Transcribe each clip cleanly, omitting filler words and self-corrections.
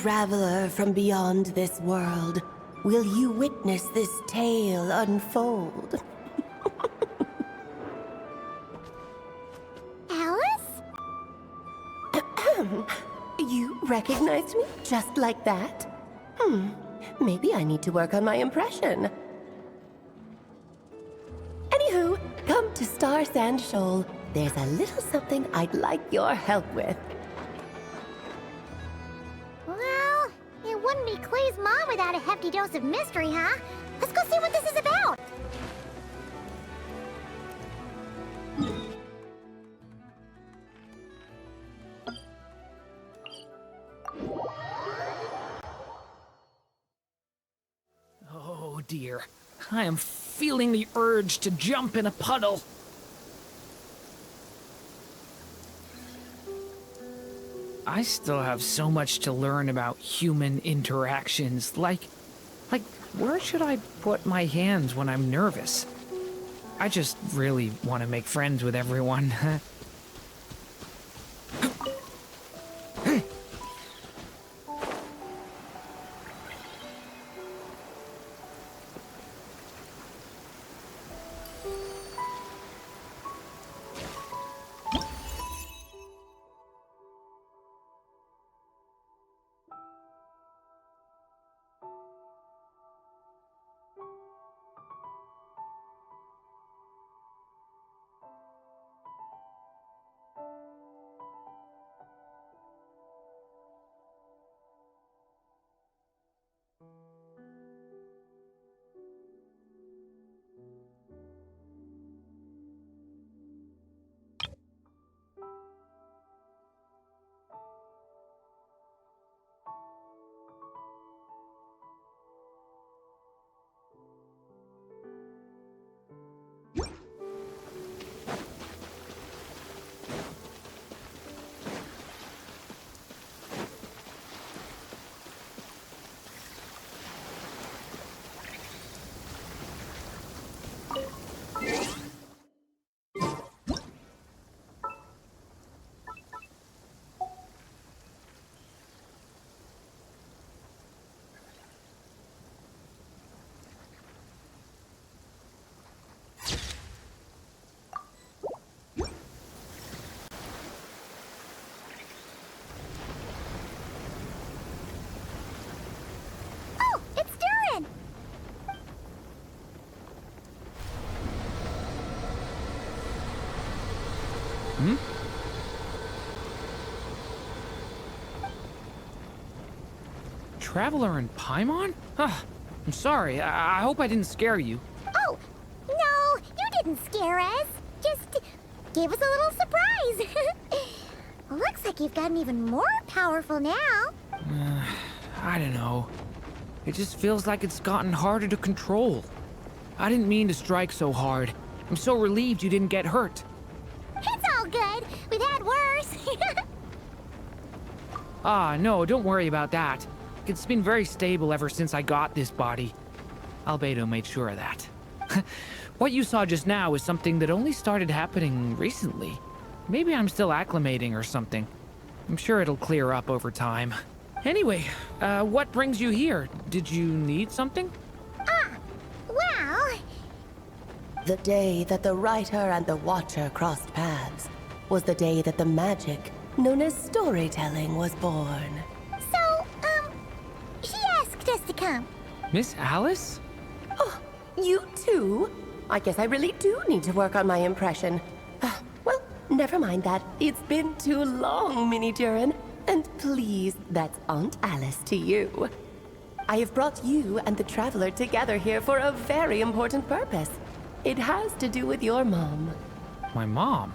traveler from beyond this world, will you witness this tale unfold? Alice? You recognized me just like that? Maybe I need to work on my impression. Anywho, come to Star Sand Shoal. There's a little something I'd like your help with. Well, it wouldn't be Clay's mom without a hefty dose of mystery, huh? Let's go see what this is about. Oh dear, I am feeling the urge to jump in a puddle. I still have so much to learn about human interactions, like where should I put my hands when I'm nervous? I just really want to make friends with everyone. Oh, it's Durin! Traveler in Paimon? I'm sorry, I hope I didn't scare you. Oh, no, you didn't scare us. Just gave us a little surprise. Looks like you've gotten even more powerful now. I don't know. It just feels like it's gotten harder to control. I didn't mean to strike so hard. I'm so relieved you didn't get hurt. It's all good. We've had worse. No, don't worry about that. It's been very stable ever since I got this body. Albedo made sure of that. What you saw just now is something that only started happening recently. Maybe I'm still acclimating or something. I'm sure it'll clear up over time. Anyway, what brings you here? Did you need something? Well, The day that the writer and the watcher crossed paths was the day that the magic known as storytelling was born. so, she asked us to come. Miss Alice? Oh, you too? I guess I really do need to work on my impression. Well, never mind that. It's been too long, Mini Durin. And please, that's Aunt Alice to you. I have brought you and the Traveler together here for a very important purpose. It has to do with your mom. My mom?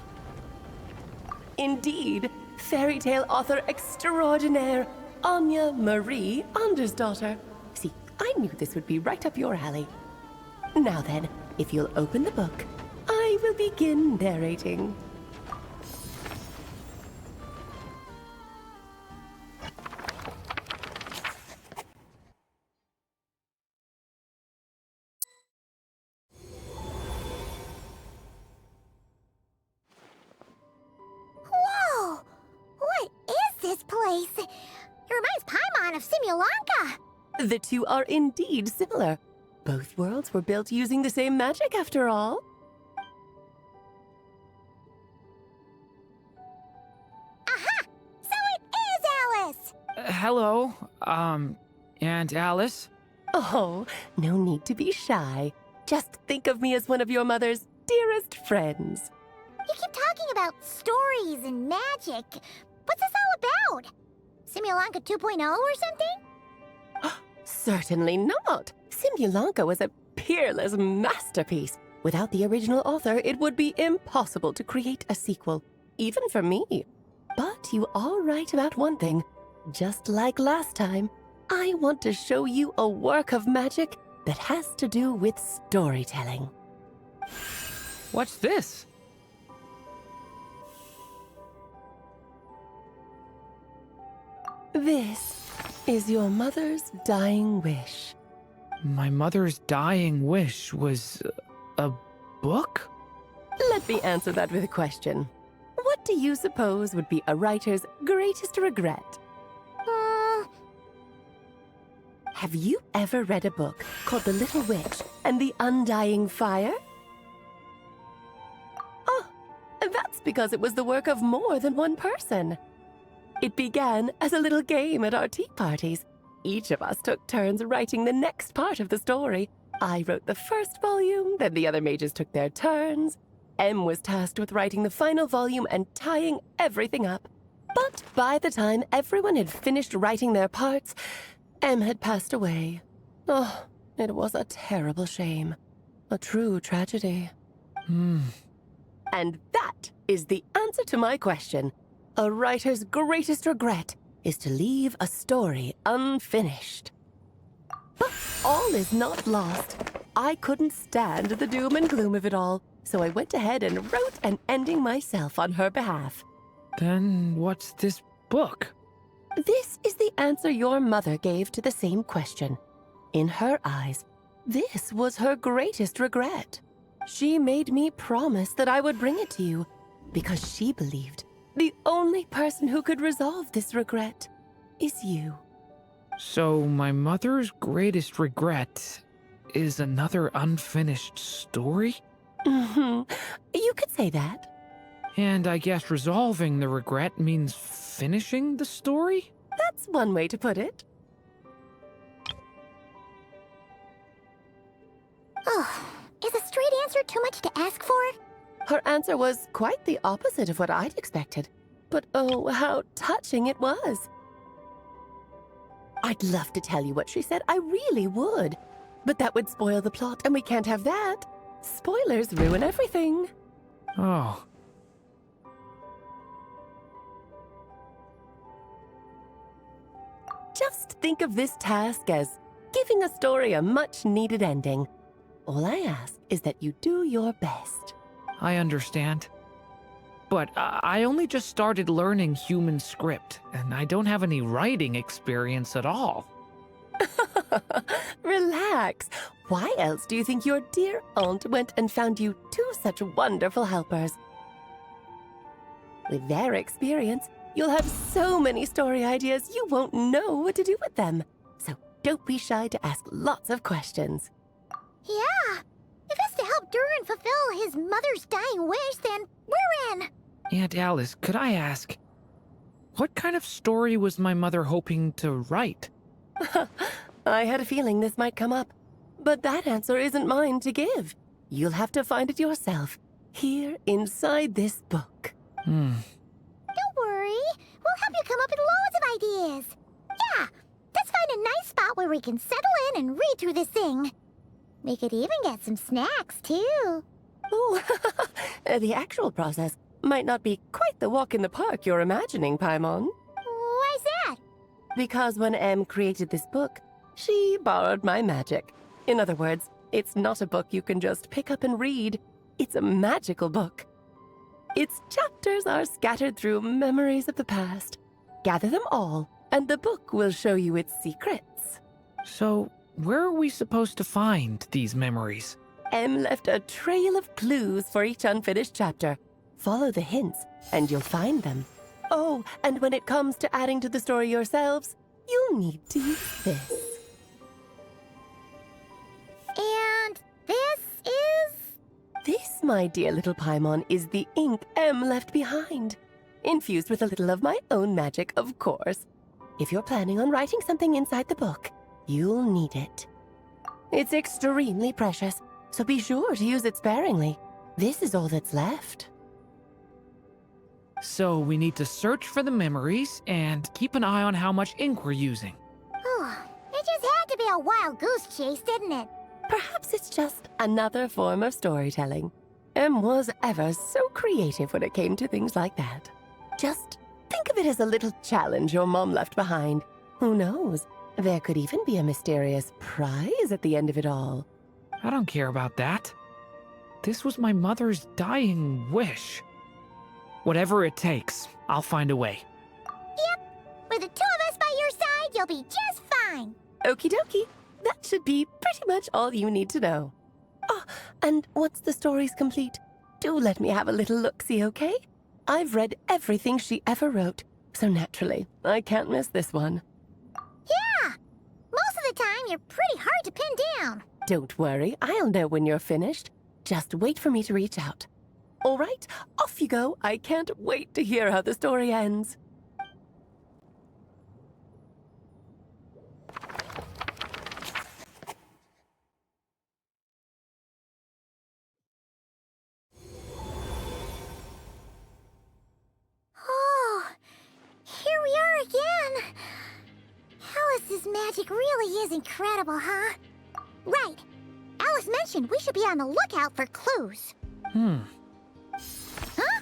Indeed, fairy tale author extraordinaire, Anya Marie Andersdottir. See, I knew this would be right up your alley. Now then, if you'll open the book, I will begin narrating. Whoa! What is this place? It reminds Paimon fan of Simulanka. The two are indeed similar. Both worlds were built using the same magic, after all. Aha! So it is Alice! Hello, Aunt Alice? Oh, no need to be shy. Just think of me as one of your mother's dearest friends. You keep talking about stories and magic. What's this all about? Simulanka 2.0 or something? Certainly not. Simulanka was a peerless masterpiece. Without the original author, it would be impossible to create a sequel, even for me. But you are right about one thing. Just like last time, I want to show you a work of magic that has to do with storytelling. What's this? This is your mother's dying wish. My mother's dying wish was a book? Let me answer that with a question. What do you suppose would be a writer's greatest regret? Have you ever read a book called The Little Witch and the Undying Fire? Oh, that's because it was the work of more than one person. It began as a little game at our tea parties. Each of us took turns writing the next part of the story. I wrote the first volume, then the other mages took their turns. Em was tasked with writing the final volume and tying everything up. But by the time everyone had finished writing their parts, Em had passed away. Oh, it was a terrible shame. A true tragedy. And that is the answer to my question. A writer's greatest regret is to leave a story unfinished. But all is not lost. I couldn't stand the doom and gloom of it all, so I went ahead and wrote an ending myself on her behalf. Then what's this book? This is the answer your mother gave to the same question. In her eyes, this was her greatest regret. She made me promise that I would bring it to you because she believed the only person who could resolve this regret is you. So my mother's greatest regret is another unfinished story? You could say that. And I guess resolving the regret means finishing the story? That's one way to put it. Oh, is a straight answer too much to ask for? Her answer was quite the opposite of what I'd expected. But oh, how touching it was. I'd love to tell you what she said, I really would. But that would spoil the plot, and we can't have that. Spoilers ruin everything. Oh. Just think of this task as giving a story a much-needed ending. All I ask is that you do your best. I understand. But I only just started learning human script, and I don't have any writing experience at all. Relax. Why else do you think your dear aunt went and found you two such wonderful helpers? With their experience, you'll have so many story ideas you won't know what to do with them. So don't be shy to ask lots of questions. Yeah. If it's to help Durin fulfill his mother's dying wish, then we're in. Aunt Alice, could I ask, what kind of story was my mother hoping to write? I had a feeling this might come up, but that answer isn't mine to give. You'll have to find it yourself, here inside this book. Don't worry. We'll help you come up with loads of ideas. Yeah, let's find a nice spot where we can settle in and read through this thing. We could even get some snacks, too. Oh, the actual process might not be quite the walk in the park you're imagining, Paimon. Why's that? Because when Em created this book, she borrowed my magic. In other words, it's not a book you can just pick up and read. It's a magical book. Its chapters are scattered through memories of the past. Gather them all, and the book will show you its secrets. So, where are we supposed to find these memories? Em left a trail of clues for each unfinished chapter. Follow the hints, and you'll find them. Oh, and when it comes to adding to the story yourselves, you'll need to use this. And this is... This, my dear little Paimon, is the ink M left behind. Infused with a little of my own magic, of course. If you're planning on writing something inside the book, you'll need it. It's extremely precious, so be sure to use it sparingly. This is all that's left. So we need to search for the memories and keep an eye on how much ink we're using. Oh, it just had to be a wild goose chase, didn't it? Perhaps it's just another form of storytelling. M was ever so creative when it came to things like that. Just think of it as a little challenge your mom left behind. Who knows? There could even be a mysterious prize at the end of it all. I don't care about that. This was my mother's dying wish. Whatever it takes, I'll find a way. Yep. With the two of us by your side, you'll be just fine. Okie dokie. That should be pretty much all you need to know. Oh, and once the story's complete, do let me have a little look-see, okay? I've read everything she ever wrote, so naturally, I can't miss this one. Yeah. Most of the time, you're pretty hard to pin down. Don't worry, I'll know when you're finished. Just wait for me to reach out. All right, off you go. I can't wait to hear how the story ends. Oh, here we are again. Alice's magic really is incredible, huh? Right. Alice mentioned we should be on the lookout for clues. Huh?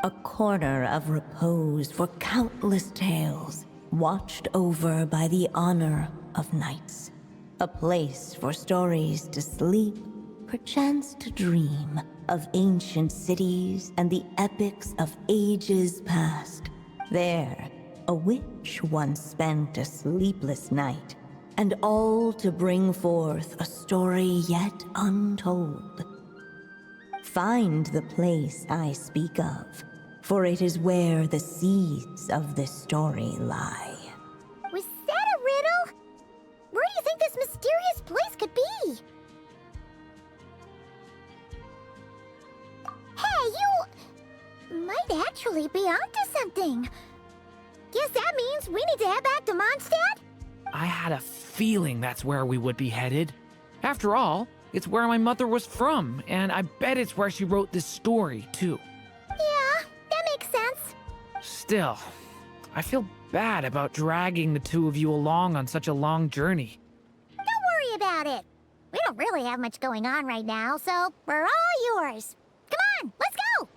A corner of repose for countless tales, watched over by the honor of knights. A place for stories to sleep, perchance to dream of ancient cities and the epics of ages past. There, a witch once spent a sleepless night, and all to bring forth a story yet untold. Find the place I speak of, for it is where the seeds of this story lie. Was that a riddle? Where do you think this mysterious place could be? Hey, you might actually be onto something. Guess that means we need to head back to Mondstadt? I had a feeling that's where we would be headed. After all, it's where my mother was from, and I bet it's where she wrote this story, too. Yeah, that makes sense. Still, I feel bad about dragging the two of you along on such a long journey. Don't worry about it. We don't really have much going on right now, so we're all yours. Come on, let's go!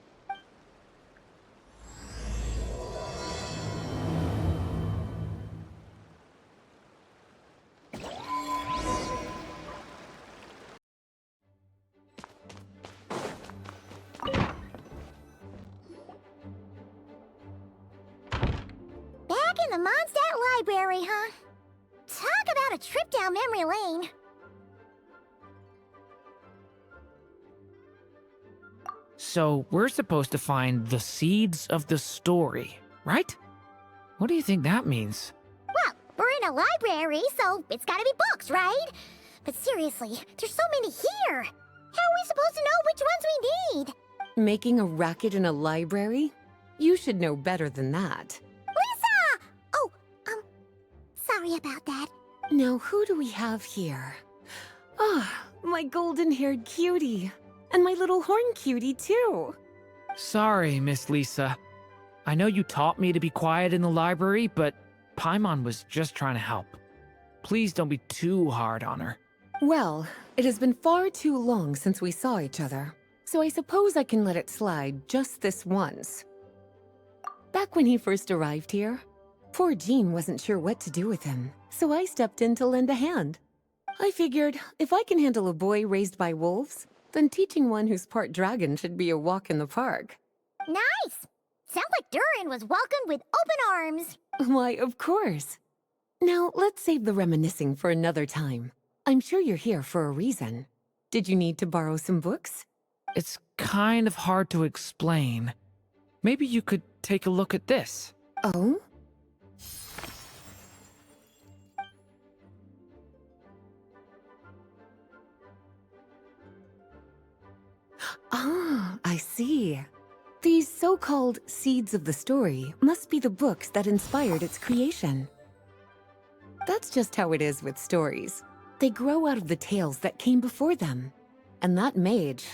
Back in the Mondstadt Library, huh? Talk about a trip down memory lane. So, we're supposed to find the seeds of the story, right? What do you think that means? Well, we're in a library, so it's gotta be books, right? But seriously, there's so many here. How are we supposed to know which ones we need? Making a racket in a library? You should know better than that. Lisa! Oh, sorry about that. Now, who do we have here? Ah, my golden-haired cutie. And my little horn cutie, too. Sorry, Miss Lisa. I know you taught me to be quiet in the library, but Paimon was just trying to help. Please don't be too hard on her. Well, it has been far too long since we saw each other, so I suppose I can let it slide just this once. Back when he first arrived here, poor Jean wasn't sure what to do with him, so I stepped in to lend a hand. I figured if I can handle a boy raised by wolves, then teaching one who's part dragon should be a walk in the park. Nice! Sounds like Durin was welcomed with open arms. Why, of course. Now, let's save the reminiscing for another time. I'm sure you're here for a reason. Did you need to borrow some books? It's kind of hard to explain. Maybe you could take a look at this. Oh? Ah, I see. These so-called seeds of the story must be the books that inspired its creation. That's just how it is with stories. They grow out of the tales that came before them. And that mage,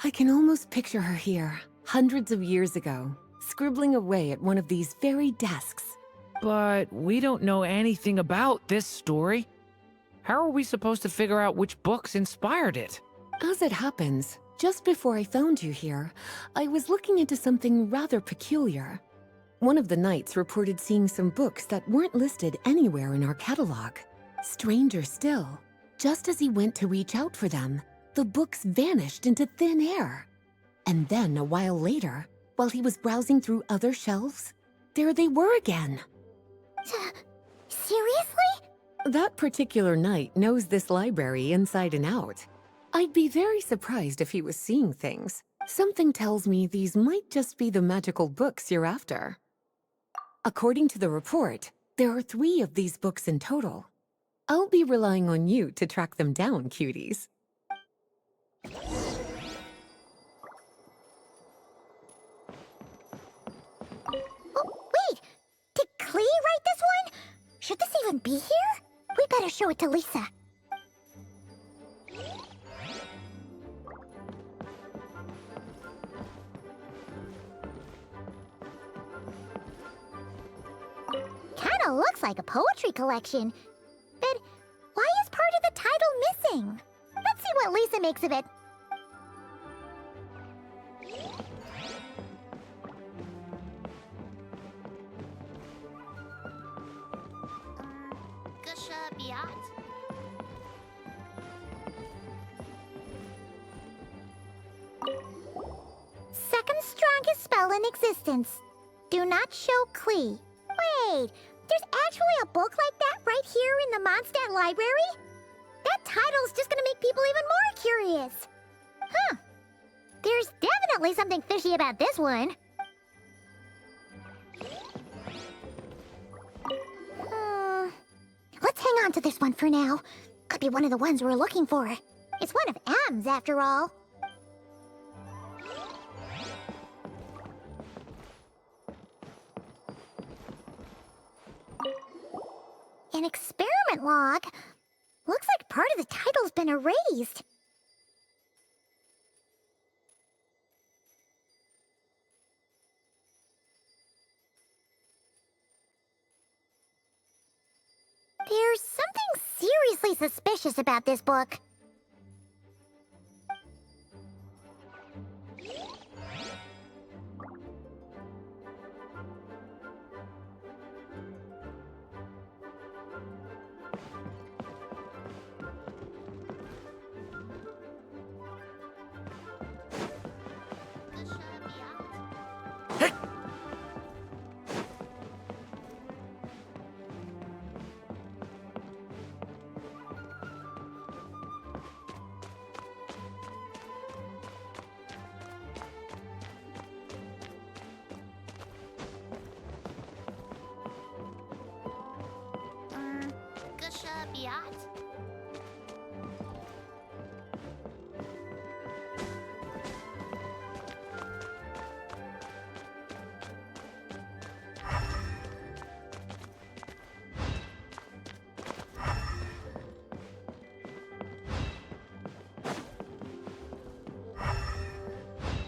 I can almost picture her here, hundreds of years ago, scribbling away at one of these very desks. But we don't know anything about this story. How are we supposed to figure out which books inspired it? As it happens, just before I found you here, I was looking into something rather peculiar. One of the knights reported seeing some books that weren't listed anywhere in our catalog. Stranger still, just as he went to reach out for them, the books vanished into thin air. And then a while later, while he was browsing through other shelves, there they were again. Seriously? That particular knight knows this library inside and out. I'd be very surprised if he was seeing things. Something tells me these might just be the magical books you're after. According to the report, there are 3 of these books in total. I'll be relying on you to track them down, cuties. Oh, wait! Did Klee write this one? Should this even be here? We better show it to Lisa. Kinda looks like a poetry collection. But why is part of the title missing? Let's see what Lisa makes of it. Second strongest spell in existence. Do not show Klee. Wait, there's actually a book like that right here in the Mondstadt library? That title's just gonna make people even more curious. Huh. There's definitely something fishy about this one. Let's hang on to this one for now. Could be one of the ones we're looking for. It's one of M's, after all. An experiment log. Looks like part of the title's been erased. There's something seriously suspicious about this book.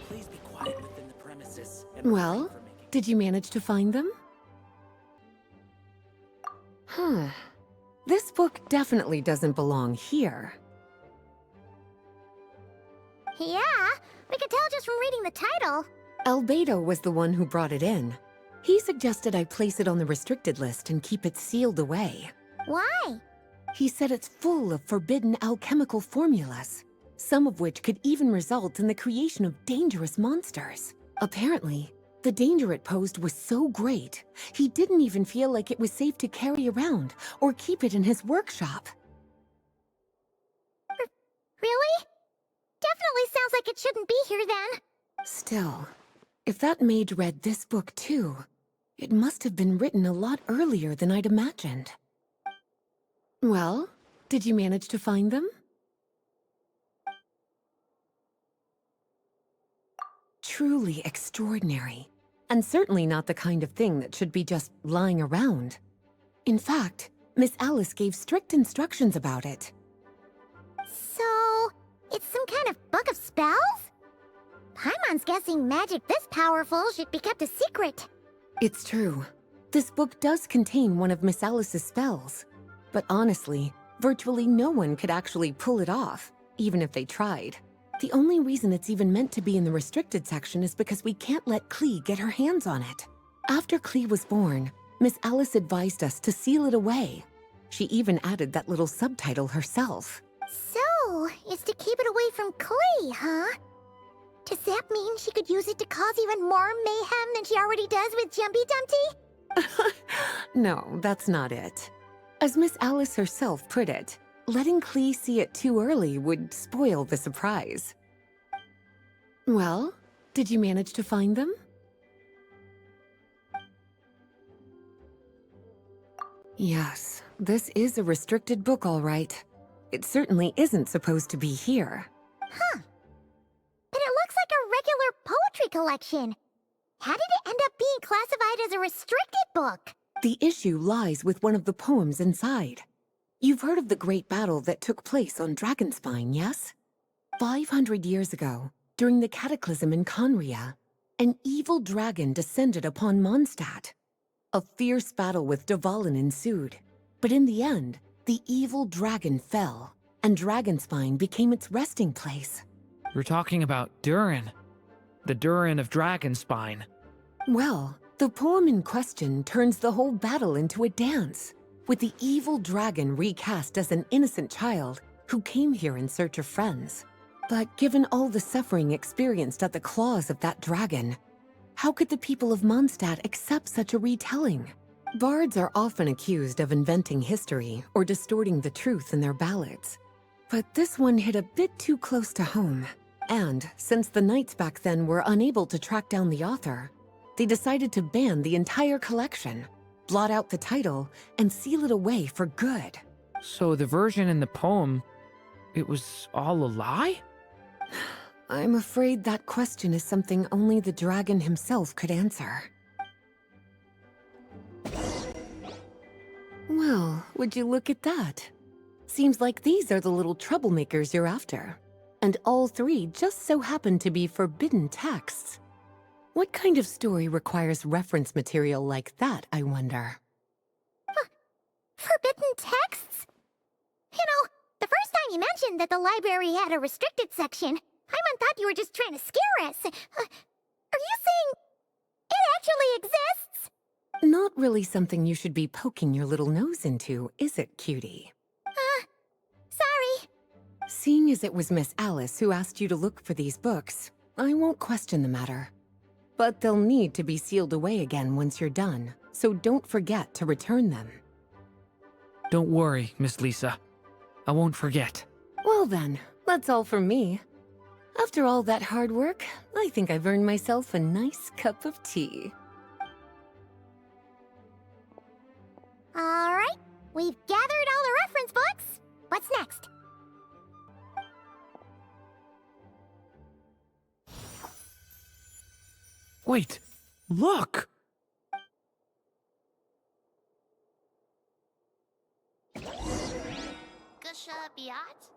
Please be quiet within the premises. Well, did you manage to find them? Huh. This book definitely doesn't belong here. Yeah, we could tell just from reading the title. Albedo was the one who brought it in. He suggested I place it on the restricted list and keep it sealed away. Why? He said it's full of forbidden alchemical formulas, some of which could even result in the creation of dangerous monsters. Apparently, the danger it posed was so great, he didn't even feel like it was safe to carry around or keep it in his workshop. Really? Definitely sounds like it shouldn't be here then. Still, if that mage read this book too, it must have been written a lot earlier than I'd imagined. Well, did you manage to find them? Truly extraordinary, and certainly not the kind of thing that should be just lying around. In fact, Miss Alice gave strict instructions about it. So, it's some kind of book of spells? Paimon's guessing magic this powerful should be kept a secret. It's true. This book does contain one of Miss Alice's spells. But honestly, virtually no one could actually pull it off, even if they tried. The only reason it's even meant to be in the restricted section is because we can't let Klee get her hands on it. After Klee was born, Miss Alice advised us to seal it away. She even added that little subtitle herself. So, it's to keep it away from Klee, huh? Does that mean she could use it to cause even more mayhem than she already does with Jumpy Dumpty? No, that's not it. As Miss Alice herself put it, letting Klee see it too early would spoil the surprise. Well, did you manage to find them? Yes, this is a restricted book, all right. It certainly isn't supposed to be here. Huh. But it looks like a regular poetry collection. How did it end up being classified as a restricted book? The issue lies with one of the poems inside. You've heard of the great battle that took place on Dragonspine, yes? 500 years ago, during the cataclysm in Conria, an evil dragon descended upon Mondstadt. A fierce battle with Dvalin ensued, but in the end, the evil dragon fell, and Dragonspine became its resting place. You're talking about Durin. The Durin of Dragonspine. Well, the poem in question turns the whole battle into a dance, with the evil dragon recast as an innocent child who came here in search of friends. But given all the suffering experienced at the claws of that dragon, how could the people of Mondstadt accept such a retelling? Bards are often accused of inventing history or distorting the truth in their ballads. But this one hit a bit too close to home. And since the knights back then were unable to track down the author, they decided to ban the entire collection, blot out the title, and seal it away for good. So the version in the poem, it was all a lie? I'm afraid that question is something only the dragon himself could answer. Well, would you look at that? Seems like these are the little troublemakers you're after. And all three just so happen to be forbidden texts. What kind of story requires reference material like that, I wonder? Forbidden texts? You know, the first time you mentioned that the library had a restricted section, Paimon thought you were just trying to scare us. Are you saying it actually exists? Not really something you should be poking your little nose into, is it, cutie? Sorry. Seeing as it was Miss Alice who asked you to look for these books, I won't question the matter. But they'll need to be sealed away again once you're done, so don't forget to return them. Don't worry, Miss Lisa. I won't forget. Well then, that's all from me. After all that hard work, I think I've earned myself a nice cup of tea. All right, we've gathered all the reference books. What's next? Wait, look! Gusha Biat?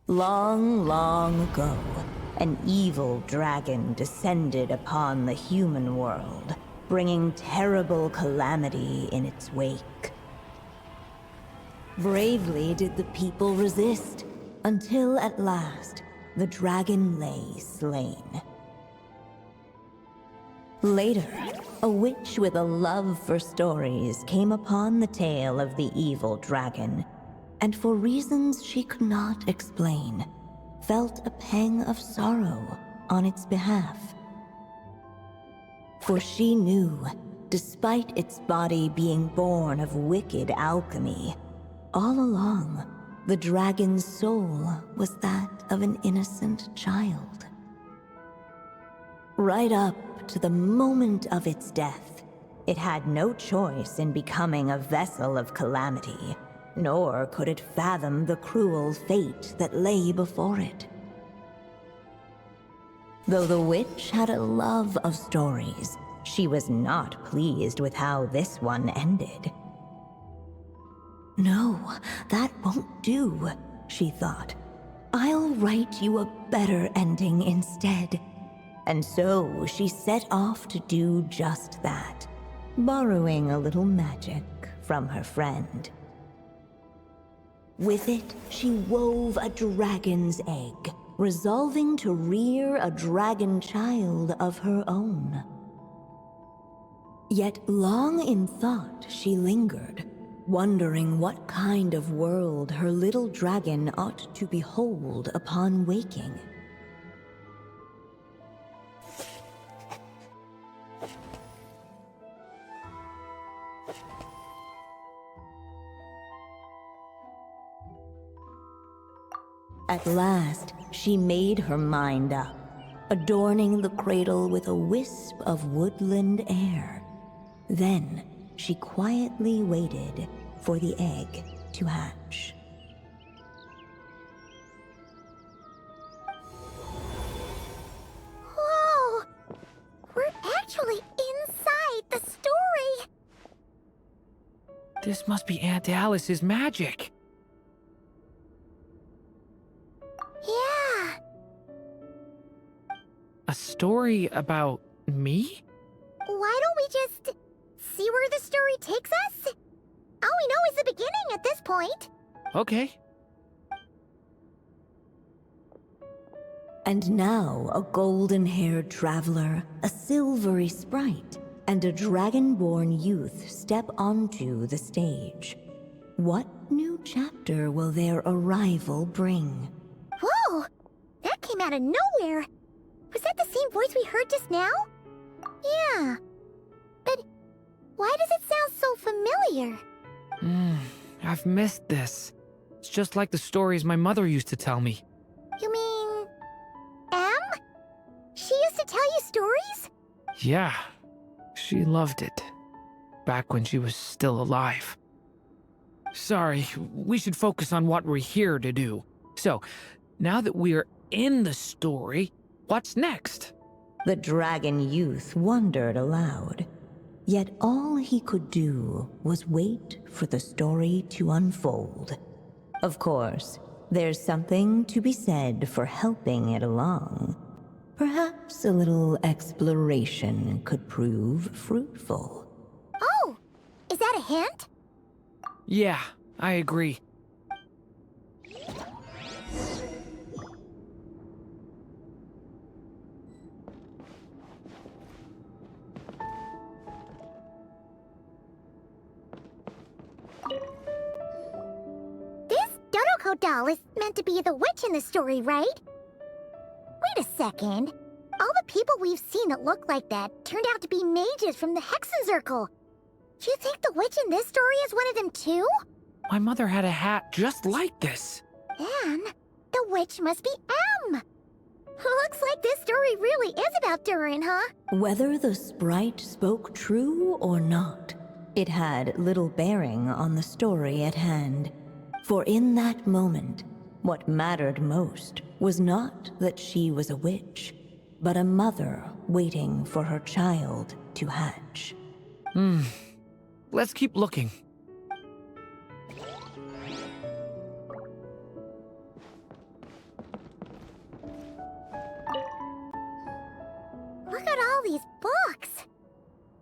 Long, long ago, an evil dragon descended upon the human world, bringing terrible calamity in its wake. Bravely did the people resist, until at last, the dragon lay slain. Later, a witch with a love for stories came upon the tale of the evil dragon, and for reasons she could not explain, felt a pang of sorrow on its behalf. For she knew, despite its body being born of wicked alchemy, all along, the dragon's soul was that of an innocent child. Right up to the moment of its death, it had no choice in becoming a vessel of calamity, nor could it fathom the cruel fate that lay before it. Though the witch had a love of stories, she was not pleased with how this one ended. No, that won't do, she thought. I'll write you a better ending instead. And so she set off to do just that, borrowing a little magic from her friend. With it, she wove a dragon's egg, resolving to rear a dragon child of her own. Yet long in thought she lingered, wondering what kind of world her little dragon ought to behold upon waking. At last, she made her mind up, adorning the cradle with a wisp of woodland air. Then, she quietly waited for the egg to hatch. Whoa! We're actually inside the story! This must be Aunt Alice's magic. Yeah. A story about me? Why don't we just see where the story takes us? All we know is the beginning at this point. Okay. And now a golden-haired traveler, a silvery sprite, and a dragon-born youth step onto the stage. What new chapter will their arrival bring? Whoa! That came out of nowhere! Was that the same voice we heard just now? Yeah. But why does it sound so familiar? I've missed this. It's just like the stories my mother used to tell me. You mean... Em? She used to tell you stories? Yeah, she loved it. Back when she was still alive. Sorry, we should focus on what we're here to do. So, now that we're in the story, what's next? The dragon youth wondered aloud. Yet all he could do was wait for the story to unfold. Of course, there's something to be said for helping it along. Perhaps a little exploration could prove fruitful. Oh! Is that a hint? Yeah, I agree. Doll is meant to be the witch in the story, right? Wait a second. All the people we've seen that look like that turned out to be mages from the Hexenzirkel. Do you think the witch in this story is one of them too? My mother had a hat just like this. Then, the witch must be Em. Looks like this story really is about Durin, huh? Whether the sprite spoke true or not, it had little bearing on the story at hand. For in that moment, what mattered most was not that she was a witch, but a mother waiting for her child to hatch. Let's keep looking. Look at all these books.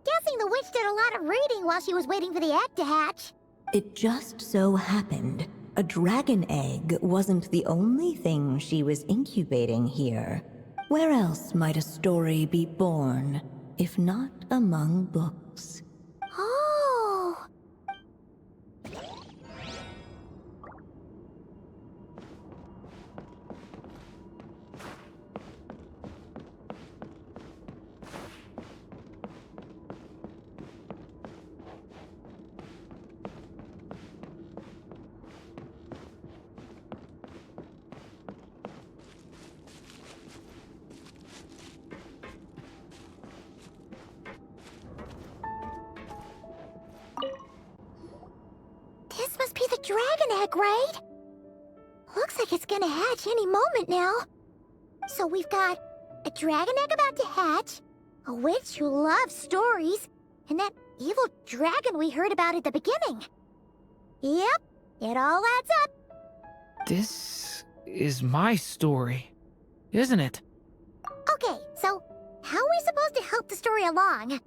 Guessing the witch did a lot of reading while she was waiting for the egg to hatch. It just so happened a dragon egg wasn't the only thing she was incubating here. Where else might a story be born, if not among books? Oh! dragon egg, right? Looks like it's gonna hatch any moment now. So we've got a dragon egg about to hatch, a witch who loves stories, and that evil dragon we heard about at the beginning. Yep, it all adds up. This is my story, isn't it? Okay, so how are we supposed to help the story along? It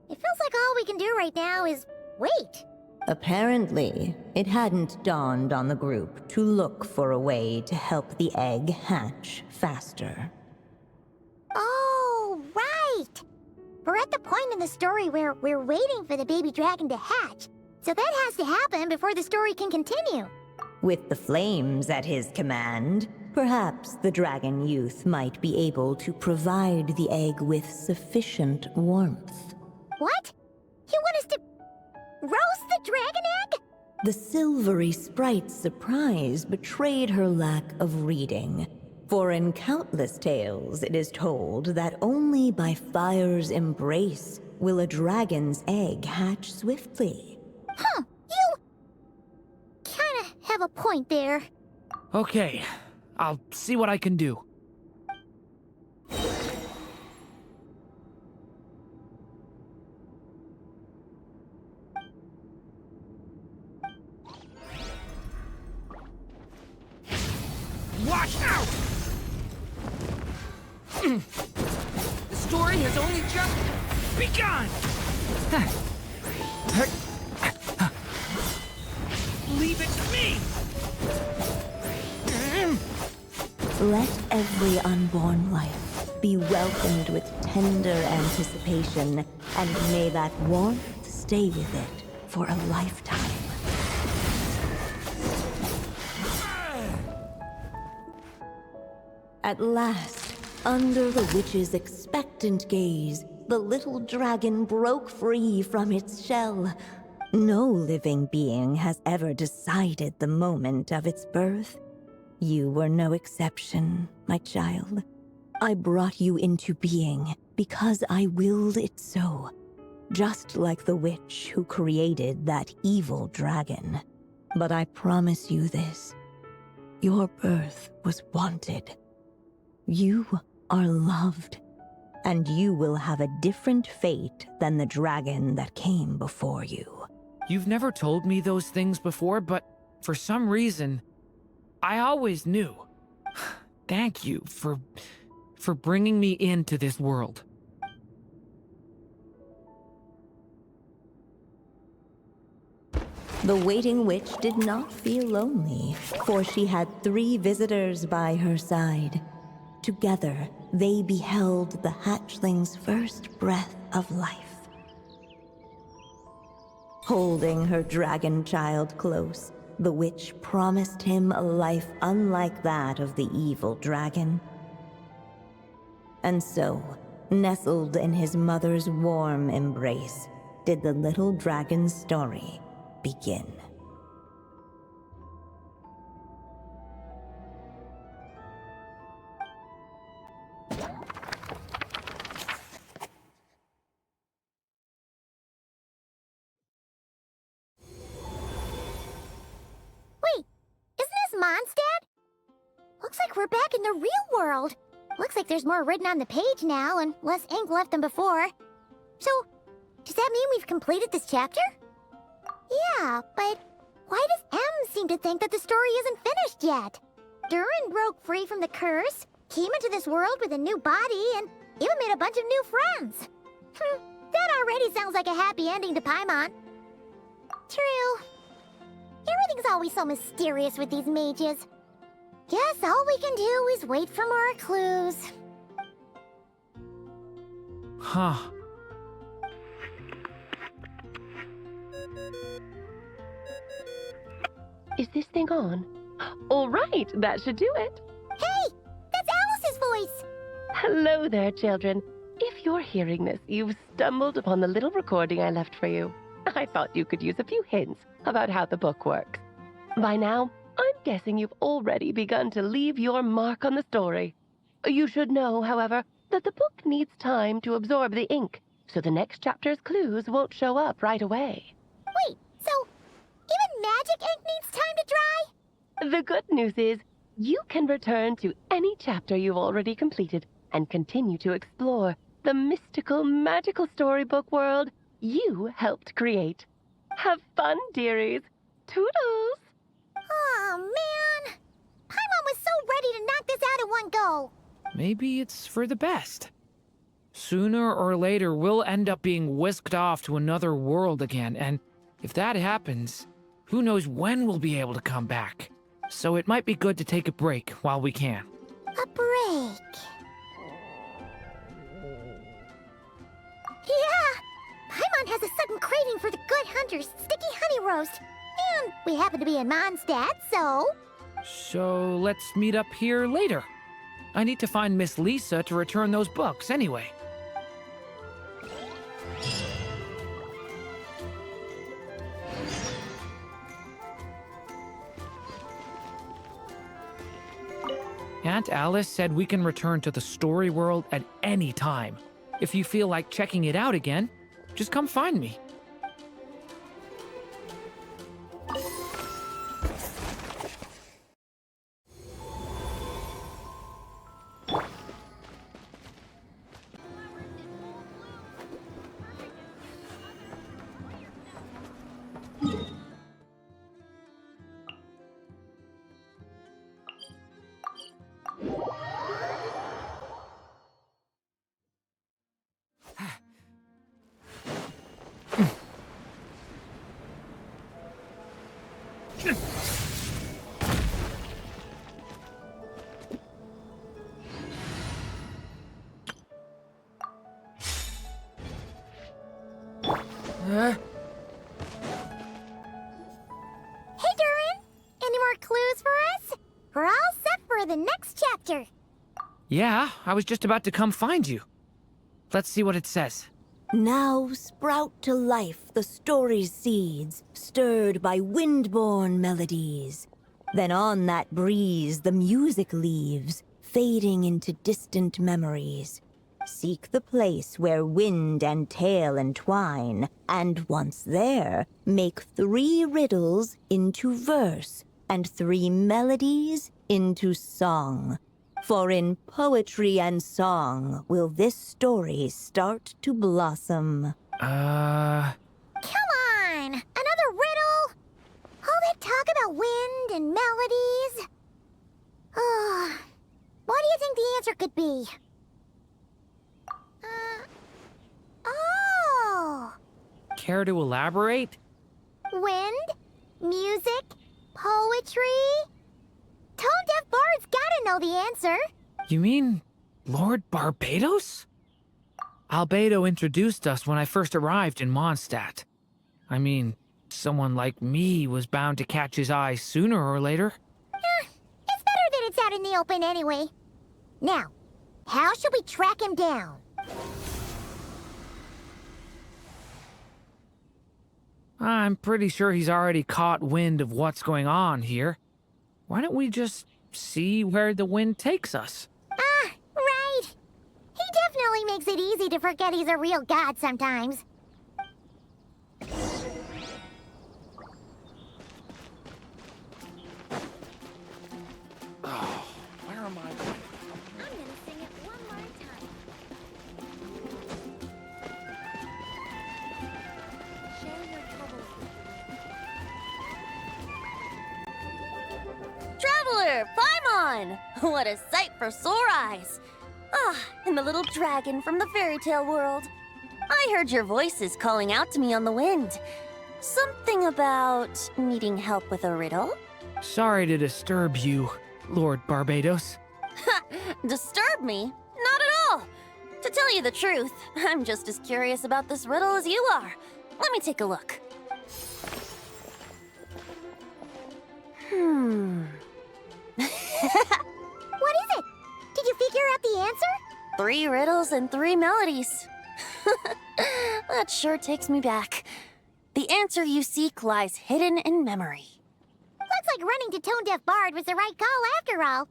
feels like all we can do right now is wait. Apparently, it hadn't dawned on the group to look for a way to help the egg hatch faster. Oh, right! We're at the point in the story where we're waiting for the baby dragon to hatch, so that has to happen before the story can continue. With the flames at his command, perhaps the dragon youth might be able to provide the egg with sufficient warmth. What? You want us to roast the dragon egg? The silvery sprite's surprise betrayed her lack of reading. For in countless tales it is told that only by fire's embrace will a dragon's egg hatch swiftly. Huh, you kinda have a point there. Okay, I'll see what I can do. Watch out! The story has only just begun! Leave it to me! Let every unborn life be welcomed with tender anticipation, and may that warmth stay with it for a lifetime. At last, under the witch's expectant gaze, the little dragon broke free from its shell. No living being has ever decided the moment of its birth. You were no exception, my child. I brought you into being because I willed it so, just like the witch who created that evil dragon. But I promise you this, your birth was wanted. You are loved, and you will have a different fate than the dragon that came before you. You've never told me those things before, but for some reason, I always knew. Thank you for bringing me into this world. The waiting witch did not feel lonely, for she had 3 visitors by her side. Together, they beheld the hatchling's first breath of life. Holding her dragon child close, the witch promised him a life unlike that of the evil dragon. And so, nestled in his mother's warm embrace, did the little dragon's story begin. Wait, isn't this Mondstadt? Looks like we're back in the real world. Looks like there's more written on the page now and less ink left than before. So, does that mean we've completed this chapter? Yeah, but why does M seem to think that the story isn't finished yet? Durin broke free from the curse, came into this world with a new body, and even made a bunch of new friends. That already sounds like a happy ending to Paimon. True. Everything's always so mysterious with these mages. Guess all we can do is wait for more clues. Huh. Is this thing on? All right, that should do it. Hey, that's Alice's voice. Hello there, children. If you're hearing this, you've stumbled upon the little recording I left for you. I thought you could use a few hints about how the book works. By now, I'm guessing you've already begun to leave your mark on the story. You should know, however, that the book needs time to absorb the ink, so the next chapter's clues won't show up right away. Wait, so even magic magic ink needs time to dry? The good news is, you can return to any chapter you've already completed and continue to explore the mystical, magical storybook world you helped create. Have fun, dearies. Toodles! Oh, man. Paimon was so ready to knock this out in one go. Maybe it's for the best. Sooner or later, we'll end up being whisked off to another world again, and if that happens, who knows when we'll be able to come back. So it might be good to take a break while we can. A break. Yeah, Paimon has a sudden craving for the Good Hunter's sticky honey roast. And we happen to be in Mondstadt, so... So let's meet up here later. I need to find Miss Lisa to return those books anyway. Aunt Alice said we can return to the story world at any time. If you feel like checking it out again, just come find me. Hey, Durin! Any more clues for us? We're all set for the next chapter. Yeah, I was just about to come find you. Let's see what it says. Now sprout to life the story's seeds, stirred by wind-borne melodies. Then on that breeze the music leaves, fading into distant memories. Seek the place where wind and tale entwine, and once there, make 3 riddles into verse, and 3 melodies into song. For in poetry and song will this story start to blossom. Come on! Another riddle? All that talk about wind and melodies? What do you think the answer could be? Oh! Care to elaborate? Wind? Music? Poetry? Tone-deaf bards gotta know the answer. You mean Lord Barbados? Albedo introduced us when I first arrived in Mondstadt. I mean, someone like me was bound to catch his eye sooner or later. It's better that it's out in the open anyway. Now, how should we track him down? I'm pretty sure he's already caught wind of what's going on here. Why don't we just see where the wind takes us? Right. He definitely makes it easy to forget he's a real god sometimes. Where am I? I'm gonna sing it one more time. Share your troubles with me. Traveler, Paimon! What a sight for sore eyes! Ah, and the little dragon from the fairy tale world. I heard your voices calling out to me on the wind. Something about needing help with a riddle? Sorry to disturb you, Lord Barbados. Disturb me? Not at all! To tell you the truth, I'm just as curious about this riddle as you are. Let me take a look. What is it? Did you figure out the answer? 3 riddles and 3 melodies. That sure takes me back. The answer you seek lies hidden in memory. Looks like running to Tone-Deaf Bard was the right call after all.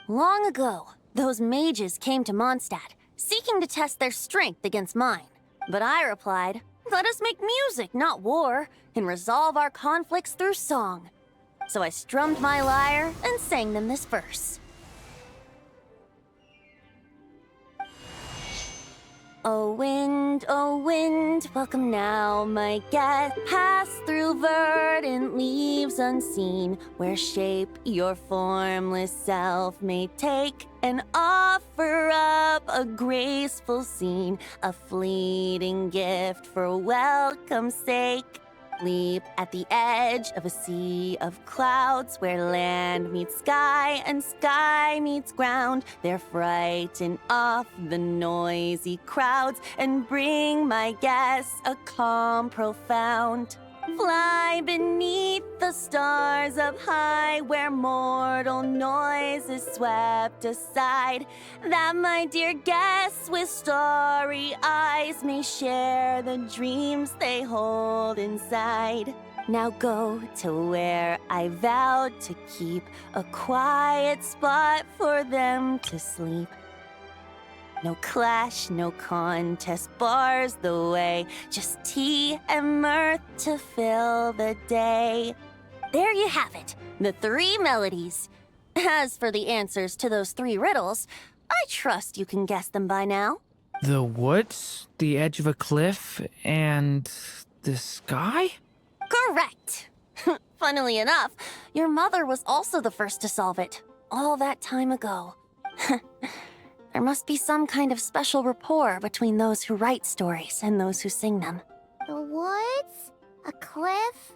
Long ago, those mages came to Mondstadt, seeking to test their strength against mine. But I replied, Let us make music, not war, and resolve our conflicts through song. So I strummed my lyre and sang them this verse. O wind, welcome now, my guest. Pass through verdant leaves unseen, where shape your formless self may take, and offer up a graceful scene, a fleeting gift for welcome's sake. Leap at the edge of a sea of clouds, where land meets sky and sky meets ground. There frighten off the noisy crowds and bring my guests a calm profound. Fly beneath the stars up high, where mortal noise is swept aside, that my dear guests with starry eyes may share the dreams they hold inside. Now go to where I vowed to keep a quiet spot for them to sleep. No clash, no contest bars the way, just tea and mirth to fill the day. There you have it, the 3 melodies. As for the answers to those 3 riddles, I trust you can guess them by now. The woods, the edge of a cliff, and the sky? Correct! Funnily enough, your mother was also the first to solve it, all that time ago. There must be some kind of special rapport between those who write stories and those who sing them. The woods, a cliff,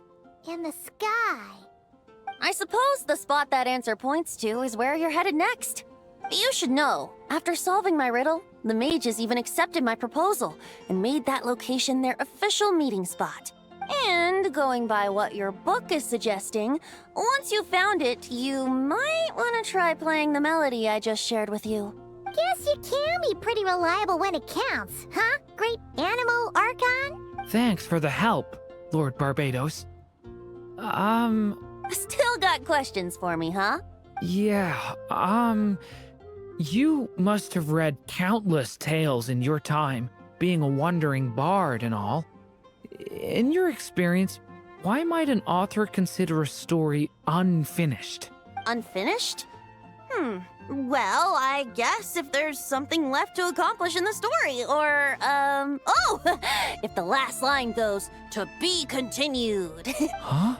and the sky. I suppose the spot that answer points to is where you're headed next. You should know, after solving my riddle, the mages even accepted my proposal and made that location their official meeting spot. And going by what your book is suggesting, once you found it, you might want to try playing the melody I just shared with you. Guess you can be pretty reliable when it counts, huh? Great Animal Archon? Thanks for the help, Lord Barbados. Still got questions for me, huh? Yeah, you must have read countless tales in your time, being a wandering bard and all. In your experience, why might an author consider a story unfinished? Unfinished? Well, I guess if there's something left to accomplish in the story, or, if the last line goes, "To be continued." Huh?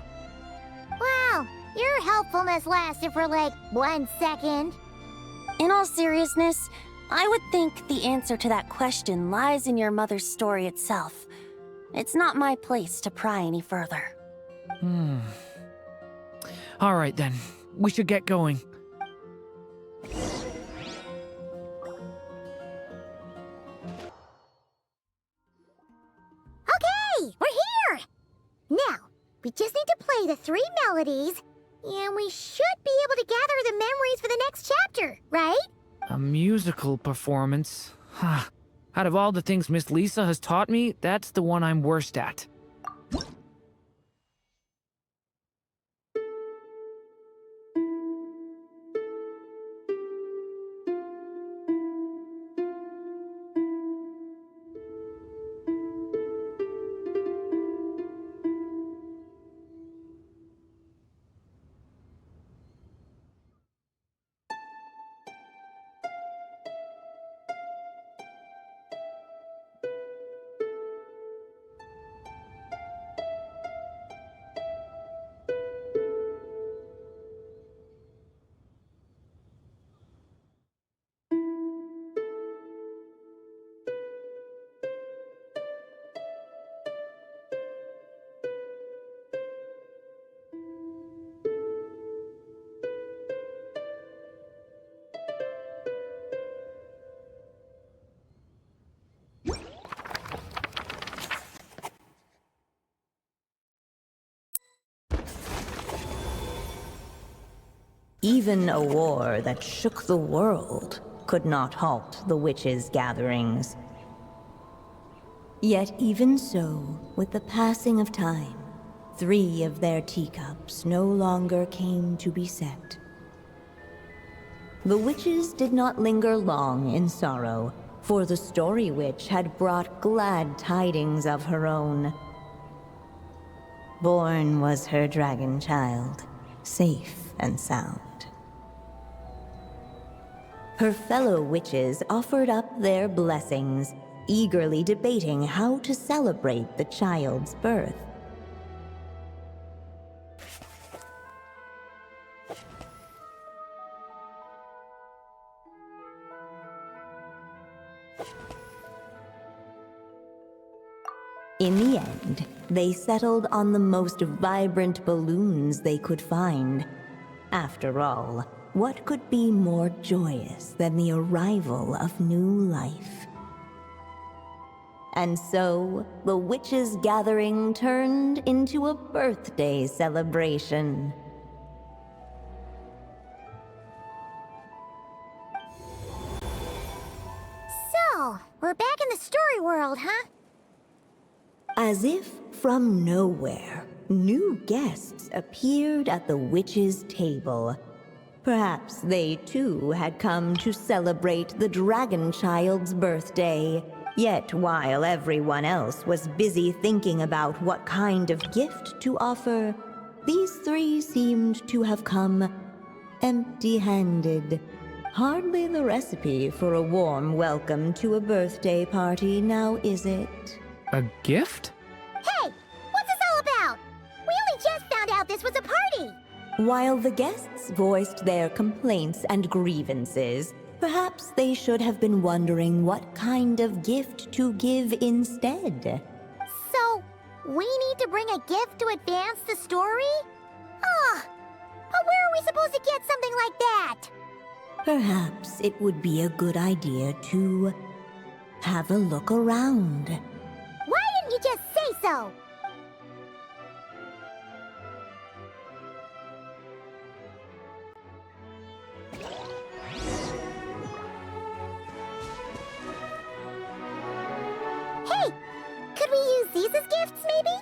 Wow, your helpfulness lasted for like 1 second. In all seriousness, I would think the answer to that question lies in your mother's story itself. It's not my place to pry any further. All right then, we should get going. Okay, we're here! Now, we just need to play the 3 melodies, and we should be able to gather the memories for the next chapter, right? A musical performance? Huh. Out of all the things Miss Lisa has taught me, that's the one I'm worst at. Even a war that shook the world could not halt the witches' gatherings. Yet even so, with the passing of time, 3 of their teacups no longer came to be set. The witches did not linger long in sorrow, for the Story Witch had brought glad tidings of her own. Born was her dragon child, safe and sound. Her fellow witches offered up their blessings, eagerly debating how to celebrate the child's birth. In the end, they settled on the most vibrant balloons they could find. After all, what could be more joyous than the arrival of new life? And so, the witches' gathering turned into a birthday celebration. So, we're back in the story world, huh? As if from nowhere, new guests appeared at the witches' table. Perhaps they too had come to celebrate the dragon child's birthday. Yet while everyone else was busy thinking about what kind of gift to offer, these three seemed to have come empty-handed. Hardly the recipe for a warm welcome to a birthday party, now is it? A gift? Hey! What's this all about? We only just found out this was a party! While the guests voiced their complaints and grievances, perhaps they should have been wondering what kind of gift to give instead. So, we need to bring a gift to advance the story? Ah, but where are we supposed to get something like that? Perhaps it would be a good idea to have a look around. Why didn't you just say so? Hey, could we use these as gifts, maybe?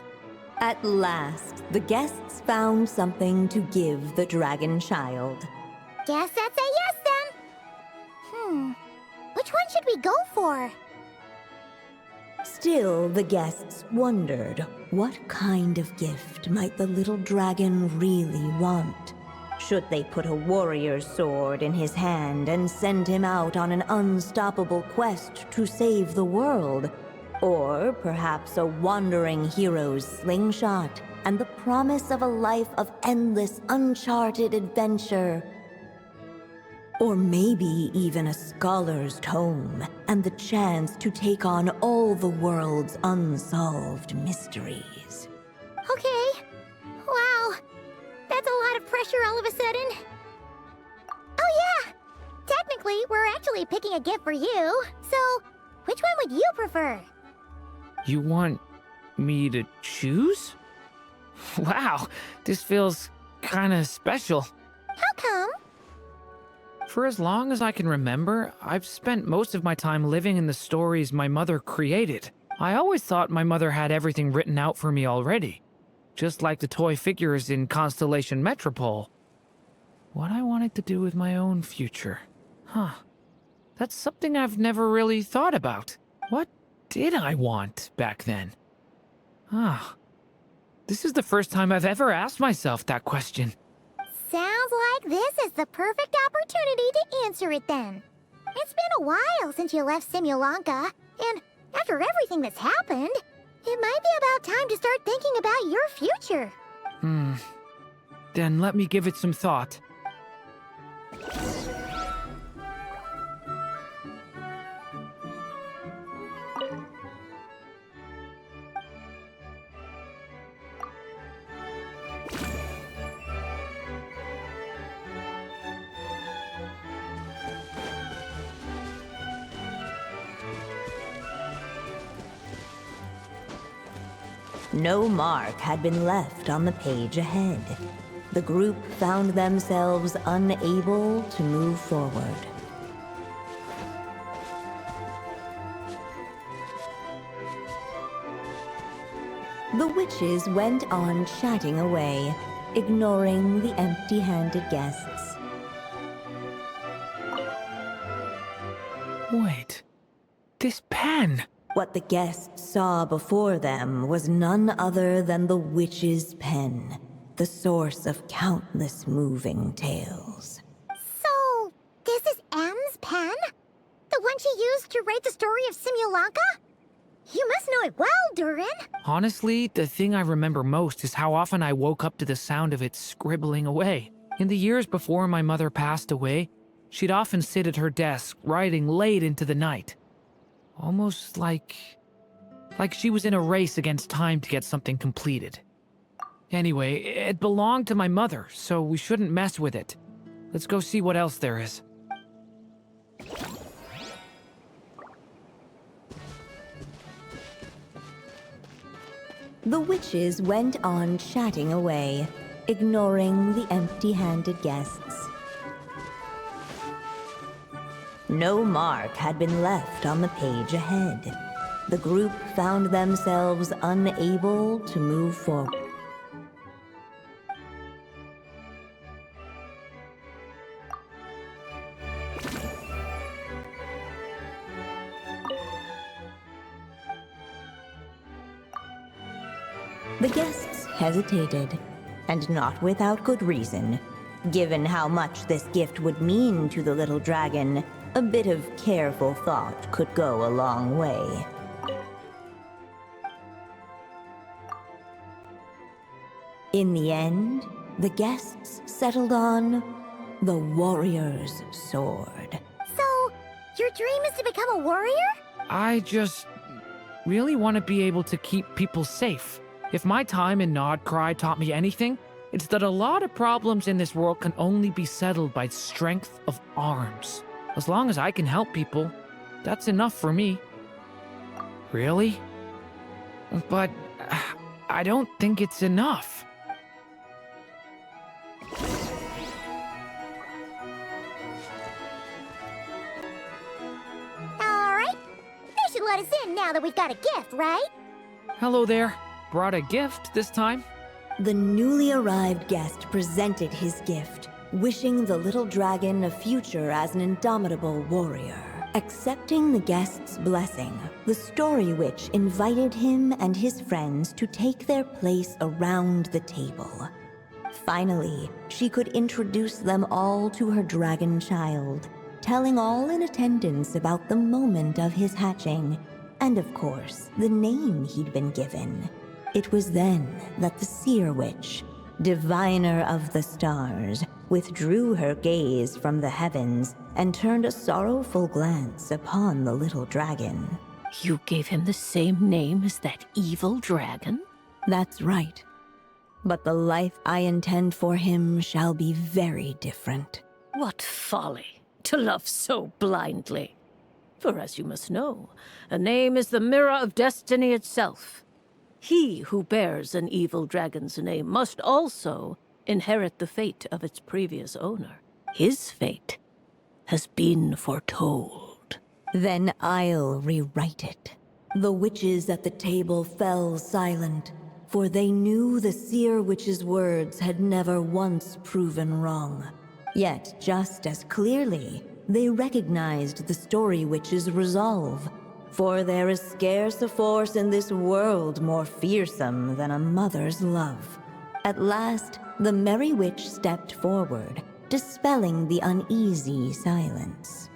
At last, the guests found something to give the dragon child. Guess that's a yes then. Which one should we go for? Still, the guests wondered, what kind of gift might the little dragon really want? Should they put a warrior's sword in his hand and send him out on an unstoppable quest to save the world? Or perhaps a wandering hero's slingshot and the promise of a life of endless, uncharted adventure? Or maybe even a scholar's tome and the chance to take on all the world's unsolved mysteries. Okay. Wow. That's a lot of pressure all of a sudden. Oh yeah! Technically, we're actually picking a gift for you. So, which one would you prefer? You want me to choose? Wow, this feels kinda special. How come? For as long as I can remember, I've spent most of my time living in the stories my mother created. I always thought my mother had everything written out for me already, just like the toy figures in Constellation Metropole. What I wanted to do with my own future. That's something I've never really thought about. What did I want back then? This is the first time I've ever asked myself that question. Sounds like this is the perfect opportunity to answer it then. It's been a while since you left Simulanka, and after everything that's happened, it might be about time to start thinking about your future. Then let me give it some thought. No mark had been left on the page ahead. The group found themselves unable to move forward. The witches went on chatting away, ignoring the empty-handed guests. Wait, What the guests saw before them was none other than the witch's pen, the source of countless moving tales. So, this is M's pen? The one she used to write the story of Simulanka? You must know it well, Durin. Honestly, the thing I remember most is how often I woke up to the sound of it scribbling away. In the years before my mother passed away, she'd often sit at her desk writing late into the night. Almost like she was in a race against time to get something completed. Anyway, it belonged to my mother, so we shouldn't mess with it. Let's go see what else there is. The witches went on chatting away, ignoring the empty-handed guests. No mark had been left on the page ahead. The group found themselves unable to move forward. The guests hesitated, and not without good reason. Given how much this gift would mean to the little dragon, a bit of careful thought could go a long way. In the end, the guests settled on the warrior's sword. So, your dream is to become a warrior? I just really want to be able to keep people safe. If my time in Nodcry taught me anything, it's that a lot of problems in this world can only be settled by strength of arms. As long as I can help people, that's enough for me. Really? But I don't think it's enough. Alright. They should let us in now that we've got a gift, right? Hello there. Brought a gift this time? The newly arrived guest presented his gift, wishing the little dragon a future as an indomitable warrior. Accepting the guest's blessing, the story witch invited him and his friends to take their place around the table. Finally, she could introduce them all to her dragon child, telling all in attendance about the moment of his hatching, and of course, the name he'd been given. It was then that the seer witch, diviner of the stars, withdrew her gaze from the heavens and turned a sorrowful glance upon the little dragon. You gave him the same name as that evil dragon? That's right. But the life I intend for him shall be very different. What folly, to love so blindly. For as you must know, a name is the mirror of destiny itself. He who bears an evil dragon's name must also inherit the fate of its previous owner. His fate has been foretold. Then I'll rewrite it. The witches at the table fell silent, for they knew the seer witch's words had never once proven wrong. Yet, just as clearly, they recognized the story witch's resolve. For there is scarce a force in this world more fearsome than a mother's love. At last, the merry witch stepped forward, dispelling the uneasy silence.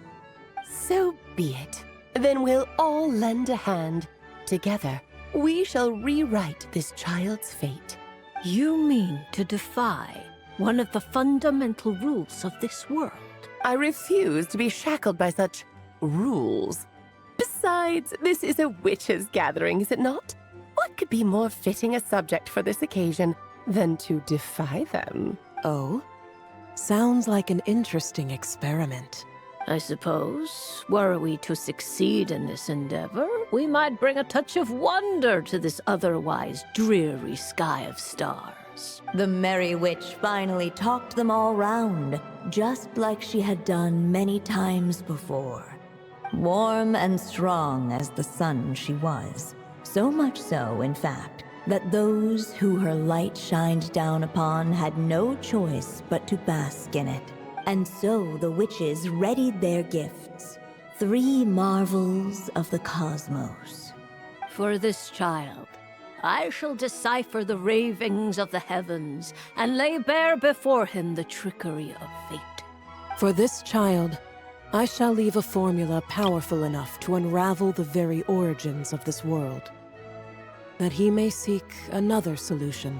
So be it. Then we'll all lend a hand. Together, we shall rewrite this child's fate. You mean to defy one of the fundamental rules of this world? I refuse to be shackled by such rules. Besides, this is a witches' gathering, is it not? What could be more fitting a subject for this occasion than to defy them? Oh? Sounds like an interesting experiment. I suppose, were we to succeed in this endeavor, we might bring a touch of wonder to this otherwise dreary sky of stars. The merry witch finally talked them all round, just like she had done many times before. Warm and strong as the sun she was. So much so, in fact, that those who her light shined down upon had no choice but to bask in it. And so the witches readied their gifts, 3 marvels of the cosmos. For this child, I shall decipher the ravings of the heavens and lay bare before him the trickery of fate. For this child, I shall leave a formula powerful enough to unravel the very origins of this world, that he may seek another solution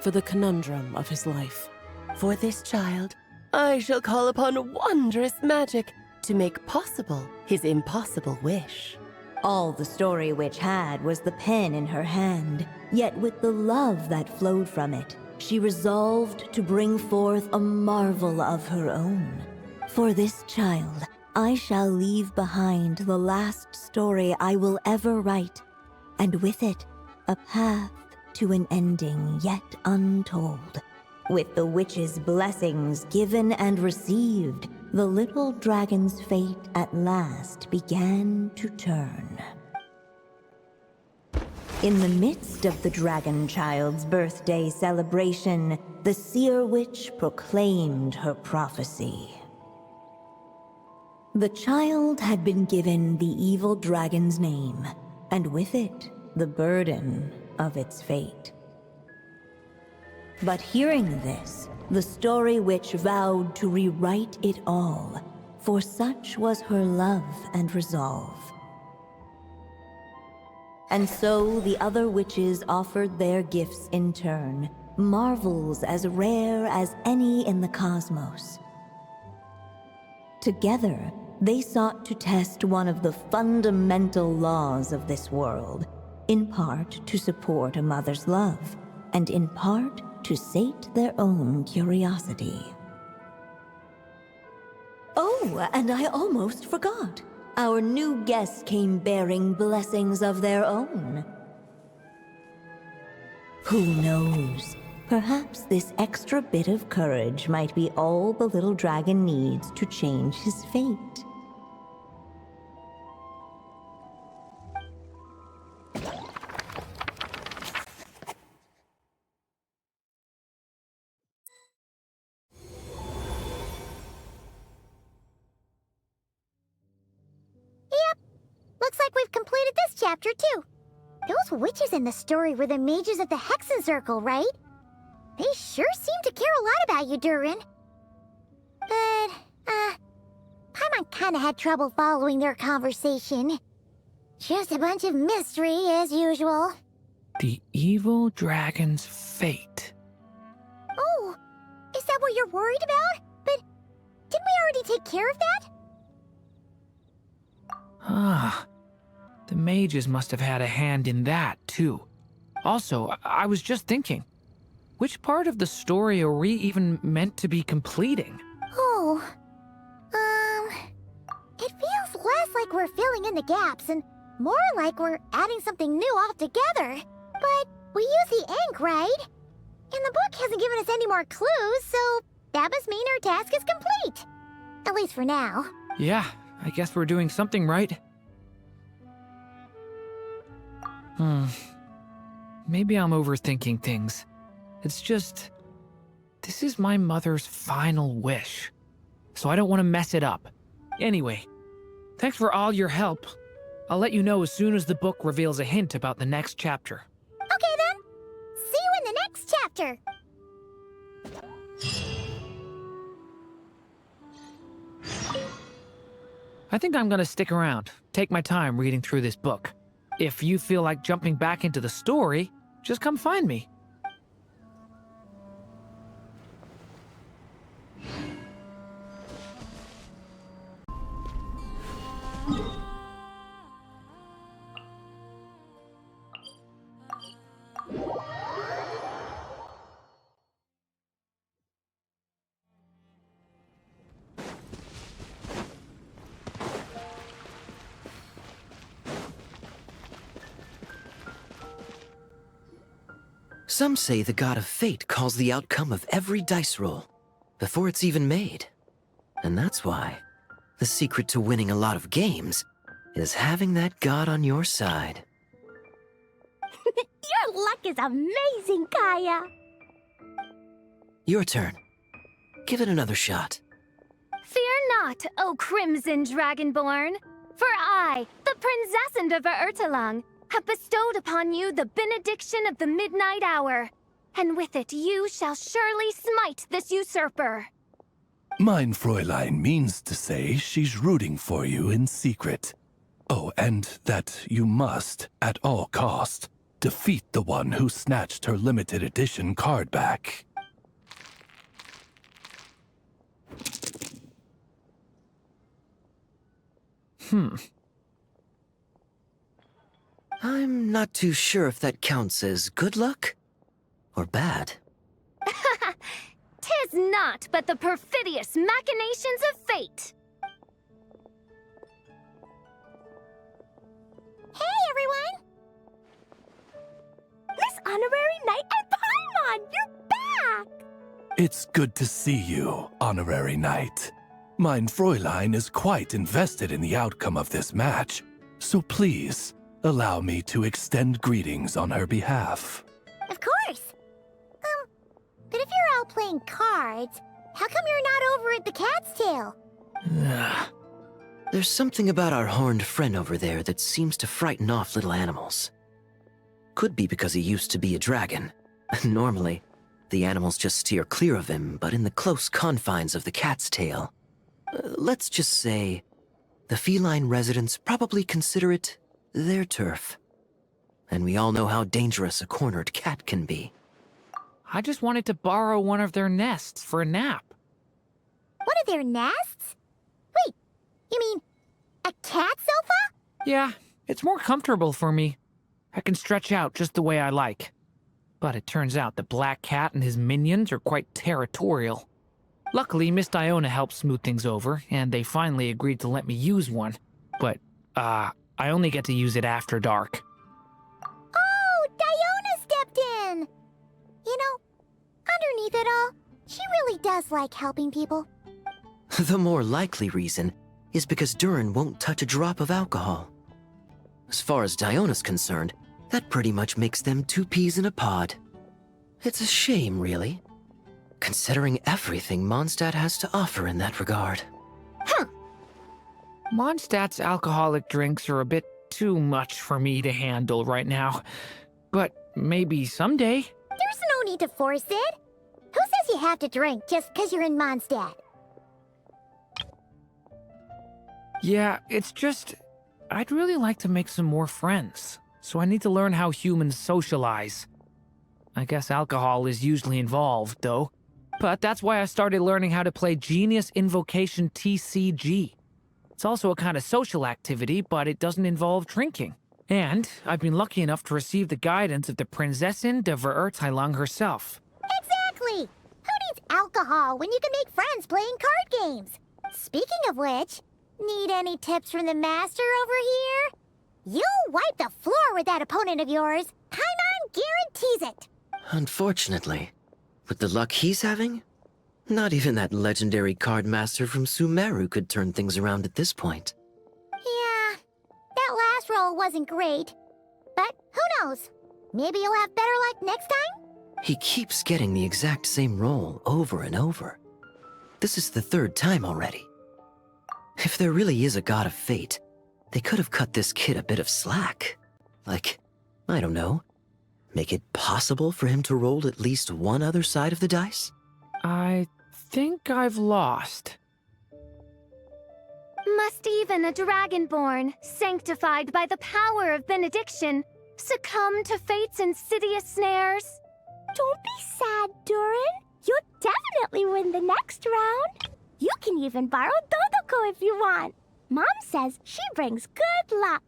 for the conundrum of his life. For this child, I shall call upon wondrous magic to make possible his impossible wish. All the Story Witch had was the pen in her hand, yet with the love that flowed from it, she resolved to bring forth a marvel of her own. For this child, I shall leave behind the last story I will ever write, and with it, a path to an ending yet untold. With the witch's blessings given and received, the little dragon's fate at last began to turn. In the midst of the dragon child's birthday celebration, the seer witch proclaimed her prophecy. The child had been given the evil dragon's name, and with it, the burden of its fate. But hearing this, the Story Witch vowed to rewrite it all, for such was her love and resolve. And so the other witches offered their gifts in turn, marvels as rare as any in the cosmos. Together, they sought to test one of the fundamental laws of this world, in part to support a mother's love, and in part to sate their own curiosity. Oh, and I almost forgot. Our new guests came bearing blessings of their own. Who knows? Perhaps this extra bit of courage might be all the little dragon needs to change his fate. Looks like we've completed this chapter, too. Those witches in the story were the mages of the Hexen Circle, right? They sure seem to care a lot about you, Durin. But, Paimon kinda had trouble following their conversation. Just a bunch of mystery, as usual. The evil dragon's fate. Oh, is that what you're worried about? But didn't we already take care of that? Ah, the mages must have had a hand in that, too. Also, I was just thinking, which part of the story are we even meant to be completing? Oh, it feels less like we're filling in the gaps and more like we're adding something new altogether. But we use the ink, right? And the book hasn't given us any more clues, so that must mean our task is complete. At least for now. Yeah, I guess we're doing something right. Maybe I'm overthinking things. It's just, this is my mother's final wish, so I don't want to mess it up. Anyway, thanks for all your help. I'll let you know as soon as the book reveals a hint about the next chapter. Okay then. See you in the next chapter. I think I'm gonna stick around, take my time reading through this book. If you feel like jumping back into the story, just come find me. Some say the god of fate calls the outcome of every dice roll before it's even made. And that's why the secret to winning a lot of games is having that god on your side. Your luck is amazing, Kaya. Your turn. Give it another shot. Fear not, O Crimson Dragonborn, for I, the Princess of Ertalang, have bestowed upon you the benediction of the midnight hour, and with it you shall surely smite this usurper. Mein Fräulein means to say she's rooting for you in secret. Oh, and that you must, at all cost, defeat the one who snatched her limited edition card back. I'm not too sure if that counts as good luck or bad. Tis not but the perfidious machinations of fate. Hey, everyone! Miss Honorary Knight and Paimon, you're back! It's good to see you, Honorary Knight. Mein Fräulein is quite invested in the outcome of this match, so please, allow me to extend greetings on her behalf. Of course! But if you're out playing cards, how come you're not over at the Cat's Tail? There's something about our horned friend over there that seems to frighten off little animals. Could be because he used to be a dragon. Normally, the animals just steer clear of him, but in the close confines of the Cat's Tail, let's just say, the feline residents probably consider it their turf. And we all know how dangerous a cornered cat can be. I just wanted to borrow one of their nests for a nap. One of their nests? Wait, you mean a cat sofa? Yeah, it's more comfortable for me. I can stretch out just the way I like. But it turns out the Black Cat and his minions are quite territorial. Luckily, Miss Diona helped smooth things over, and they finally agreed to let me use one. But, I only get to use it after dark. Oh, Diona stepped in! You know, underneath it all, she really does like helping people. The more likely reason is because Durin won't touch a drop of alcohol. As far as Diona's concerned, that pretty much makes them two peas in a pod. It's a shame, really, considering everything Mondstadt has to offer in that regard. Mondstadt's alcoholic drinks are a bit too much for me to handle right now. But maybe someday. There's no need to force it. Who says you have to drink just because you're in Mondstadt? Yeah, it's just, I'd really like to make some more friends, so I need to learn how humans socialize. I guess alcohol is usually involved, though. But that's why I started learning how to play Genius Invocation TCG. It's also a kind of social activity, but it doesn't involve drinking. And I've been lucky enough to receive the guidance of the Prinzessin de Verurteilung herself. Exactly! Who needs alcohol when you can make friends playing card games? Speaking of which, need any tips from the master over here? You'll wipe the floor with that opponent of yours. Paimon guarantees it. Unfortunately, with the luck he's having, not even that legendary card master from Sumeru could turn things around at this point. Yeah, that last roll wasn't great. But who knows? Maybe you'll have better luck next time? He keeps getting the exact same roll over and over. This is the third time already. If there really is a god of fate, they could have cut this kid a bit of slack. Like, I don't know, make it possible for him to roll at least one other side of the dice? I think I've lost. Must even a dragonborn, sanctified by the power of benediction, succumb to fate's insidious snares? Don't be sad, Durin. You'll definitely win the next round. You can even borrow Dodoko if you want. Mom says she brings good luck.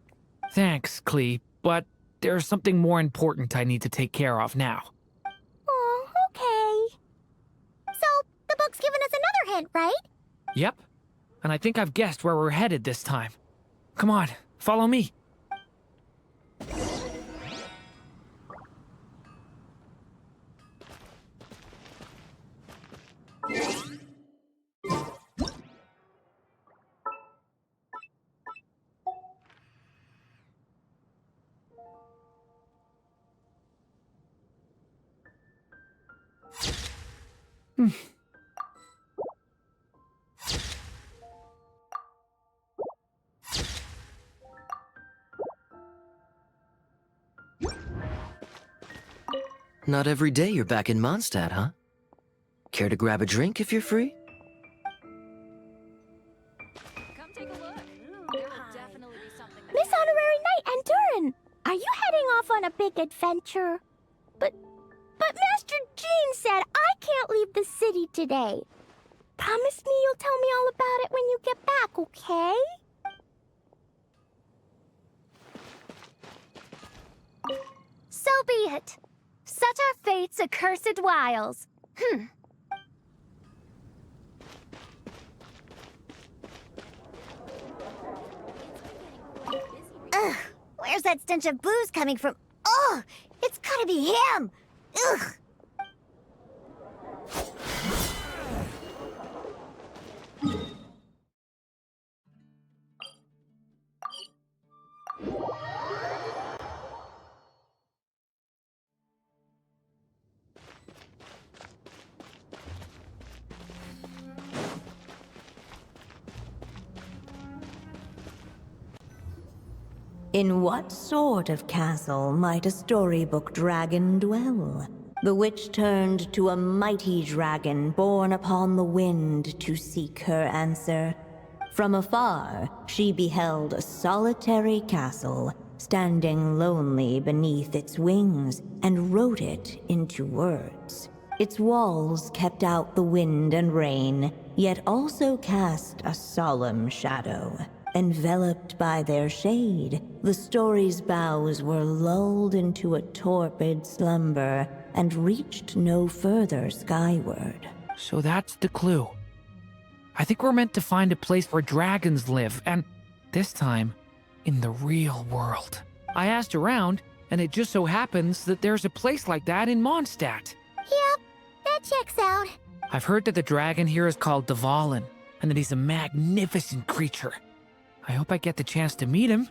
Thanks, Klee, but there's something more important I need to take care of now. Oh, okay. So, the book's given us another hint, right? Yep, and I think I've guessed where we're headed this time. Come on, follow me. Not every day you're back in Mondstadt, huh? Care to grab a drink if you're free? Miss Honorary Knight and Durin, are you heading off on a big adventure? But Master Jean said I can't leave the city today. Promise me you'll tell me all about it when you get back, okay? So be it. Such are fate's accursed wiles. Ugh, where's that stench of booze coming from? Ugh, it's gotta be him! Ugh! In what sort of castle might a storybook dragon dwell? The witch turned to a mighty dragon born upon the wind to seek her answer. From afar, she beheld a solitary castle, standing lonely beneath its wings, and wrote it into words. Its walls kept out the wind and rain, yet also cast a solemn shadow. Enveloped by their shade, the story's boughs were lulled into a torpid slumber and reached no further skyward. So that's the clue. I think we're meant to find a place where dragons live, and this time, in the real world. I asked around, and it just so happens that there's a place like that in Mondstadt. Yep, that checks out. I've heard that the dragon here is called Durin, and that he's a magnificent creature. I hope I get the chance to meet him.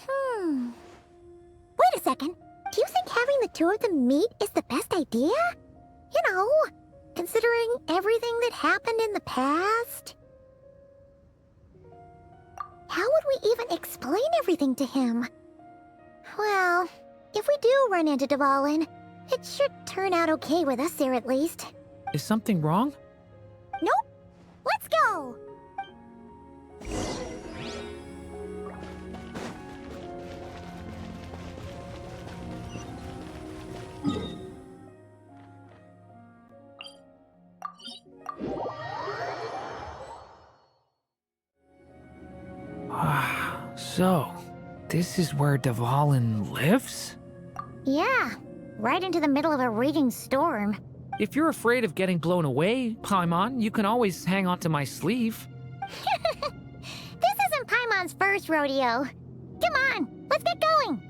Wait a second. Do you think having the two of them meet is the best idea? You know, considering everything that happened in the past? How would we even explain everything to him? Well, if we do run into Durin, it should turn out okay with us there at least. Is something wrong? Nope. Let's go! So, this is where Durin lives? Yeah, right into the middle of a raging storm. If you're afraid of getting blown away, Paimon, you can always hang onto my sleeve. This isn't Paimon's first rodeo. Come on, let's get going!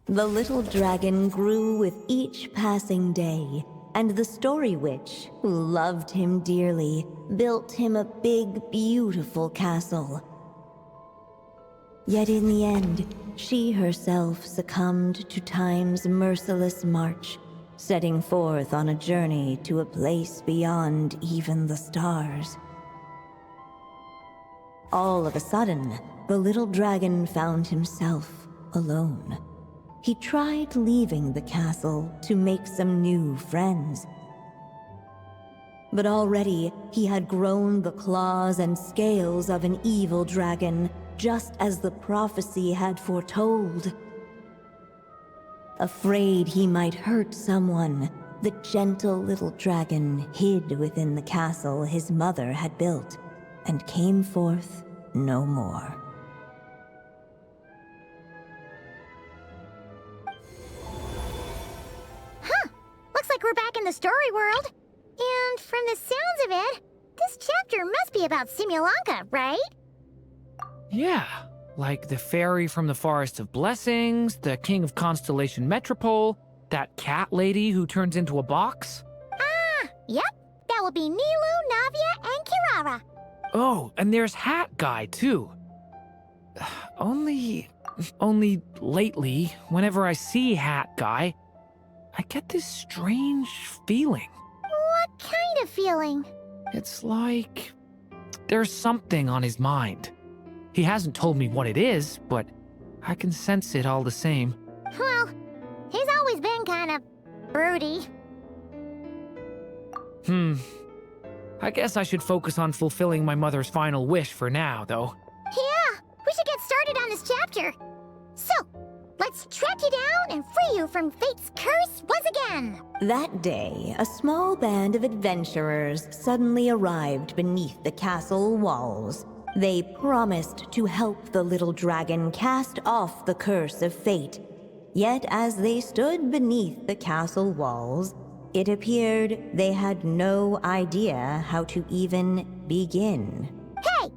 The little dragon grew with each passing day, and the story witch, who loved him dearly, built him a big, beautiful castle. Yet in the end, she herself succumbed to time's merciless march, setting forth on a journey to a place beyond even the stars. All of a sudden, the little dragon found himself alone. He tried leaving the castle to make some new friends. But already, he had grown the claws and scales of an evil dragon, just as the prophecy had foretold. Afraid he might hurt someone, the gentle little dragon hid within the castle his mother had built, and came forth no more. Looks like we're back in the story world. And from the sounds of it, this chapter must be about Simulanka, right? Yeah, like the fairy from the Forest of Blessings, the king of Constellation Metropole, that cat lady who turns into a box. Ah, yep. That will be Nilu, Navia, and Kirara. Oh, and there's Hat Guy, too. Only lately, whenever I see Hat Guy, I get this strange feeling. What kind of feeling? It's like there's something on his mind. He hasn't told me what it is, but I can sense it all the same. Well, he's always been kind of broody. I guess I should focus on fulfilling my mother's final wish for now, though. Yeah, we should get started on this chapter. So, let's track you down and free you from fate's curse once again. That day, a small band of adventurers suddenly arrived beneath the castle walls. They promised to help the little dragon cast off the curse of fate. Yet as they stood beneath the castle walls, it appeared they had no idea how to even begin. Hey,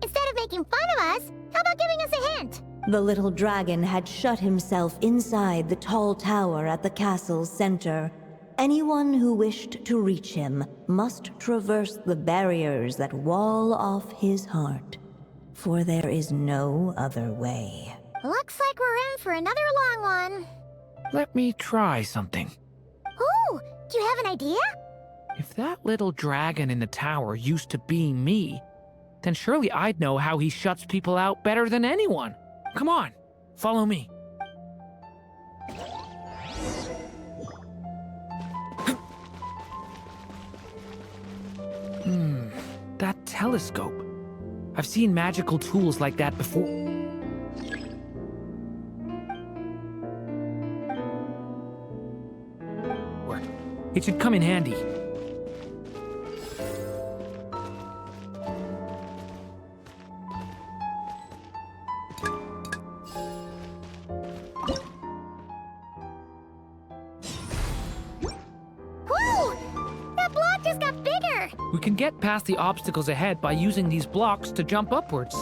instead of making fun of us, how about giving us a hint? The little dragon had shut himself inside the tall tower at the castle's center. Anyone who wished to reach him must traverse the barriers that wall off his heart, for there is no other way. Looks like we're in for another long one. Let me try something. Oh, do you have an idea? If that little dragon in the tower used to be me, then surely I'd know how he shuts people out better than anyone. Come on, follow me. That telescope. I've seen magical tools like that before. It should come in handy. Whoa! That block just got bigger! We can get past the obstacles ahead by using these blocks to jump upwards.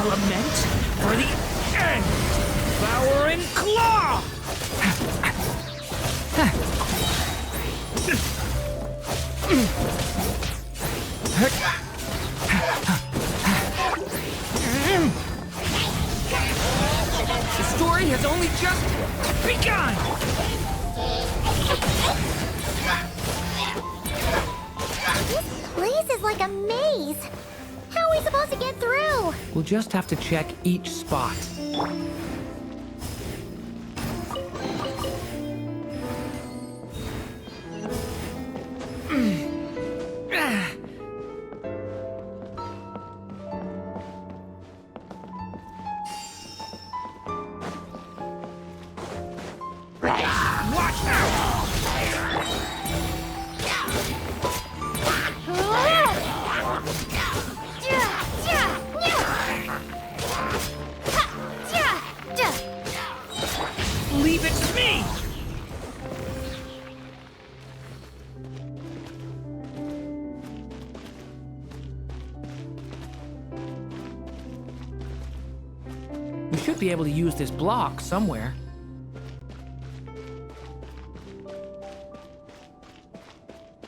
Lament for the end! Devouring Claw! The story has only just begun! This place is like a maze. How are we supposed to get through? We'll just have to check each spot. Watch out! Leave it to me! We should be able to use this block somewhere.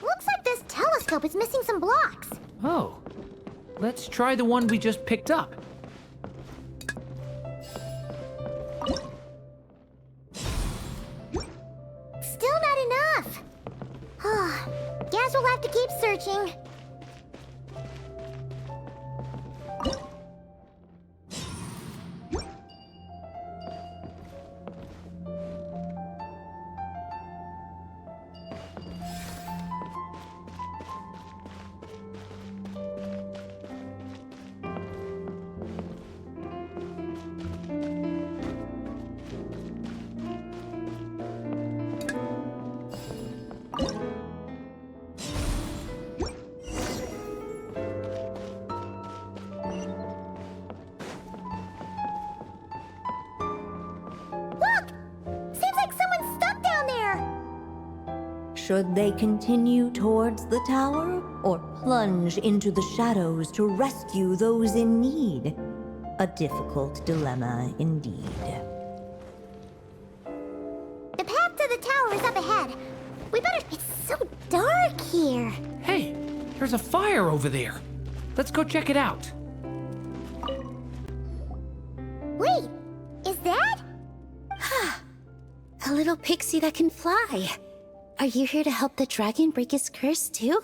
Looks like this telescope is missing some blocks. Oh. Let's try the one we just picked up. Still not enough. Guess we'll have to keep searching. Should they continue towards the tower, or plunge into the shadows to rescue those in need? A difficult dilemma indeed. The path to the tower is up ahead. We better... It's so dark here. Hey, there's a fire over there. Let's go check it out. Wait, is that? A little pixie that can fly. Are you here to help the dragon break his curse too?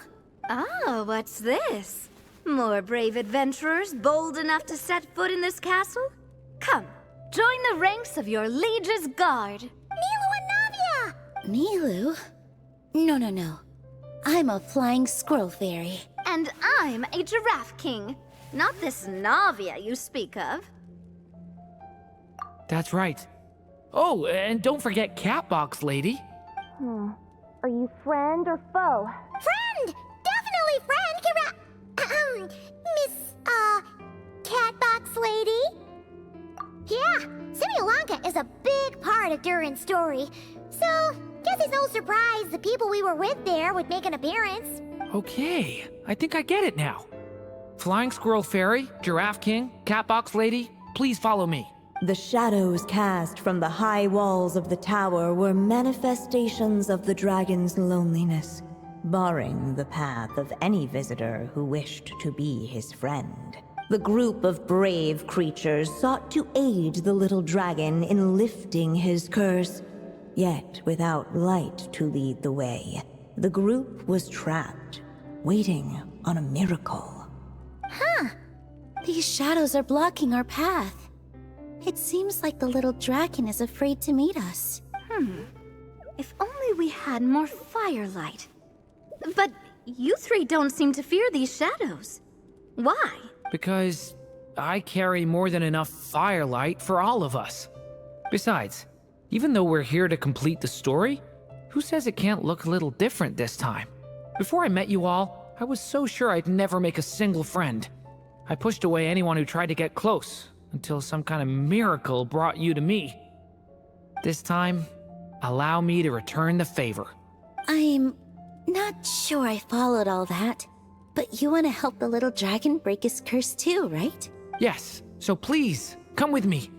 Oh, what's this? More brave adventurers bold enough to set foot in this castle? Come, join the ranks of your liege's guard. Nilu and Navia! Nilu? No. I'm a flying squirrel fairy. And I'm a giraffe king. Not this Navia you speak of. That's right. Oh, and don't forget Catbox Lady. Are you friend or foe? Friend! Definitely friend, Miss, Catbox Lady? Yeah, Simulankha is a big part of Durin's story. So, guess it's no surprise the people we were with there would make an appearance. Okay, I think I get it now. Flying Squirrel Fairy, Giraffe King, Catbox Lady, please follow me. The shadows cast from the high walls of the tower were manifestations of the dragon's loneliness, barring the path of any visitor who wished to be his friend. The group of brave creatures sought to aid the little dragon in lifting his curse, yet without light to lead the way. The group was trapped, waiting on a miracle. These shadows are blocking our path. It seems like the little dragon is afraid to meet us. If only we had more firelight. But you three don't seem to fear these shadows. Why? Because I carry more than enough firelight for all of us. Besides, even though we're here to complete the story, who says it can't look a little different this time? Before I met you all, I was so sure I'd never make a single friend. I pushed away anyone who tried to get close, until some kind of miracle brought you to me. This time, allow me to return the favor. I'm not sure I followed all that, but you want to help the little dragon break his curse too, right? Yes, so please, come with me.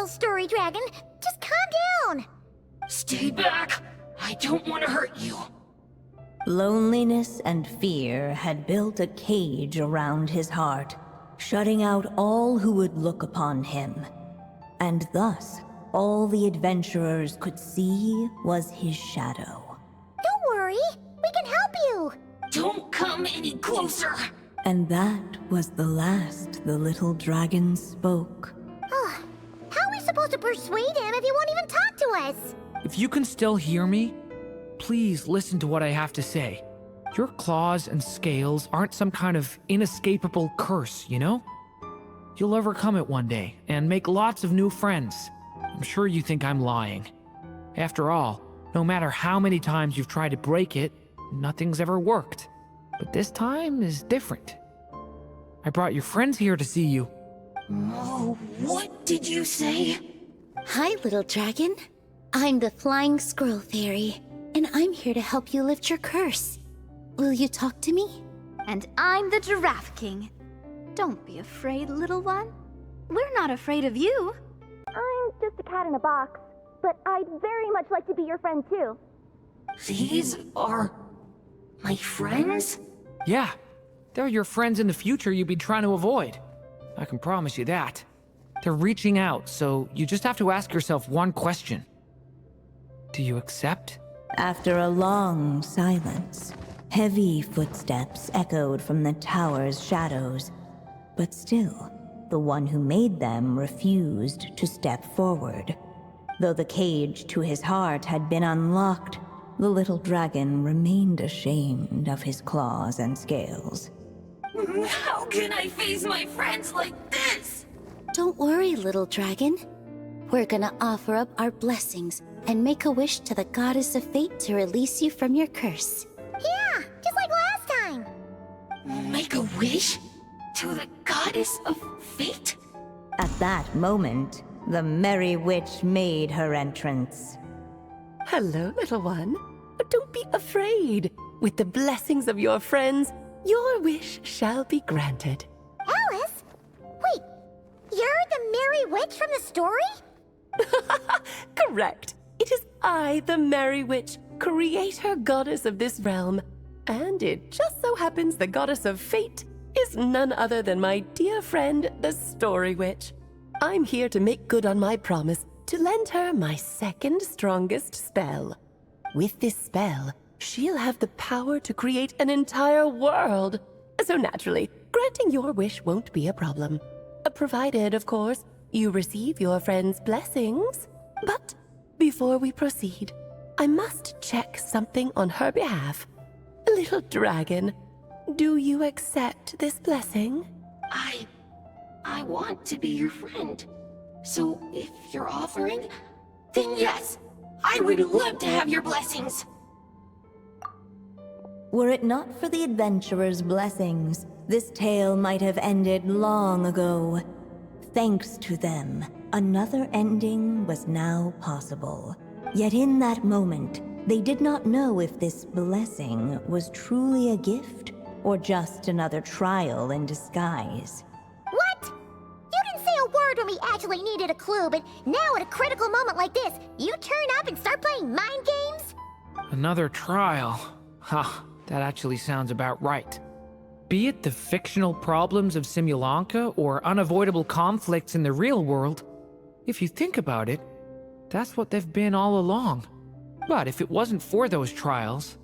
Story Dragon, just calm down. Stay back! I don't want to hurt you. Loneliness and fear had built a cage around his heart, shutting out all who would look upon him. And thus, all the adventurers could see was his shadow. Don't worry, we can help you. Don't come any closer. And that was the last the little dragon spoke. How are we supposed to persuade him if he won't even talk to us? If you can still hear me, please listen to what I have to say. Your claws and scales aren't some kind of inescapable curse, you know? You'll overcome it one day and make lots of new friends. I'm sure you think I'm lying. After all, no matter how many times you've tried to break it, nothing's ever worked. But this time is different. I brought your friends here to see you. Oh, what did you say? Hi, little dragon. I'm the Flying Squirrel Fairy, and I'm here to help you lift your curse. Will you talk to me? And I'm the Giraffe King. Don't be afraid, little one. We're not afraid of you. I'm just a cat in a box. but I'd very much like to be your friend too. These are my friends? Yeah, they're your friends in the future you'd be trying to avoid. I can promise you that. They're reaching out, so you just have to ask yourself one question. Do you accept? After a long silence, heavy footsteps echoed from the tower's shadows. But still, the one who made them refused to step forward. Though the cage to his heart had been unlocked, the little dragon remained ashamed of his claws and scales. How can I face my friends like this? Don't worry, little dragon. We're gonna offer up our blessings and make a wish to the goddess of fate to release you from your curse. Yeah, just like last time. Make a wish? To the goddess of fate? At that moment, the merry witch made her entrance. Hello, little one. Don't be afraid. With the blessings of your friends, your wish shall be granted. Alice? Wait, you're the Merry Witch from the story? Correct. It is I, the Merry Witch, creator goddess of this realm. And it just so happens the goddess of fate is none other than my dear friend, the Story Witch. I'm here to make good on my promise to lend her my second strongest spell. With this spell, she'll have the power to create an entire world. So naturally, granting your wish won't be a problem. Provided, of course, you receive your friend's blessings. But before we proceed, I must check something on her behalf. Little dragon, do you accept this blessing? I want to be your friend. So if you're offering, then yes, I would love to have your blessings. Were it not for the adventurer's blessings, this tale might have ended long ago. Thanks to them, another ending was now possible. Yet in that moment, they did not know if this blessing was truly a gift or just another trial in disguise. What? You didn't say a word when we actually needed a clue, but now at a critical moment like this, you turn up and start playing mind games? Another trial. Ha, that actually sounds about right. Be it the fictional problems of Simulanka or unavoidable conflicts in the real world, if you think about it, that's what they've been all along. But if it wasn't for those trials,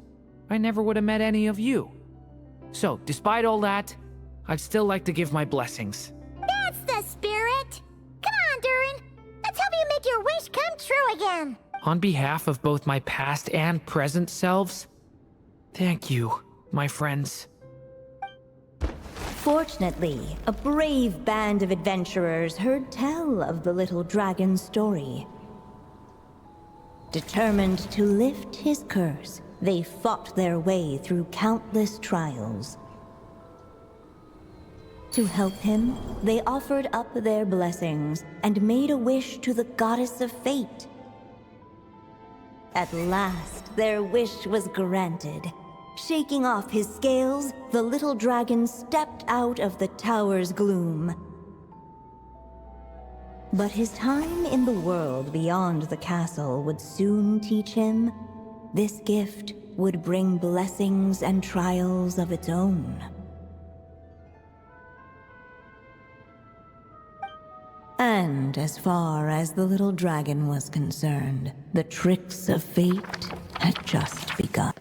I never would have met any of you. So, despite all that, I'd still like to give my blessings. That's the spirit! Come on, Durin! Let's help you make your wish come true again! On behalf of both my past and present selves, thank you, my friends. Fortunately, a brave band of adventurers heard tell of the little dragon's story. Determined to lift his curse, they fought their way through countless trials. To help him, they offered up their blessings and made a wish to the goddess of fate. At last, their wish was granted. Shaking off his scales, the little dragon stepped out of the tower's gloom. But his time in the world beyond the castle would soon teach him this gift would bring blessings and trials of its own. And as far as the little dragon was concerned, the tricks of fate had just begun.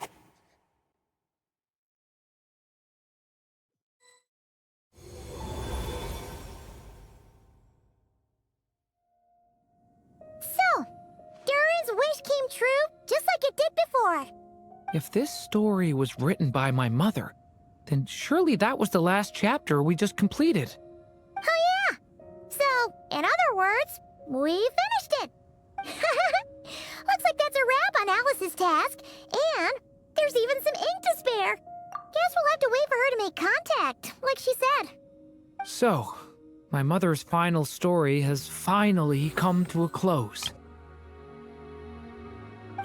So, Durin's wish came true just like it did before. If this story was written by my mother, then surely that was the last chapter we just completed. Oh yeah! So, in other words, we finished it! Looks like that's a wrap on Alice's task, and there's even some ink to spare. Guess we'll have to wait for her to make contact, like she said. So, my mother's final story has finally come to a close.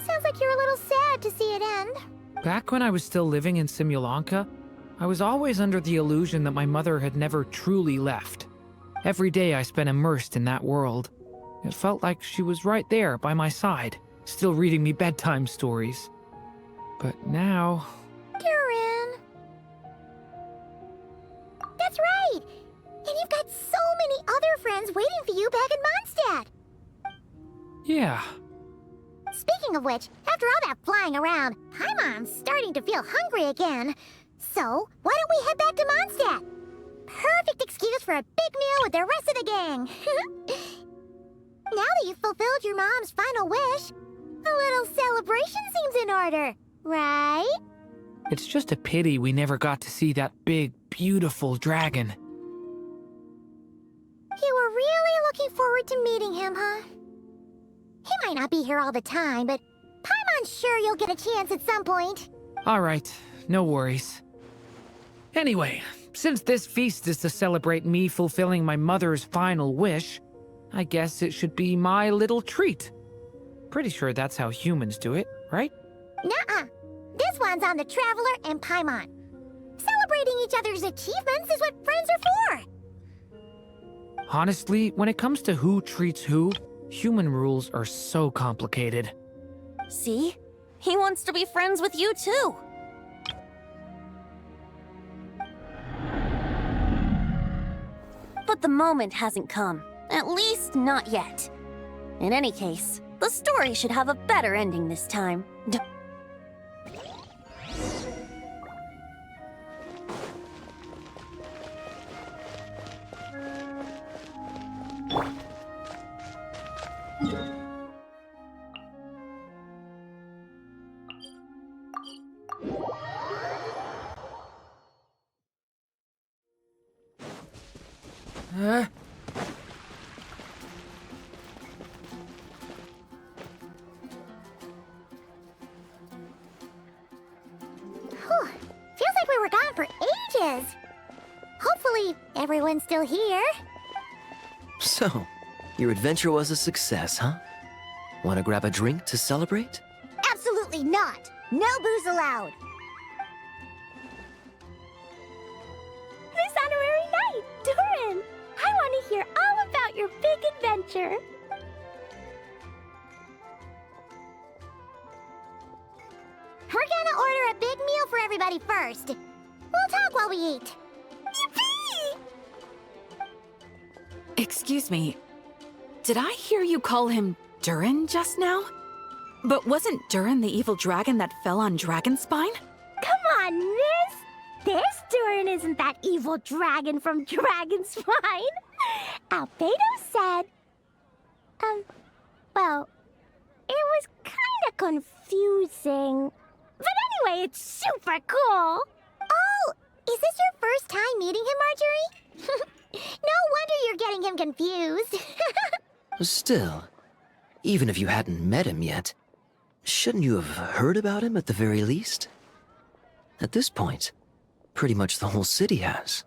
Sounds like you're a little sad to see it end. Back when I was still living in Simulanka, I was always under the illusion that my mother had never truly left. Every day I spent immersed in that world. It felt like she was right there by my side, still reading me bedtime stories. But now... Durin! That's right! And you've got so many other friends waiting for you back in Mondstadt! Yeah. Speaking of which, after all that flying around, Paimon's starting to feel hungry again. So, why don't we head back to Mondstadt? Perfect excuse for a big meal with the rest of the gang. Now that you've fulfilled your mom's final wish, a little celebration seems in order, right? It's just a pity we never got to see that big, beautiful dragon. You were really looking forward to meeting him, huh? He might not be here all the time, but Paimon's sure you'll get a chance at some point. All right, no worries. Anyway, since this feast is to celebrate me fulfilling my mother's final wish, I guess it should be my little treat. Pretty sure that's how humans do it, right? Nuh-uh. This one's on the Traveler and Paimon. Celebrating each other's achievements is what friends are for. Honestly, when it comes to who treats who, human rules are so complicated. See? He wants to be friends with you, too. But the moment hasn't come. At least, not yet. In any case, the story should have a better ending this time. Whew. Feels like we were gone for ages. Hopefully, everyone's still here. So, your adventure was a success, huh? Want to grab a drink to celebrate? Absolutely not. No booze allowed. This honorary knight, Durin! I want to hear all about your big adventure. We're gonna order a big meal for everybody first. We'll talk while we eat. Yippee! Excuse me. Did I hear you call him Durin just now? But wasn't Durin the evil dragon that fell on Dragonspine? Come on, miss! This Durin isn't that evil dragon from Dragonspine. Albedo said... well, it was kinda confusing. But anyway, it's super cool. Oh, is this your first time meeting him, Marjorie? No wonder you're getting him confused. Still, even if you hadn't met him yet, shouldn't you have heard about him at the very least? At this point, pretty much the whole city has.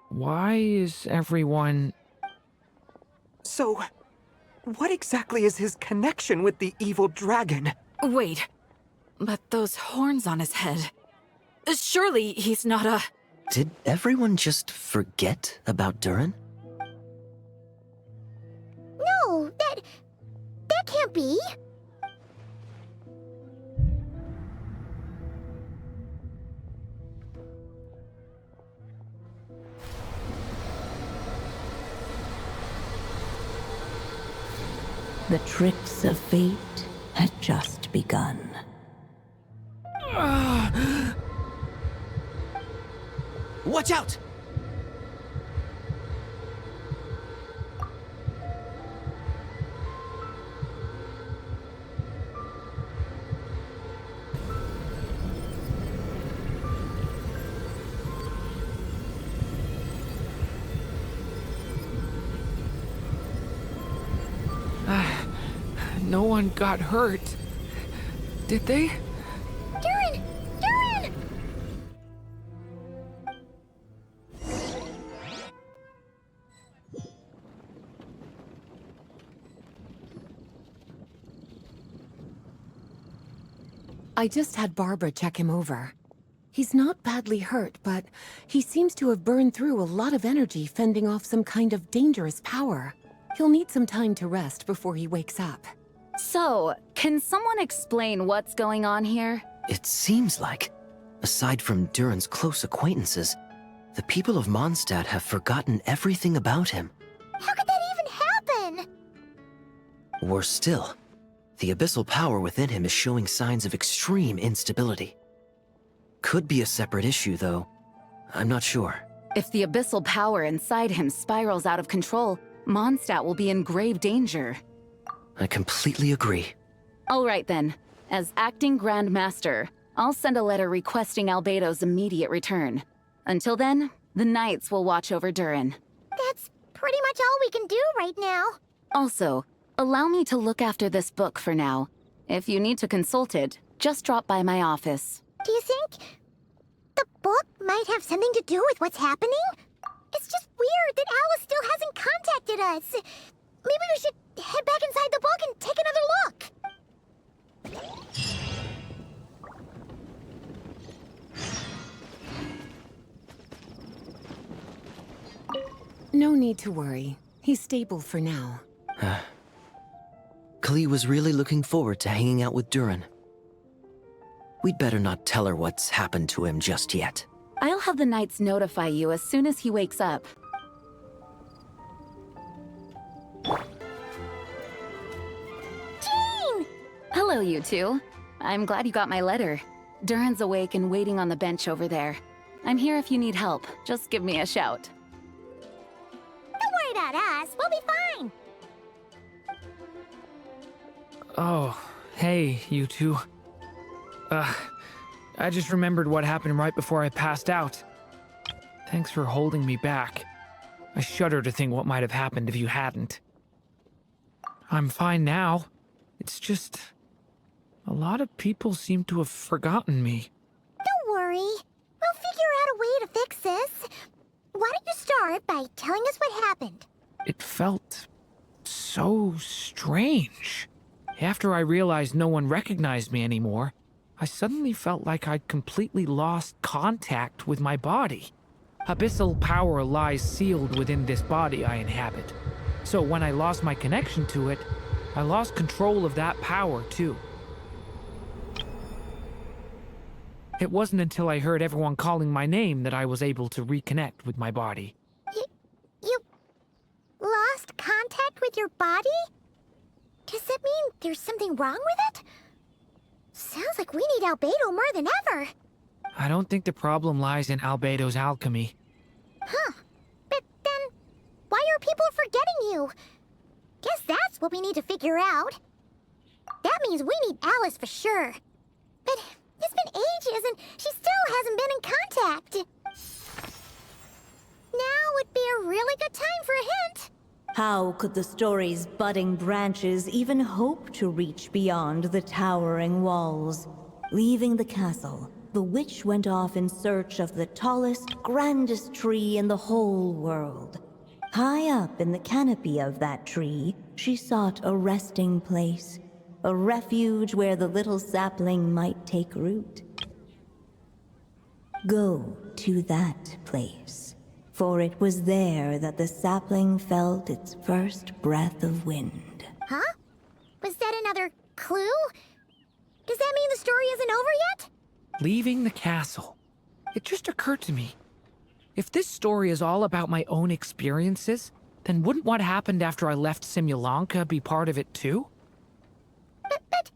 Why is everyone... So, what exactly is his connection with the evil dragon? Wait, but those horns on his head... Surely he's not a... Did everyone just forget about Durin? No, that can't be. The tricks of fate had just begun. Watch out! No one got hurt. Did they? Durin! Durin! I just had Barbara check him over. He's not badly hurt, but he seems to have burned through a lot of energy fending off some kind of dangerous power. He'll need some time to rest before he wakes up. So, can someone explain what's going on here? It seems like, aside from Durin's close acquaintances, the people of Mondstadt have forgotten everything about him. How could that even happen? Worse still, the abyssal power within him is showing signs of extreme instability. Could be a separate issue, though. I'm not sure. If the abyssal power inside him spirals out of control, Mondstadt will be in grave danger. I completely agree. All right then. As acting Grand Master, I'll send a letter requesting Albedo's immediate return. Until then, the Knights will watch over Durin. That's pretty much all we can do right now. Also, allow me to look after this book for now. If you need to consult it, just drop by my office. Do you think the book might have something to do with what's happening? It's just weird that Alice still hasn't contacted us. Maybe we should head back inside the book and take another look. No need to worry. He's stable for now. Klee was really looking forward to hanging out with Durin. We'd better not tell her what's happened to him just yet. I'll have the Knights notify you as soon as he wakes up. Jean! Hello, you two. I'm glad you got my letter. Durin's awake and waiting on the bench over there. I'm here if you need help. Just give me a shout. Don't worry about us. We'll be fine. Oh, hey, you two. I just remembered what happened right before I passed out. Thanks for holding me back. I shudder to think what might have happened if you hadn't. I'm fine now. It's just... a lot of people seem to have forgotten me. Don't worry. We'll figure out a way to fix this. Why don't you start by telling us what happened? It felt so strange. After I realized no one recognized me anymore, I suddenly felt like I'd completely lost contact with my body. Abyssal power lies sealed within this body I inhabit. So when I lost my connection to it, I lost control of that power too. It wasn't until I heard everyone calling my name that I was able to reconnect with my body. You lost contact with your body? Does that mean there's something wrong with it? Sounds like we need Albedo more than ever. I don't think the problem lies in Albedo's alchemy. Huh. But then, why are people forgetting you? Guess that's what we need to figure out. That means we need Alice for sure. But it's been ages and she still hasn't been in contact. Now would be a really good time for a hint. How could the story's budding branches even hope to reach beyond the towering walls? Leaving the castle, the witch went off in search of the tallest, grandest tree in the whole world. High up in the canopy of that tree, she sought a resting place, a refuge where the little sapling might take root. Go to that place, for it was there that the sapling felt its first breath of wind. Huh? Was that another clue? Does that mean the story isn't over yet? Leaving the castle. It just occurred to me. If this story is all about my own experiences, then wouldn't what happened after I left Simulanka be part of it too? But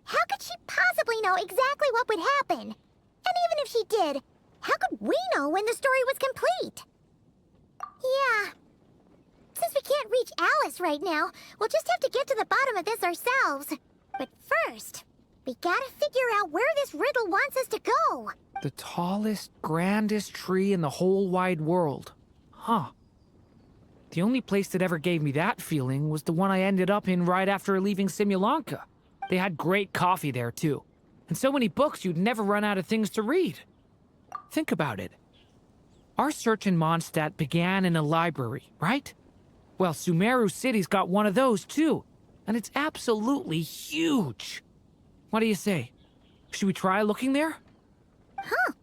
how could she possibly know exactly what would happen? And even if she did, how could we know when the story was complete? Yeah. Since we can't reach Alice right now, we'll just have to get to the bottom of this ourselves. But first, we gotta figure out where this riddle wants us to go. The tallest, grandest tree in the whole wide world. Huh. The only place that ever gave me that feeling was the one I ended up in right after leaving Simulanka. They had great coffee there, too. And so many books you'd never run out of things to read. Think about it. Our search in Mondstadt began in a library, right? Well, Sumeru City's got one of those, too. And it's absolutely huge. What do you say? Should we try looking there? Huh.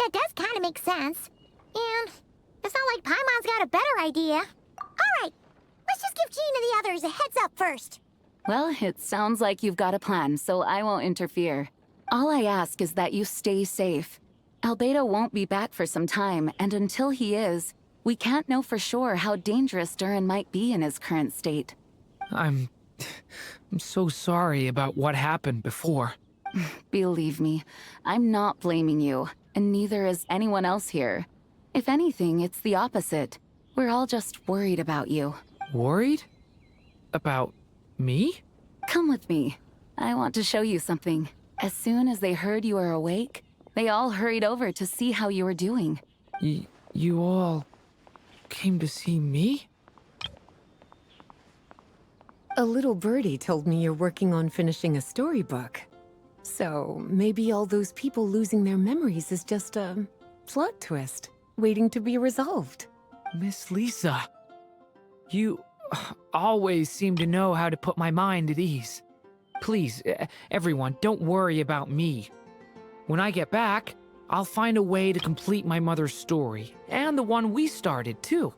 that does kind of make sense. And it's not like Paimon's got a better idea. All right, let's just give Jean and the others a heads up first. Well, it sounds like you've got a plan, so I won't interfere. All I ask is that you stay safe. Albedo won't be back for some time, and until he is, we can't know for sure how dangerous Durin might be in his current state. I'm so sorry about what happened before. Believe me, I'm not blaming you, and neither is anyone else here. If anything, it's the opposite. We're all just worried about you. Worried? About me? Come with me. I want to show you something. As soon as they heard you were awake, they all hurried over to see how you were doing. You all came to see me? A little birdie told me you're working on finishing a storybook. So maybe all those people losing their memories is just a plot twist, waiting to be resolved. Miss Lisa, you always seem to know how to put my mind at ease. Please, everyone, don't worry about me. When I get back, I'll find a way to complete my mother's story, and the one we started, too.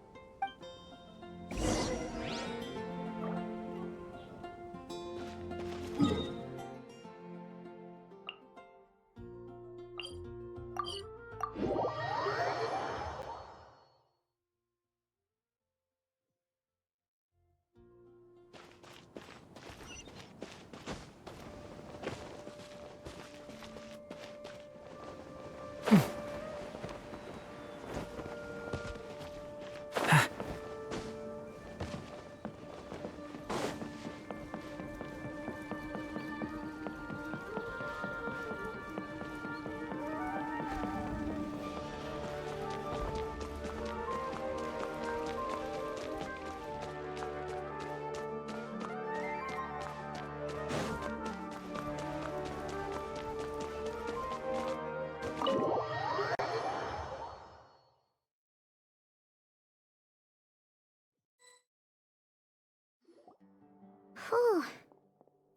Whew.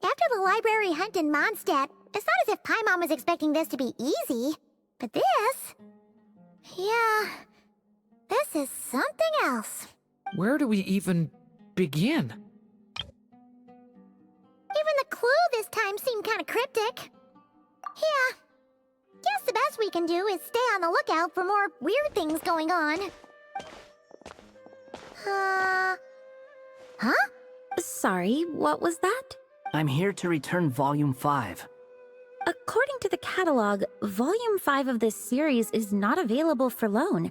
After the library hunt in Mondstadt, it's not as if Paimon was expecting this to be easy. But this... yeah... this is something else. Where do we even begin? Even the clue this time seemed kind of cryptic. Yeah. Guess the best we can do is stay on the lookout for more weird things going on. Huh? Sorry, what was that? I'm here to return Volume 5. According to the catalog, Volume 5 of this series is not available for loan.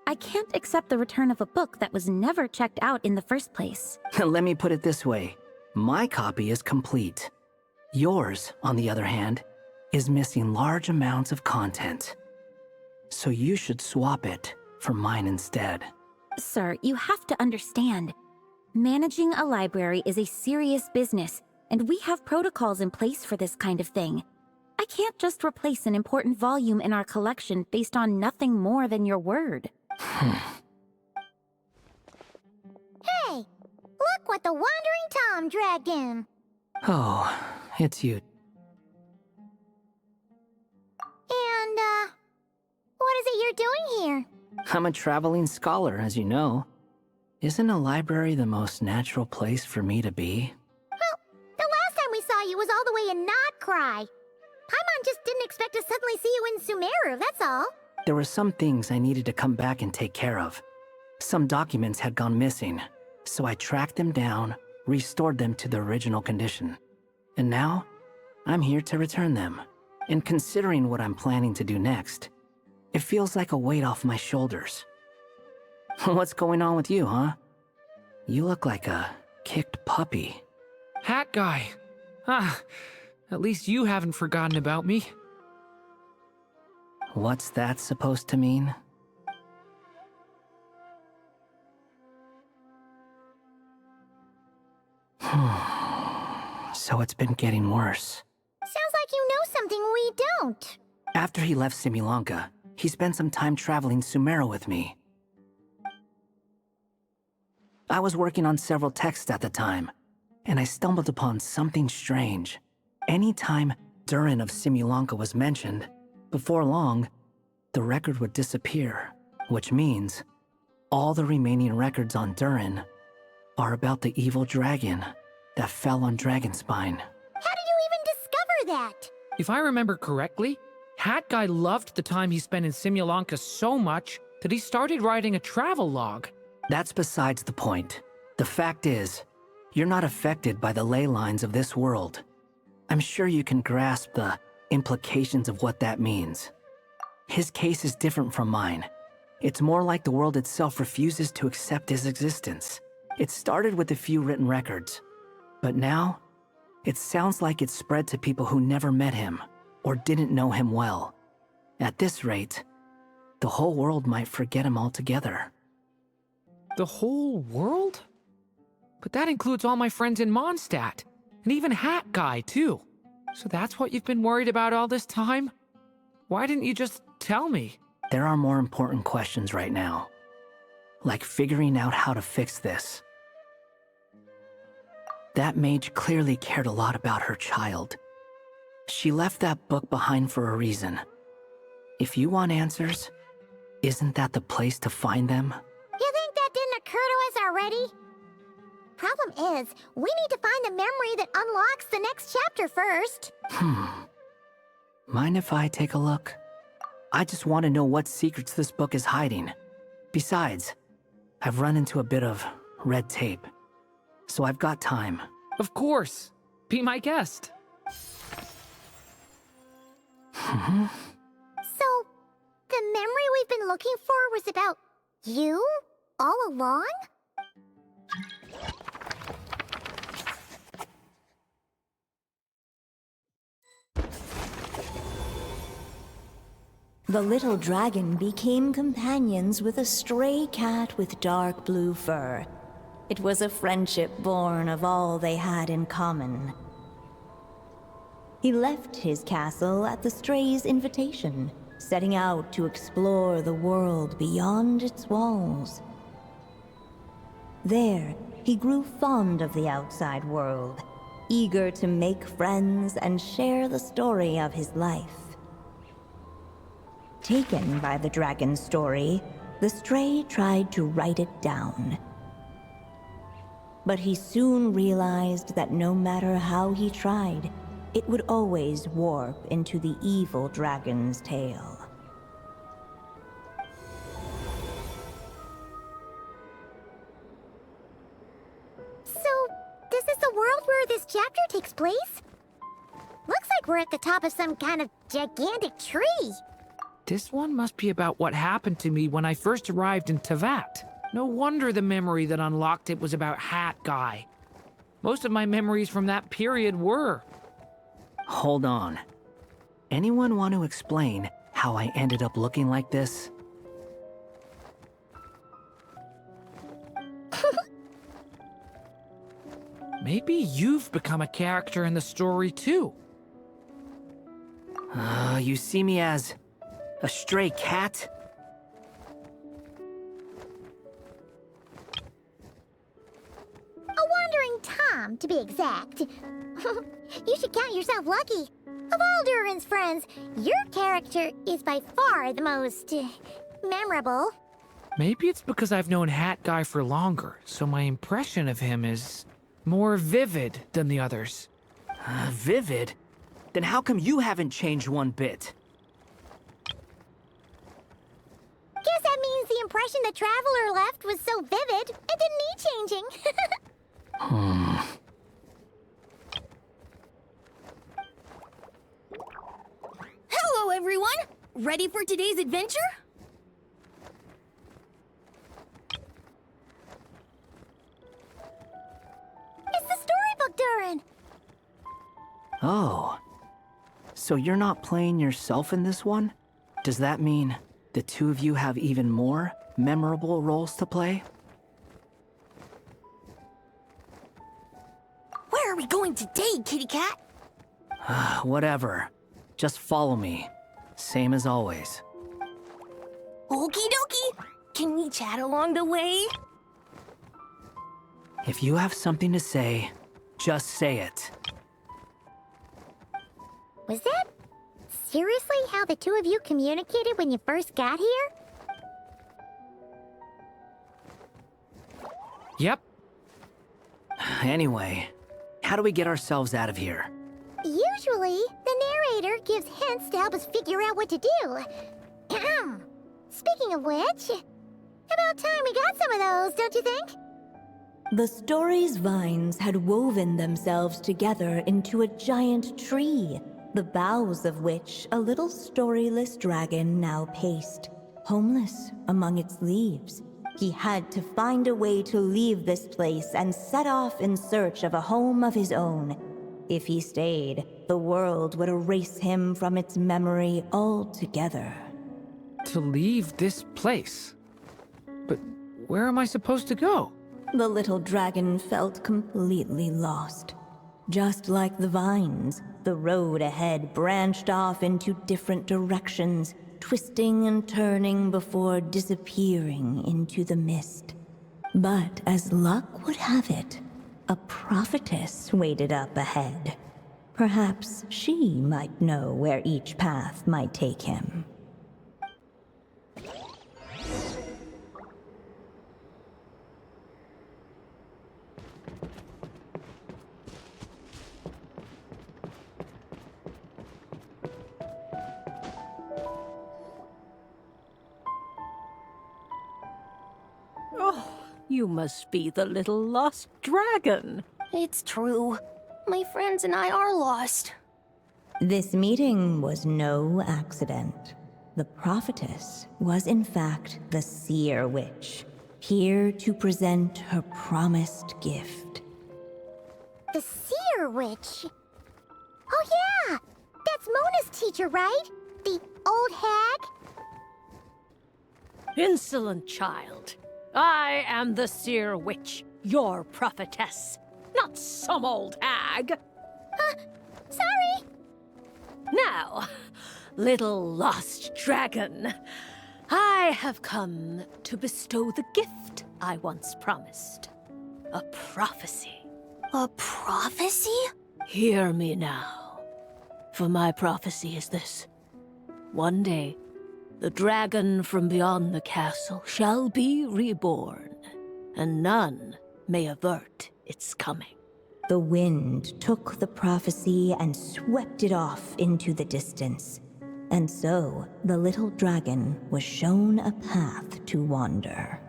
I can't accept the return of a book that was never checked out in the first place. Let me put it this way. My copy is complete. Yours, on the other hand, is missing large amounts of content. So you should swap it for mine instead. Sir, you have to understand. Managing a library is a serious business, and we have protocols in place for this kind of thing. I can't just replace an important volume in our collection based on nothing more than your word. Hey! Look what the Wandering Tom dragged in! Oh, it's you. And, what is it you're doing here? I'm a traveling scholar, as you know. Isn't a library the most natural place for me to be? Well, the last time we saw you was all the way in Notcry. Paimon just didn't expect to suddenly see you in Sumeru, that's all. There were some things I needed to come back and take care of. Some documents had gone missing, so I tracked them down, restored them to their original condition. And now, I'm here to return them. And considering what I'm planning to do next, it feels like a weight off my shoulders. What's going on with you, huh? You look like a kicked puppy. Hat guy. At least you haven't forgotten about me. What's that supposed to mean? So it's been getting worse. Sounds like you know something we don't. After he left Similanka, he spent some time traveling Sumeru with me. I was working on several texts at the time, and I stumbled upon something strange. Anytime Durin of Similanka was mentioned, before long, the record would disappear, which means all the remaining records on Durin are about the evil dragon that fell on Dragonspine. How did you even discover that? If I remember correctly, Hat Guy loved the time he spent in Simulanka so much that he started writing a travel log. That's besides the point. The fact is, you're not affected by the ley lines of this world. I'm sure you can grasp the implications of what that means. His case is different from mine. It's more like the world itself refuses to accept his existence. It started with a few written records, but now, it sounds like it's spread to people who never met him or didn't know him well. At this rate, the whole world might forget him altogether. The whole world? But that includes all my friends in Mondstadt, and even Hat Guy, too. So that's what you've been worried about all this time? Why didn't you just tell me? There are more important questions right now, like figuring out how to fix this. That mage clearly cared a lot about her child. She left that book behind for a reason. If you want answers, isn't that the place to find them? You think that didn't occur to us already? Problem is, we need to find the memory that unlocks the next chapter first. Mind if I take a look? I just want to know what secrets this book is hiding. Besides, I've run into a bit of red tape, so I've got time. Of course. Be my guest. So, the memory we've been looking for was about you all along? The little dragon became companions with a stray cat with dark blue fur. It was a friendship born of all they had in common. He left his castle at the stray's invitation, setting out to explore the world beyond its walls. There, he grew fond of the outside world, eager to make friends and share the story of his life. Taken by the dragon's story, the stray tried to write it down. But he soon realized that no matter how he tried, it would always warp into the evil dragon's tale. So, this is the world where this chapter takes place? Looks like we're at the top of some kind of gigantic tree. This one must be about what happened to me when I first arrived in Tevat. No wonder the memory that unlocked it was about Hat Guy. Most of my memories from that period were. Hold on. Anyone want to explain how I ended up looking like this? Maybe you've become a character in the story too. You see me as a stray cat? A wandering Tom, to be exact. You should count yourself lucky. Of all Durin's friends, your character is by far the most memorable. Maybe it's because I've known Hat Guy for longer, so my impression of him is more vivid than the others. Vivid? Then how come you haven't changed one bit? Guess that means the impression the Traveler left was so vivid, it didn't need changing. Hello, everyone! Ready for today's adventure? It's the storybook, Durin! Oh. So you're not playing yourself in this one? Does that mean the two of you have even more memorable roles to play? Where are we going today, kitty cat? Whatever. Just follow me. Same as always. Okie dokie! Can we chat along the way? If you have something to say, just say it. Was that seriously how the two of you communicated when you first got here? Yep. Anyway, how do we get ourselves out of here? Usually, the narrator gives hints to help us figure out what to do. Speaking of which, about time we got some of those, don't you think? The story's vines had woven themselves together into a giant tree, the boughs of which a little storyless dragon now paced, homeless among its leaves. He had to find a way to leave this place and set off in search of a home of his own. If he stayed, the world would erase him from its memory altogether. To leave this place? But where am I supposed to go? The little dragon felt completely lost. Just like the vines, the road ahead branched off into different directions, twisting and turning before disappearing into the mist. But as luck would have it, a prophetess waited up ahead. Perhaps she might know where each path might take him. Oh, you must be the little lost dragon. It's true. My friends and I are lost. This meeting was no accident. The prophetess was in fact the seer witch, here to present her promised gift. The seer witch? Oh yeah! That's Mona's teacher, right? The old hag? Insolent child. I am the seer witch, your prophetess, not some old hag. Sorry. Now, little lost dragon, I have come to bestow the gift I once promised. A prophecy. A prophecy? Hear me now, for my prophecy is this. One day, the dragon from beyond the castle shall be reborn, and none may avert its coming. The wind took the prophecy and swept it off into the distance. And so, the little dragon was shown a path to wander.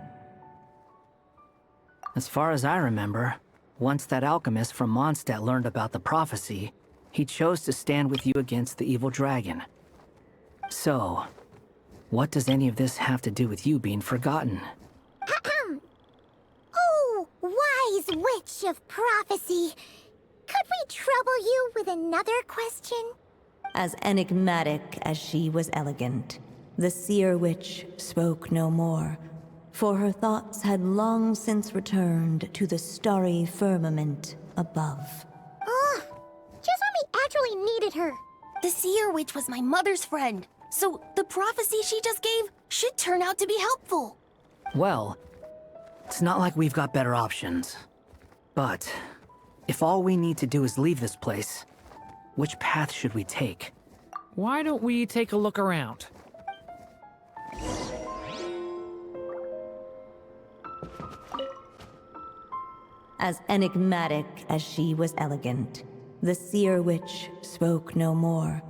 As far as I remember, once that alchemist from Mondstadt learned about the prophecy, he chose to stand with you against the evil dragon. So, what does any of this have to do with you being forgotten? Oh, wise witch of prophecy. Could we trouble you with another question? As enigmatic as she was elegant, the seer witch spoke no more, for her thoughts had long since returned to the starry firmament above. Ugh, just when we actually needed her. The seer witch was my mother's friend, so the prophecy she just gave should turn out to be helpful. Well, it's not like we've got better options. But, if all we need to do is leave this place, which path should we take? Why don't we take a look around? As enigmatic as she was elegant, the seer witch spoke no more,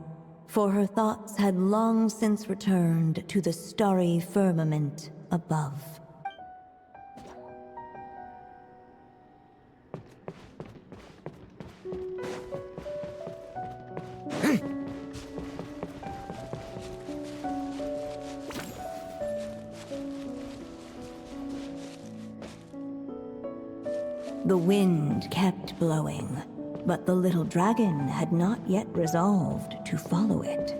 for her thoughts had long since returned to the starry firmament above. The wind kept blowing, but the little dragon had not yet resolved to follow it.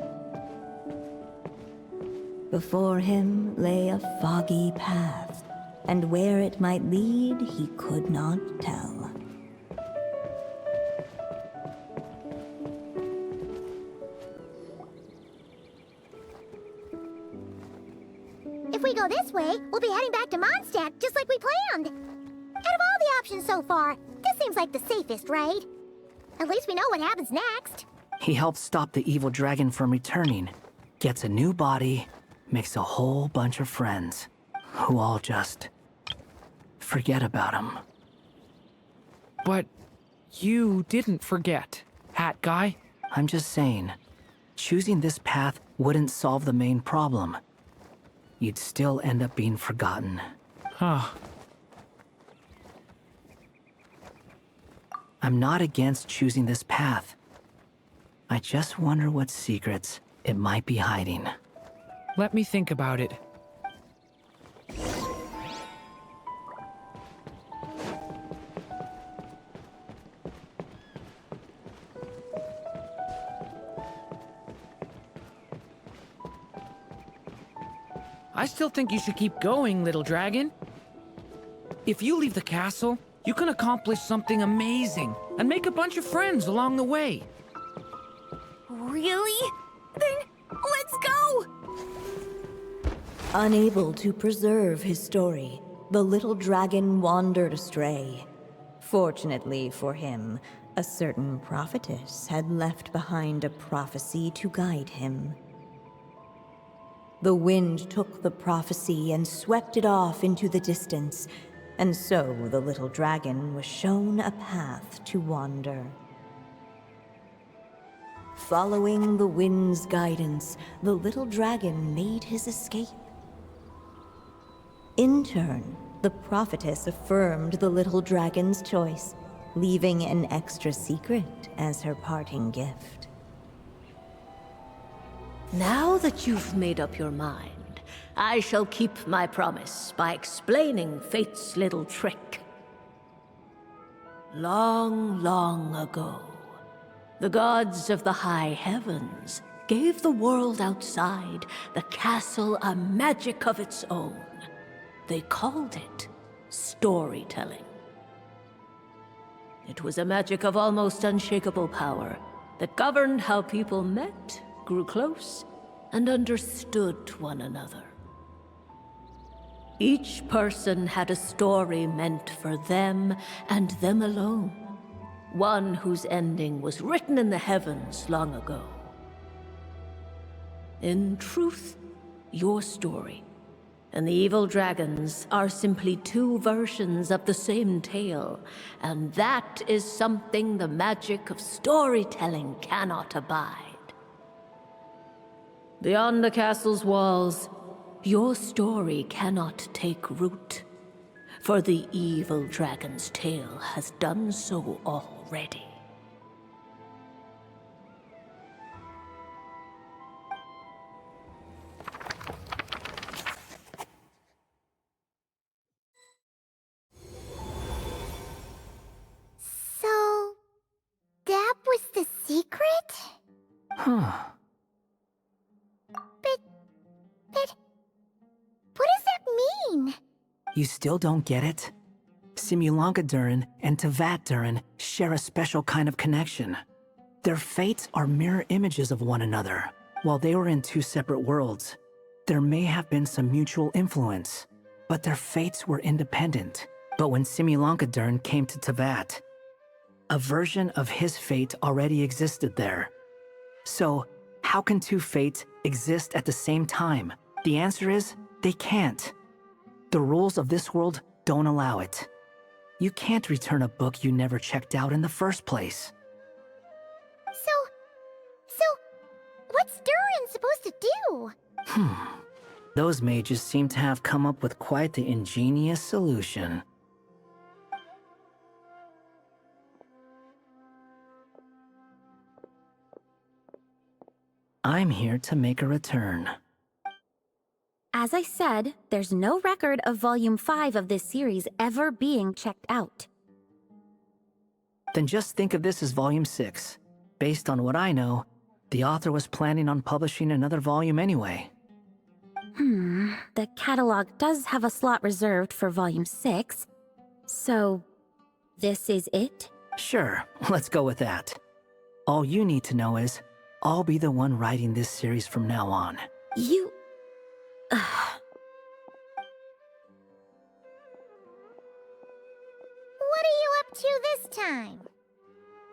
Before him lay a foggy path, and where it might lead he could not tell. If we go this way, we'll be heading back to Mondstadt just like we planned. Out of all the options so far, this seems like the safest, right? At least we know what happens next. He helps stop the evil dragon from returning, gets a new body, makes a whole bunch of friends, who all just forget about him. But you didn't forget, Hat Guy. I'm just saying, choosing this path wouldn't solve the main problem. You'd still end up being forgotten. Huh. I'm not against choosing this path. I just wonder what secrets it might be hiding. Let me think about it. I still think you should keep going, little dragon. If you leave the castle, you can accomplish something amazing and make a bunch of friends along the way. Really? Then let's go! Unable to preserve his story, the little dragon wandered astray. Fortunately for him, a certain prophetess had left behind a prophecy to guide him. The wind took the prophecy and swept it off into the distance, and so the little dragon was shown a path to wander. Following the wind's guidance, the little dragon made his escape. In turn, the prophetess affirmed the little dragon's choice, leaving an extra secret as her parting gift. Now that you've made up your mind, I shall keep my promise by explaining Fate's little trick. Long, long ago, the gods of the high heavens gave the world outside the castle a magic of its own. They called it storytelling. It was a magic of almost unshakable power that governed how people met, grew close, and understood one another. Each person had a story meant for them and them alone. One whose ending was written in the heavens long ago. In truth, your story and the evil dragons are simply two versions of the same tale, and that is something the magic of storytelling cannot abide. Beyond the castle's walls, your story cannot take root, for the evil dragon's tale has done so already. So, that was the secret? Huh. But what does that mean? You still don't get it? Simulanka Durin and Tevat Durin share a special kind of connection. Their fates are mirror images of one another. While they were in two separate worlds, there may have been some mutual influence, but their fates were independent. But when Simulanka Durin came to Tevat, a version of his fate already existed there. So, how can two fates exist at the same time? The answer is, they can't. The rules of this world don't allow it. You can't return a book you never checked out in the first place. So, what's Durin supposed to do? Those mages seem to have come up with quite the ingenious solution. I'm here to make a return. As I said, there's no record of Volume 5 of this series ever being checked out. Then just think of this as Volume 6. Based on what I know, the author was planning on publishing another volume anyway. The catalog does have a slot reserved for Volume 6. So, this is it? Sure, let's go with that. All you need to know is, I'll be the one writing this series from now on. You... What are you up to this time?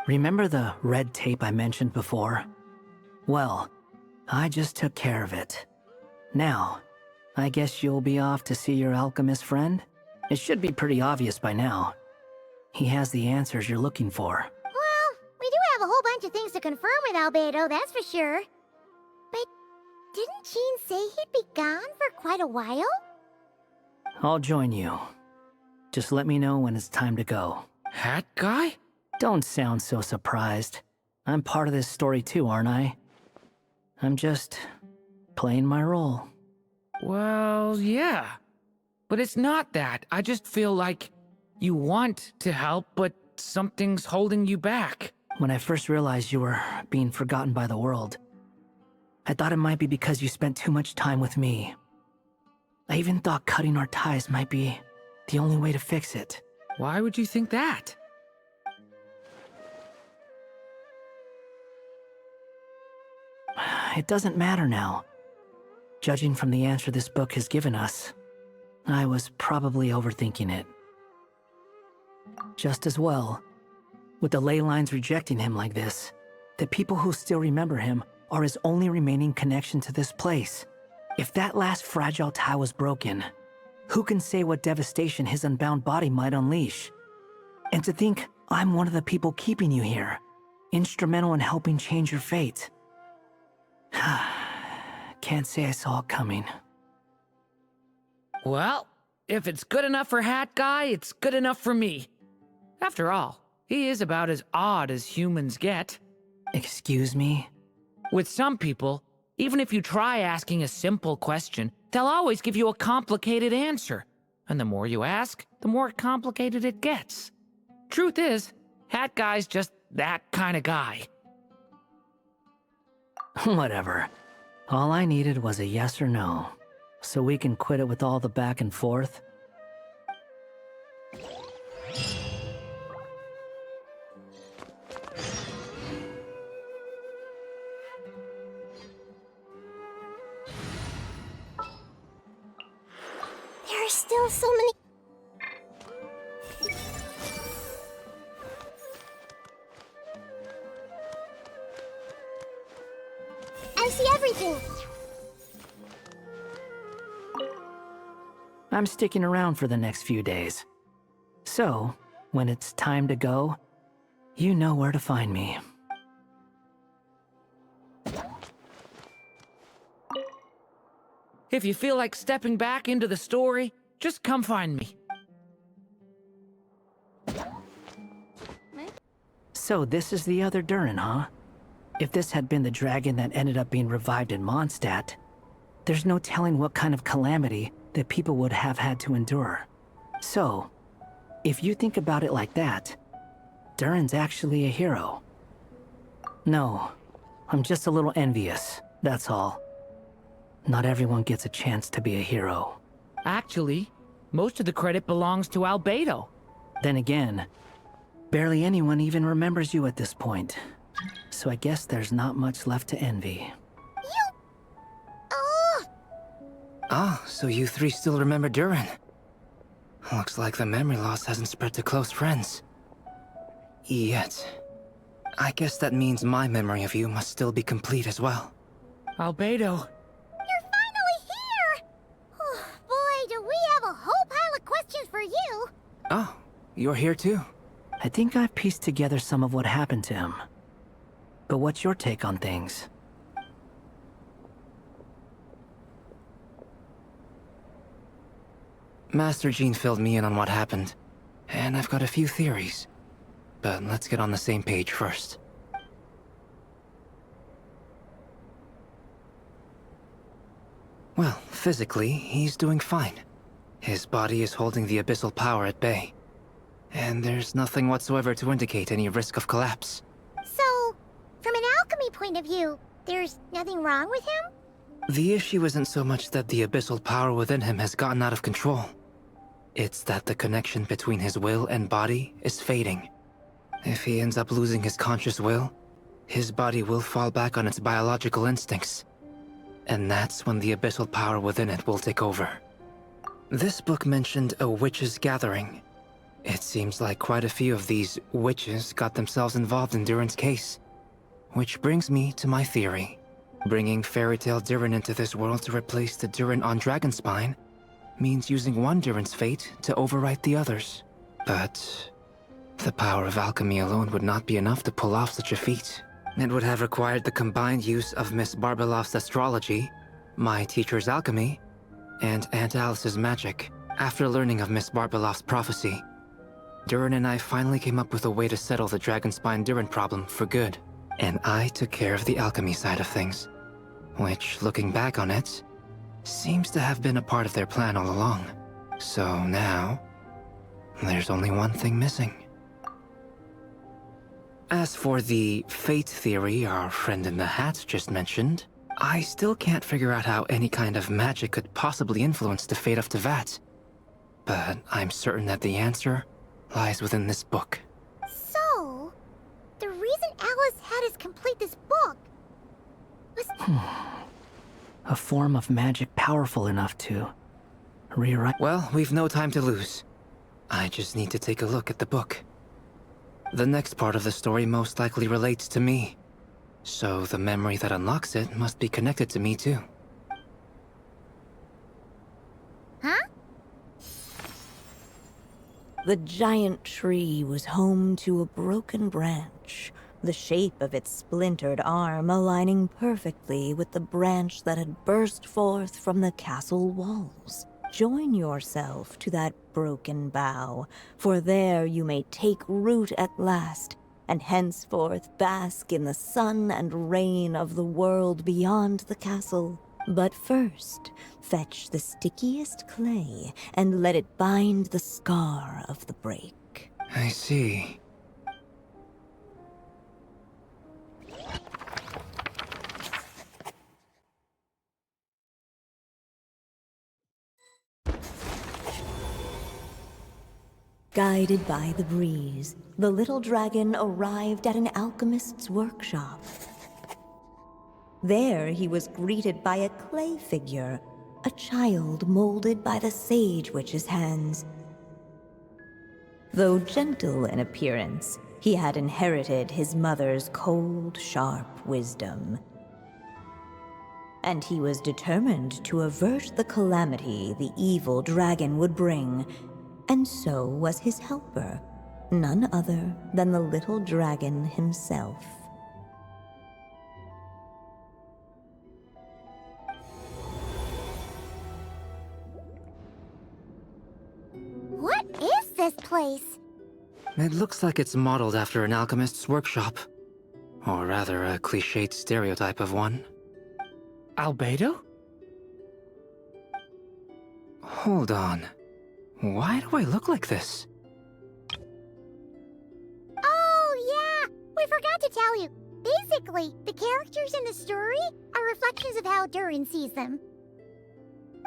Remember the red tape I mentioned before? Well, I just took care of it. Now, I guess you'll be off to see your alchemist friend? It should be pretty obvious by now. He has the answers you're looking for. Well, we do have a whole bunch of things to confirm with Albedo, that's for sure. But didn't Jean say he'd be gone for quite a while? I'll join you. Just let me know when it's time to go. Hat guy? Don't sound so surprised. I'm part of this story too, aren't I? I'm just playing my role. Well, yeah. But it's not that. I just feel like you want to help, but something's holding you back. When I first realized you were being forgotten by the world, I thought it might be because you spent too much time with me. I even thought cutting our ties might be the only way to fix it. Why would you think that? It doesn't matter now. Judging from the answer this book has given us, I was probably overthinking it. Just as well, with the ley lines rejecting him like this, the people who still remember him are his only remaining connection to this place. If that last fragile tie was broken, who can say what devastation his unbound body might unleash? And to think I'm one of the people keeping you here, instrumental in helping change your fate. Can't say I saw it coming. Well, if it's good enough for Hat Guy, it's good enough for me. After all, he is about as odd as humans get. Excuse me? With some people, even if you try asking a simple question, they'll always give you a complicated answer. And the more you ask, the more complicated it gets. Truth is, Hat Guy's just that kind of guy. Whatever. All I needed was a yes or no, so we can quit it with all the back and forth. There are still so many... I see everything. I'm sticking around for the next few days. So, when it's time to go, you know where to find me. If you feel like stepping back into the story, just come find me. So this is the other Durin, huh? If this had been the dragon that ended up being revived in Mondstadt, there's no telling what kind of calamity that people would have had to endure. So, if you think about it like that, Durin's actually a hero. No, I'm just a little envious, that's all. Not everyone gets a chance to be a hero. Actually, most of the credit belongs to Albedo. Then again, barely anyone even remembers you at this point. So I guess there's not much left to envy. Ah, so you three still remember Durin. Looks like the memory loss hasn't spread to close friends. Yet. I guess that means my memory of you must still be complete as well. Albedo. You're finally here! Oh, boy, do we have a whole pile of questions for you! Oh, you're here too? I think I've pieced together some of what happened to him. But what's your take on things? Master Jean filled me in on what happened, and I've got a few theories. But let's get on the same page first. Well, physically, he's doing fine. His body is holding the abyssal power at bay. And there's nothing whatsoever to indicate any risk of collapse. So, from an alchemy point of view, there's nothing wrong with him? The issue isn't so much that the abyssal power within him has gotten out of control. It's that the connection between his will and body is fading. If he ends up losing his conscious will, his body will fall back on its biological instincts. And that's when the abyssal power within it will take over. This book mentioned a witch's gathering. It seems like quite a few of these witches got themselves involved in Durin's case. Which brings me to my theory. Bringing Fairy Tale Durin into this world to replace the Durin on Dragonspine means using one Durin's fate to overwrite the others. But the power of alchemy alone would not be enough to pull off such a feat. It would have required the combined use of Miss Barbeloff's astrology, my teacher's alchemy, and Aunt Alice's magic. After learning of Miss Barbeloff's prophecy, Durin and I finally came up with a way to settle the Dragonspine Durin problem for good. And I took care of the alchemy side of things, which, looking back on it, seems to have been a part of their plan all along. So now, there's only one thing missing. As for the fate theory our friend in the hat just mentioned, I still can't figure out how any kind of magic could possibly influence the fate of Tevat. But I'm certain that the answer lies within this book. So, the reason Alice had us complete this book was... A form of magic powerful enough to rewrite... Well, we've no time to lose. I just need to take a look at the book. The next part of the story most likely relates to me. So the memory that unlocks it must be connected to me too. Huh? The giant tree was home to a broken branch, the shape of its splintered arm aligning perfectly with the branch that had burst forth from the castle walls. Join yourself to that broken bough, for there you may take root at last, and henceforth bask in the sun and rain of the world beyond the castle. But first, fetch the stickiest clay and let it bind the scar of the break. I see. Guided by the breeze, the little dragon arrived at an alchemist's workshop. There he was greeted by a clay figure, a child molded by the Sage Witch's hands. Though gentle in appearance, he had inherited his mother's cold, sharp wisdom. And he was determined to avert the calamity the evil dragon would bring. And so was his helper, none other than the little dragon himself. What is this place? It looks like it's modeled after an alchemist's workshop. Or rather, a cliched stereotype of one. Albedo? Hold on. Why do I look like this? Oh, yeah! We forgot to tell you. Basically, the characters in the story are reflections of how Durin sees them.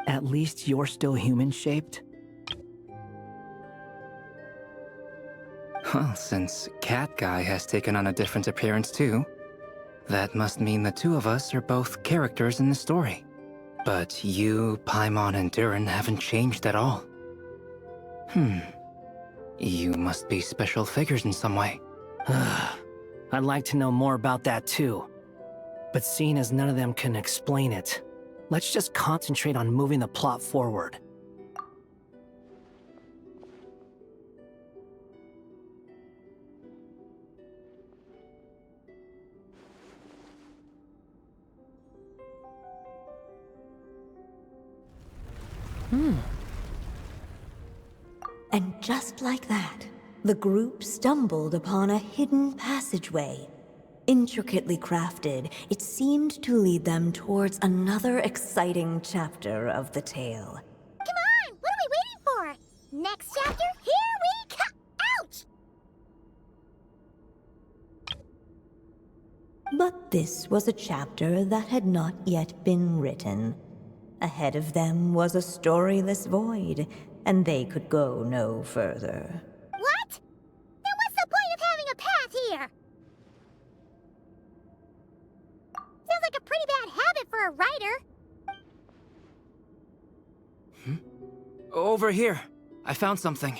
At least you're still human-shaped? Well, since Cat Guy has taken on a different appearance too, that must mean the two of us are both characters in the story. But you, Paimon, and Durin haven't changed at all. You must be special figures in some way. I'd like to know more about that too. But seeing as none of them can explain it, let's just concentrate on moving the plot forward. And just like that, the group stumbled upon a hidden passageway. Intricately crafted, it seemed to lead them towards another exciting chapter of the tale. Come on! What are we waiting for? Next chapter? Here we come! Ouch! But this was a chapter that had not yet been written. Ahead of them was a storyless void, and they could go no further. What? Then what's the point of having a path here? Sounds like a pretty bad habit for a writer. Over here. I found something.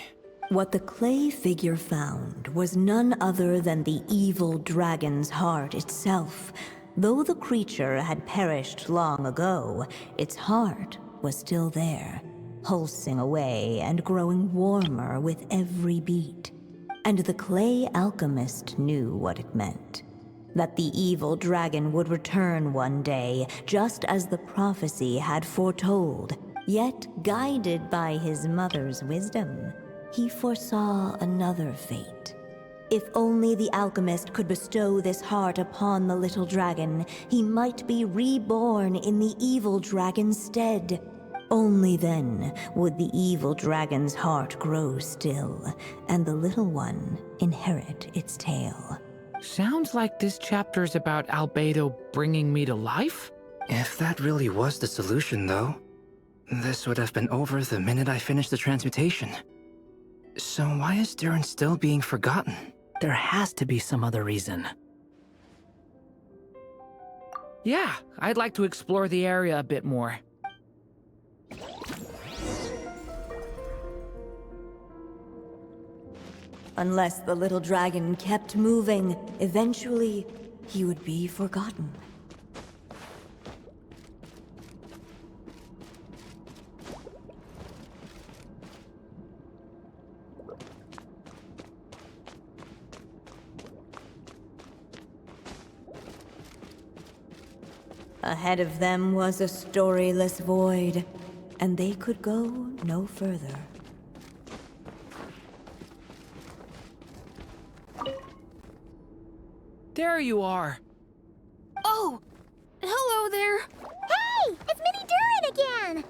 What the clay figure found was none other than the evil dragon's heart itself. Though the creature had perished long ago, its heart was still there, pulsing away and growing warmer with every beat. And the clay alchemist knew what it meant. That the evil dragon would return one day, just as the prophecy had foretold. Yet, guided by his mother's wisdom, he foresaw another fate. If only the alchemist could bestow this heart upon the little dragon, he might be reborn in the evil dragon's stead. Only then would the evil dragon's heart grow still, and the little one inherit its tale. Sounds like this chapter's about Albedo bringing me to life? If that really was the solution, though, this would have been over the minute I finished the transmutation. So why is Durin still being forgotten? There has to be some other reason. Yeah, I'd like to explore the area a bit more. Unless the little dragon kept moving, eventually he would be forgotten. Ahead of them was a storyless void, and they could go no further. There you are. Oh! Hello there! Hey! It's Mini Durin again!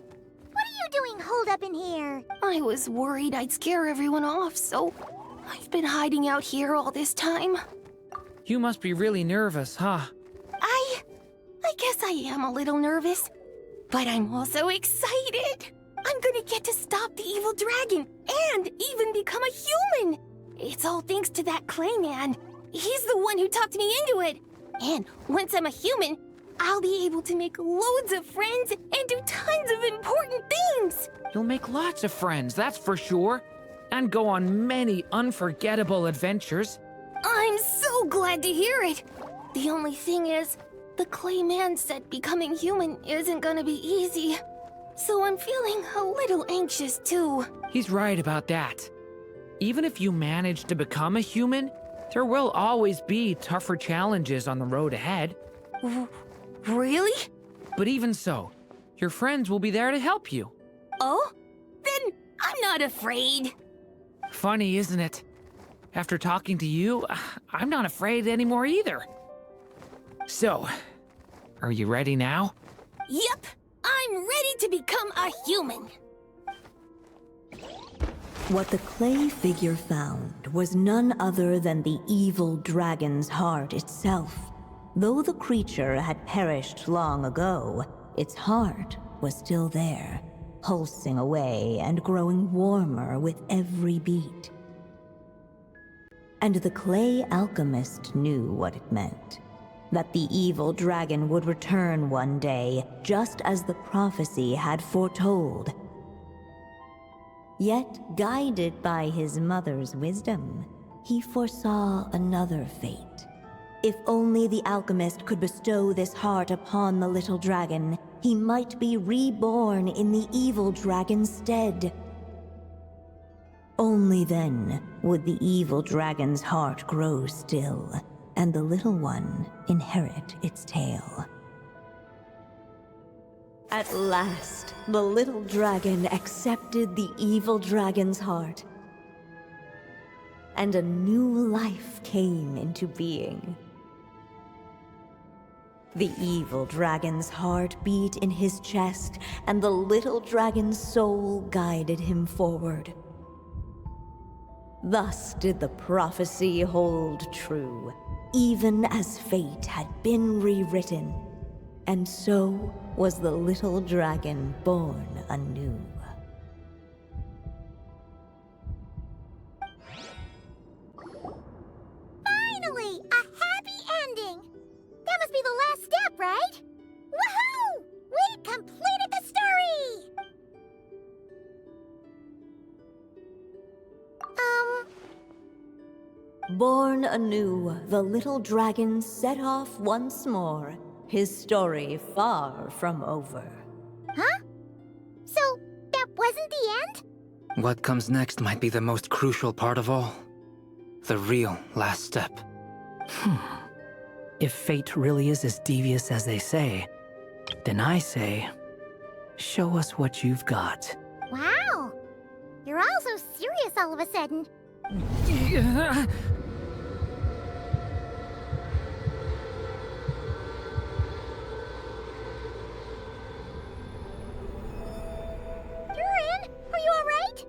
What are you doing holed up in here? I was worried I'd scare everyone off, so I've been hiding out here all this time. You must be really nervous, huh? I guess I am a little nervous, but I'm also excited! I'm gonna get to stop the evil dragon and even become a human! It's all thanks to that clay man. He's the one who talked me into it. And once I'm a human, I'll be able to make loads of friends and do tons of important things! You'll make lots of friends, that's for sure. And go on many unforgettable adventures. I'm so glad to hear it! The only thing is, the clay man said becoming human isn't gonna be easy. So I'm feeling a little anxious too. He's right about that. Even if you manage to become a human, there will always be tougher challenges on the road ahead. Really? But even so, your friends will be there to help you. Oh? Then I'm not afraid. Funny, isn't it? After talking to you, I'm not afraid anymore either. So, are you ready now? Yep, I'm ready to become a human. What the clay figure found was none other than the evil dragon's heart itself. Though the creature had perished long ago, its heart was still there, pulsing away and growing warmer with every beat. And the clay alchemist knew what it meant. That the evil dragon would return one day, just as the prophecy had foretold. Yet, guided by his mother's wisdom, he foresaw another fate. If only the alchemist could bestow this heart upon the little dragon, he might be reborn in the evil dragon's stead. Only then would the evil dragon's heart grow still, and the little one inherit its tale. At last, the little dragon accepted the evil dragon's heart, and a new life came into being. The evil dragon's heart beat in his chest, and the little dragon's soul guided him forward. Thus did the prophecy hold true, even as fate had been rewritten, and so was the little dragon born anew. Finally! A happy ending! That must be the last step, right? Woohoo! We completed the story! Born anew, the little dragon set off once more, his story far from over. Huh? So, that wasn't the end? What comes next might be the most crucial part of all. The real last step. If fate really is as devious as they say, then I say, show us what you've got. Wow! You're all so serious all of a sudden. Durin, are you alright?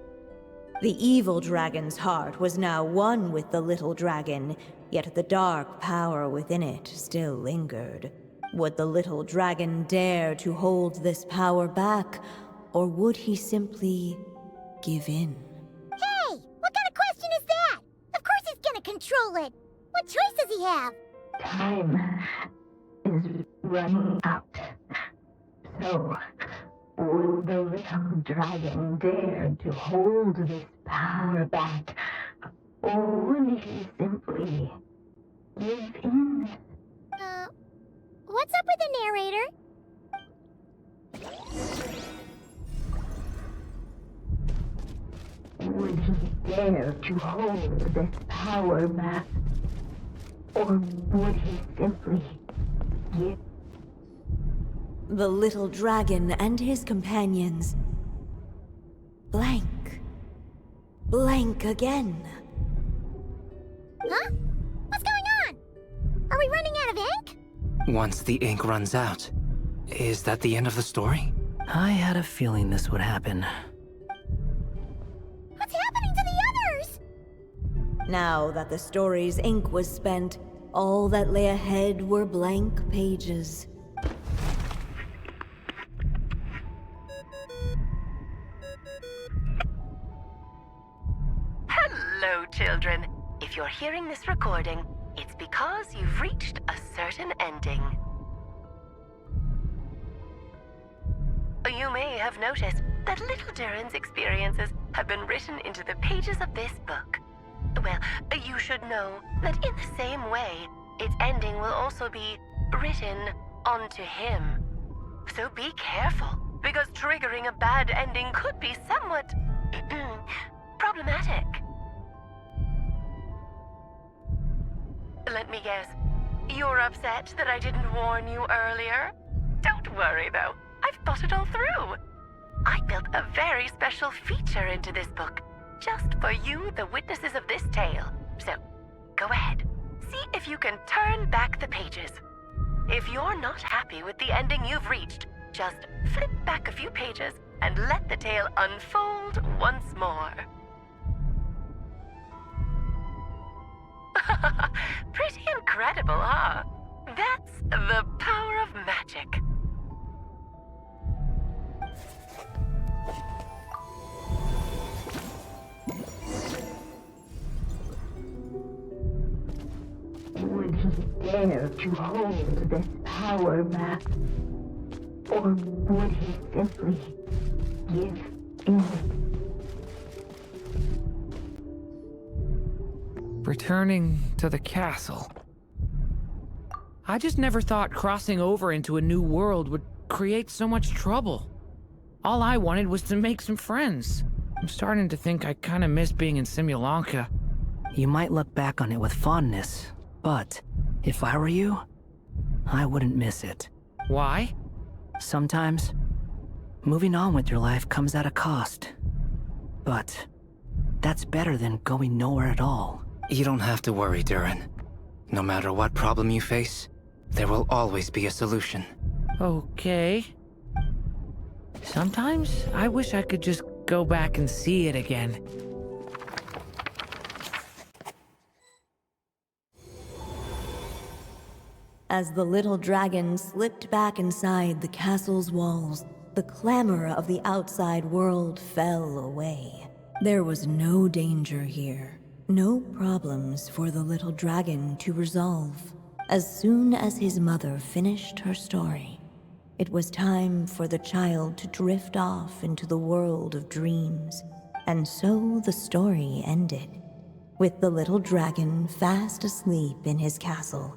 The evil dragon's heart was now one with the little dragon, yet the dark power within it still lingered. Would the little dragon dare to hold this power back, or would he simply give in? Hey! What kind of question is that? Of course he's gonna control it! What choice does he have? Time is running out. So, would the little dragon dare to hold this power back? Or would he simply give in? What's up with the narrator? Would he dare to hold this power back? Or would he simply give? The little dragon and his companions blank. Blank again. Huh? What's going on? Are we running out of ink? Once the ink runs out, is that the end of the story? I had a feeling this would happen. What's happening to the others? Now that the story's ink was spent, all that lay ahead were blank pages. Hello, children. If you're hearing this recording, it's because you've reached a certain ending. You may have noticed that little Durin's experiences have been written into the pages of this book. Well, you should know that in the same way, its ending will also be written onto him. So be careful, because triggering a bad ending could be somewhat problematic. Let me guess. You're upset that I didn't warn you earlier? Don't worry, though. I've thought it all through. I built a very special feature into this book, just for you, the witnesses of this tale. So, go ahead. See if you can turn back the pages. If you're not happy with the ending you've reached, just flip back a few pages and let the tale unfold once more. Pretty incredible, huh? That's the power of magic. Would he dare to hold this power back? Or would he simply give in? Returning to the castle. I just never thought crossing over into a new world would create so much trouble. All I wanted was to make some friends. I'm starting to think I kinda miss being in Simulanka. You might look back on it with fondness, but if I were you, I wouldn't miss it. Why? Sometimes, moving on with your life comes at a cost. But that's better than going nowhere at all. You don't have to worry, Durin. No matter what problem you face, there will always be a solution. Okay. Sometimes I wish I could just go back and see it again. As the little dragon slipped back inside the castle's walls, the clamor of the outside world fell away. There was no danger here, no problems for the little dragon to resolve. As soon as his mother finished her story, it was time for the child to drift off into the world of dreams. And so the story ended, with the little dragon fast asleep in his castle,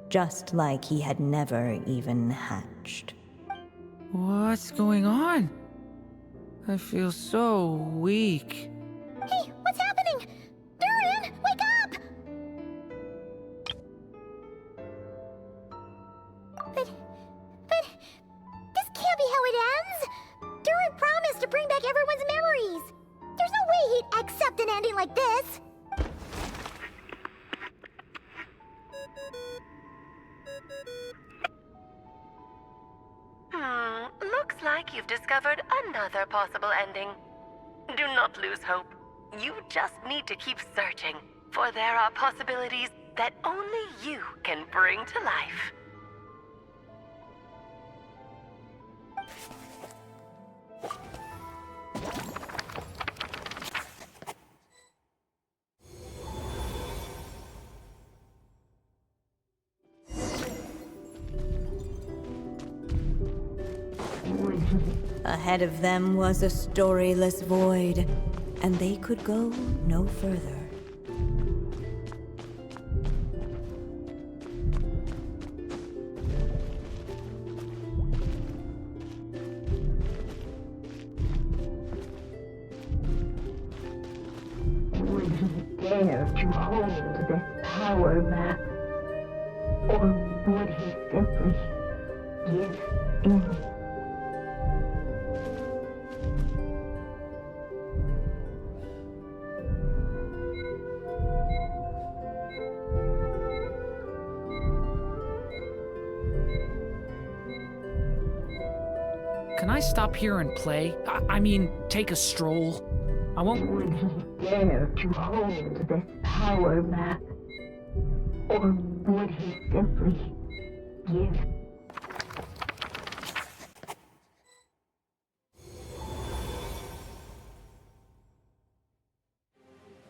just like he had never even hatched. What's going on? I feel so weak. Hey, what's happening? Durin, wake up! But, this can't be how it ends! Durin promised to bring back everyone's memories! There's no way he'd accept an ending like this! Looks like you've discovered another possible ending. Do not lose hope. You just need to keep searching, for there are possibilities that only you can bring to life. Ahead of them was a storyless void, and they could go no further. Would he dare to hold this power map? Or would he simply give in? Can I stop here and play? I mean, take a stroll? I won't... Would he dare to hold this power map? Or would he simply give?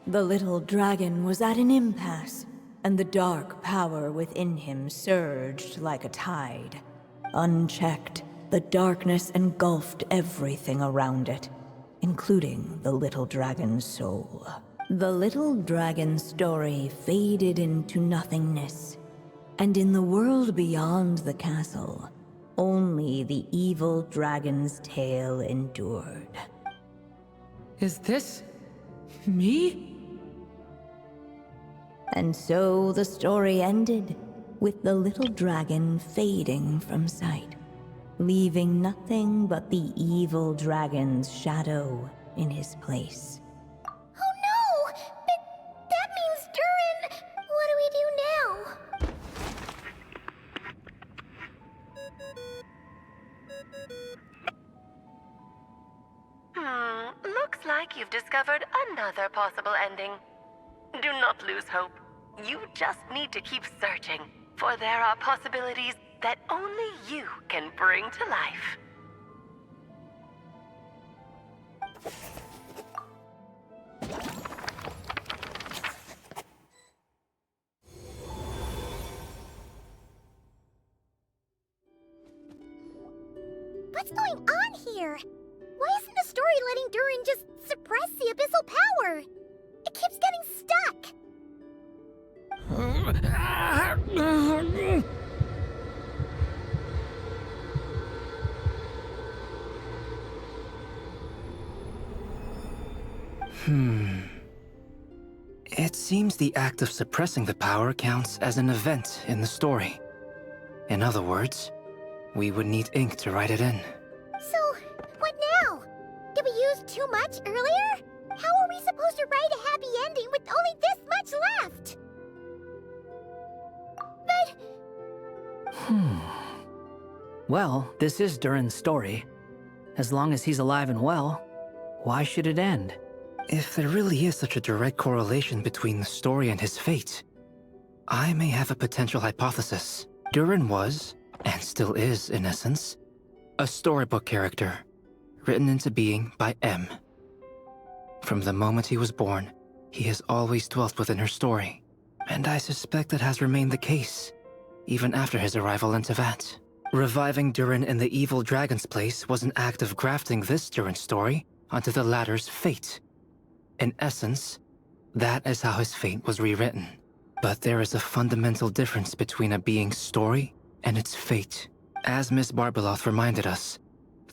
The little dragon was at an impasse, and the dark power within him surged like a tide. Unchecked, the darkness engulfed everything around it, including the little dragon's soul. The little dragon's story faded into nothingness, and in the world beyond the castle, only the evil dragon's tale endured. Is this... me? And so the story ended, with the little dragon fading from sight, leaving nothing but the evil dragon's shadow in his place. Oh no! But that means Durin... What do we do now? Looks like you've discovered another possible ending. Do not lose hope. You just need to keep searching, for there are possibilities that only you can bring to life. What's going on here? Why isn't the story letting Durin just suppress the abyssal power? It keeps getting stuck. It seems the act of suppressing the power counts as an event in the story. In other words, we would need ink to write it in. So, what now? Did we use too much earlier? How are we supposed to write a happy ending with only this much left? But... Well, this is Durin's story. As long as he's alive and well, why should it end? If there really is such a direct correlation between the story and his fate, I may have a potential hypothesis. Durin was, and still is in essence, a storybook character, written into being by M. From the moment he was born, he has always dwelt within her story, and I suspect that has remained the case, even after his arrival in Tevat. Reviving Durin in the evil dragon's place was an act of grafting this Durin story onto the latter's fate. In essence, That is how his fate was rewritten. But there is a fundamental difference between a being's story and its fate. As Miss Barbeloth reminded us,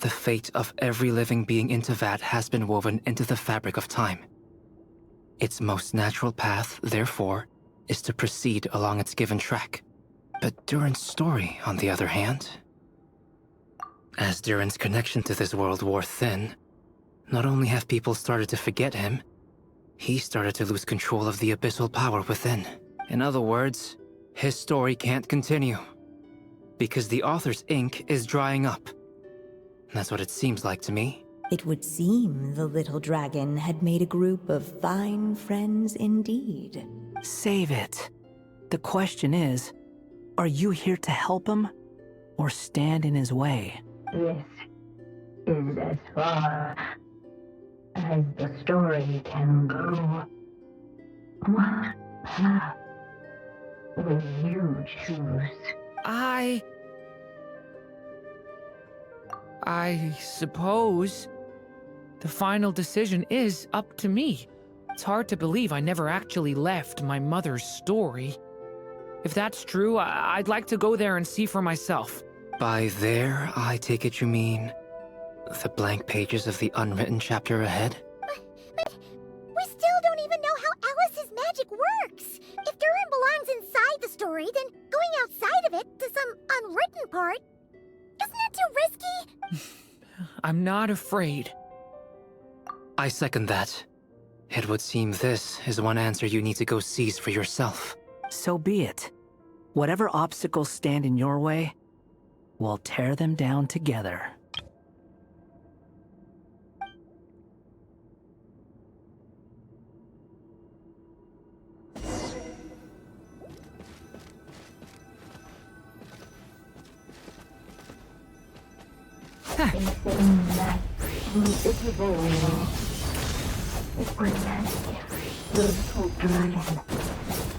the fate of every living being in Teyvat has been woven into the fabric of time. Its most natural path, therefore, is to proceed along its given track. But Durin's story, on the other hand... As Durin's connection to this world wore thin, not only have people started to forget him, he started to lose control of the abyssal power within. In other words, his story can't continue. Because the author's ink is drying up. That's what it seems like to me. It would seem the little dragon had made a group of fine friends indeed. Save it. The question is, are you here to help him, or stand in his way? This is as far as the story can go. What path will you choose? I suppose the final decision is up to me. It's hard to believe I never actually left my mother's story. If that's true, I'd like to go there and see for myself. By there, I take it you mean the blank pages of the unwritten chapter ahead? But we still don't even know how Alice's magic works. If Durin belongs inside the story, then going outside of it to some unwritten part, isn't it too risky? I'm not afraid. I second that. It would seem this is one answer you need to go seize for yourself. So be it. Whatever obstacles stand in your way, we'll tear them down together. It was as if the little dragon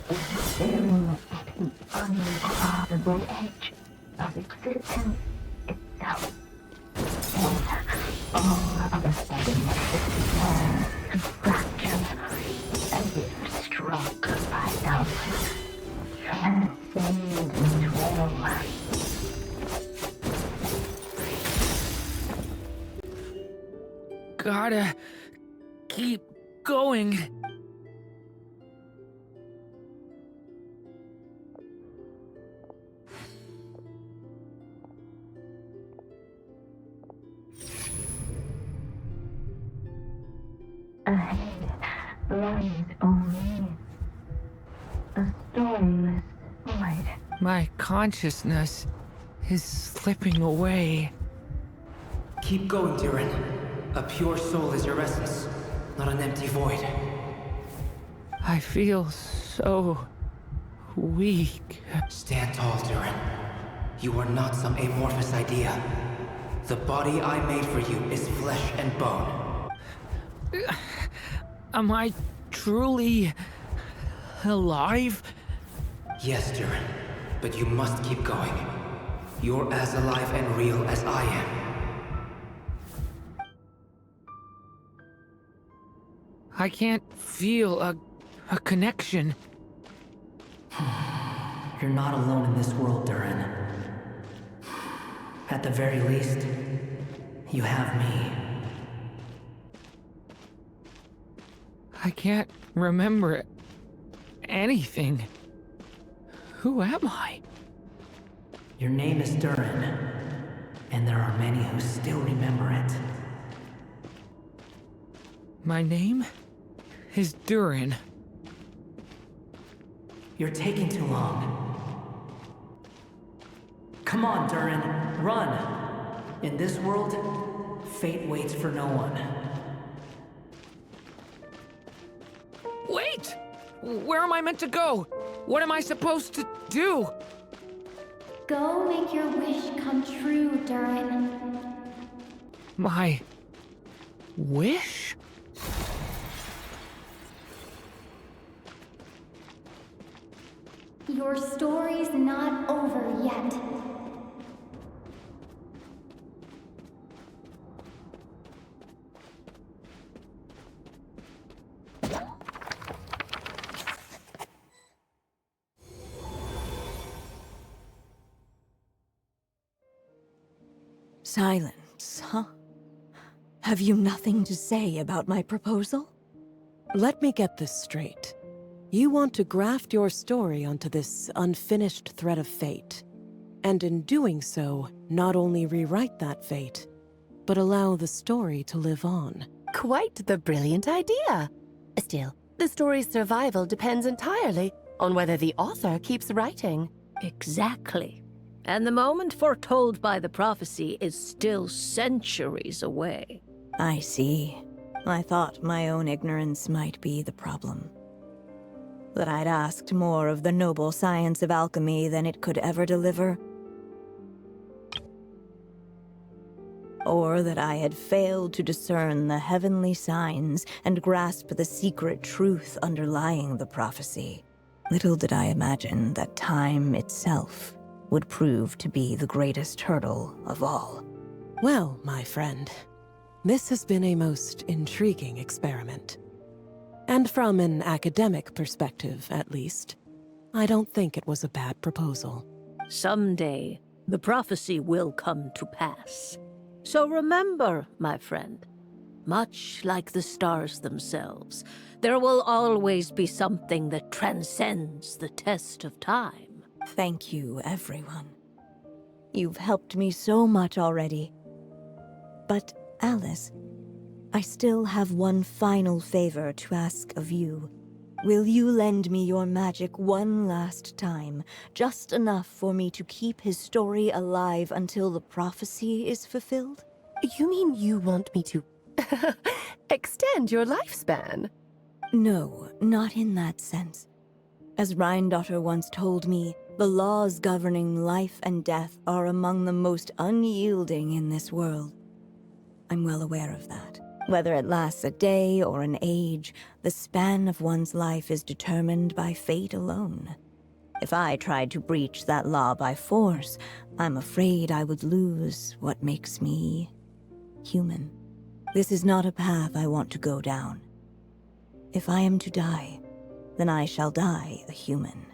was staring at the uncrossable edge of existence itself. And all of a sudden, it began to fracture, as if struck by some transcendent will. Gotta keep going. Ahead lies only a stormless void. My consciousness is slipping away. Keep going, Durin. A pure soul is your essence, not an empty void. I feel so weak. Stand tall, Durin. You are not some amorphous idea. The body I made for you is flesh and bone. Am I truly alive? Yes, Durin, but you must keep going. You're as alive and real as I am. I can't feel a connection. You're not alone in this world, Durin. At the very least, you have me. I can't remember anything. Who am I? Your name is Durin, and there are many who still remember it. My name is Durin. You're taking too long. Come on, Durin, run! In this world, fate waits for no one. Wait! Where am I meant to go? What am I supposed to do? Go make your wish come true, Durin. My wish? Your story's not over yet. Silence, huh? Have you nothing to say about my proposal? Let me get this straight. You want to graft your story onto this unfinished thread of fate, and in doing so, not only rewrite that fate, but allow the story to live on. Quite the brilliant idea. Still, the story's survival depends entirely on whether the author keeps writing. Exactly. And the moment foretold by the prophecy is still centuries away. I see. I thought my own ignorance might be the problem. That I'd asked more of the noble science of alchemy than it could ever deliver. Or that I had failed to discern the heavenly signs and grasp the secret truth underlying the prophecy. Little did I imagine that time itself would prove to be the greatest hurdle of all. Well, my friend, this has been a most intriguing experiment. And from an academic perspective, at least, I don't think it was a bad proposal. Someday, the prophecy will come to pass. So remember, my friend, much like the stars themselves, there will always be something that transcends the test of time. Thank you, everyone. You've helped me so much already. But, Alice, I still have one final favor to ask of you. Will you lend me your magic one last time, just enough for me to keep his story alive until the prophecy is fulfilled? You mean you want me to extend your lifespan? No, not in that sense. As Rheindotter once told me, the laws governing life and death are among the most unyielding in this world. I'm well aware of that. Whether it lasts a day or an age, the span of one's life is determined by fate alone. If I tried to breach that law by force, I'm afraid I would lose what makes me human. This is not a path I want to go down. If I am to die, then I shall die a human.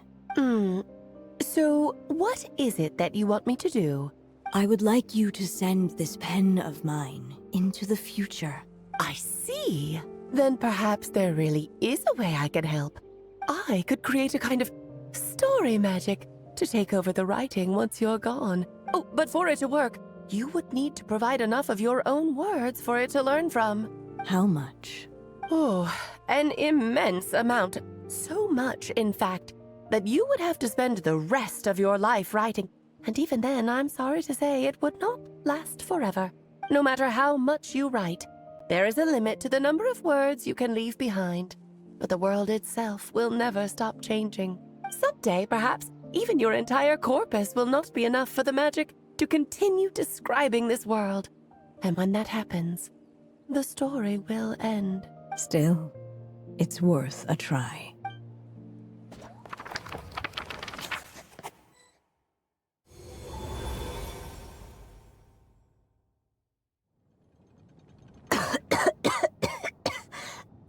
So, what is it that you want me to do? I would like you to send this pen of mine into the future. I see. Then perhaps there really is a way I can help. I could create a kind of story magic to take over the writing once you're gone. Oh, but for it to work, you would need to provide enough of your own words for it to learn from. How much? Oh, an immense amount. So much, in fact, that you would have to spend the rest of your life writing. And even then, I'm sorry to say, it would not last forever. No matter how much you write, there is a limit to the number of words you can leave behind. But the world itself will never stop changing. Someday, perhaps, even your entire corpus will not be enough for the magic to continue describing this world. And when that happens, the story will end. Still, it's worth a try.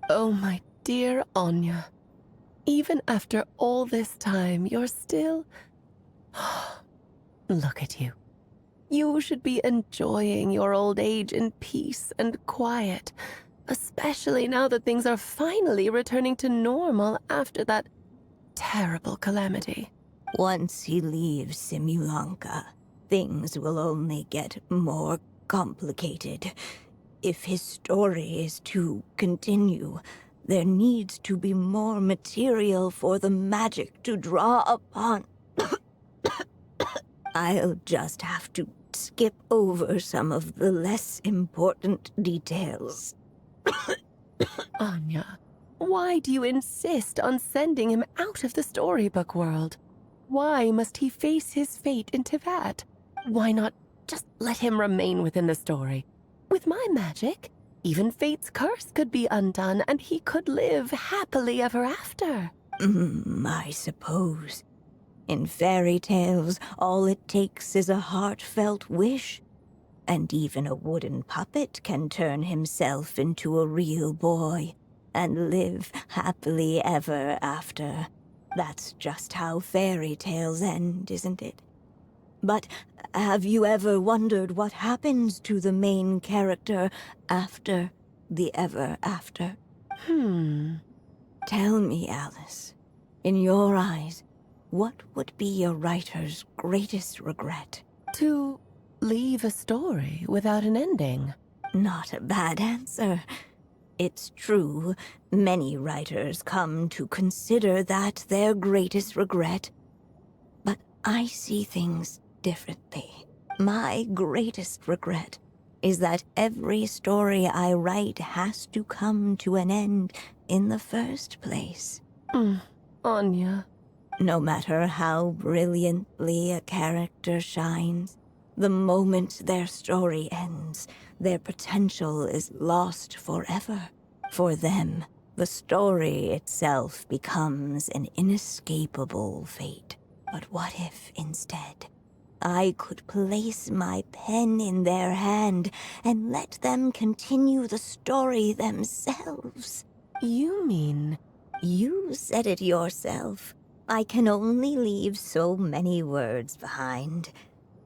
Oh, my dear Anya. Even after all this time, you're still... Look at you. You should be enjoying your old age in peace and quiet, especially now that things are finally returning to normal after that terrible calamity. Once he leaves Simulanka, things will only get more complicated. If his story is to continue, there needs to be more material for the magic to draw upon. I'll just have to skip over some of the less important details. Anya, why do you insist on sending him out of the storybook world? Why must he face his fate into that? Why not just let him remain within the story? With my magic, even fate's curse could be undone and he could live happily ever after. I suppose. In fairy tales, all it takes is a heartfelt wish. And even a wooden puppet can turn himself into a real boy and live happily ever after. That's just how fairy tales end, isn't it? But have you ever wondered what happens to the main character after the ever after? Tell me, Alice, in your eyes, what would be a writer's greatest regret? To leave a story without an ending. Not a bad answer. It's true, many writers come to consider that their greatest regret. But I see things differently. My greatest regret is that every story I write has to come to an end in the first place. Anya. No matter how brilliantly a character shines, the moment their story ends, their potential is lost forever. For them, the story itself becomes an inescapable fate. But what if, instead, I could place my pen in their hand and let them continue the story themselves? You mean? You said it yourself. I can only leave so many words behind.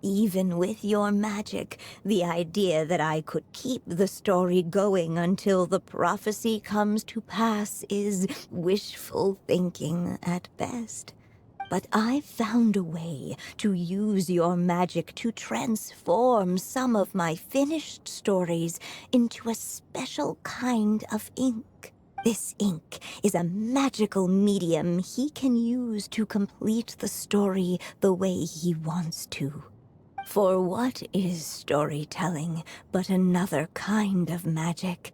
Even with your magic, the idea that I could keep the story going until the prophecy comes to pass is wishful thinking at best. But I've found a way to use your magic to transform some of my finished stories into a special kind of ink. This ink is a magical medium he can use to complete the story the way he wants to. For what is storytelling but another kind of magic?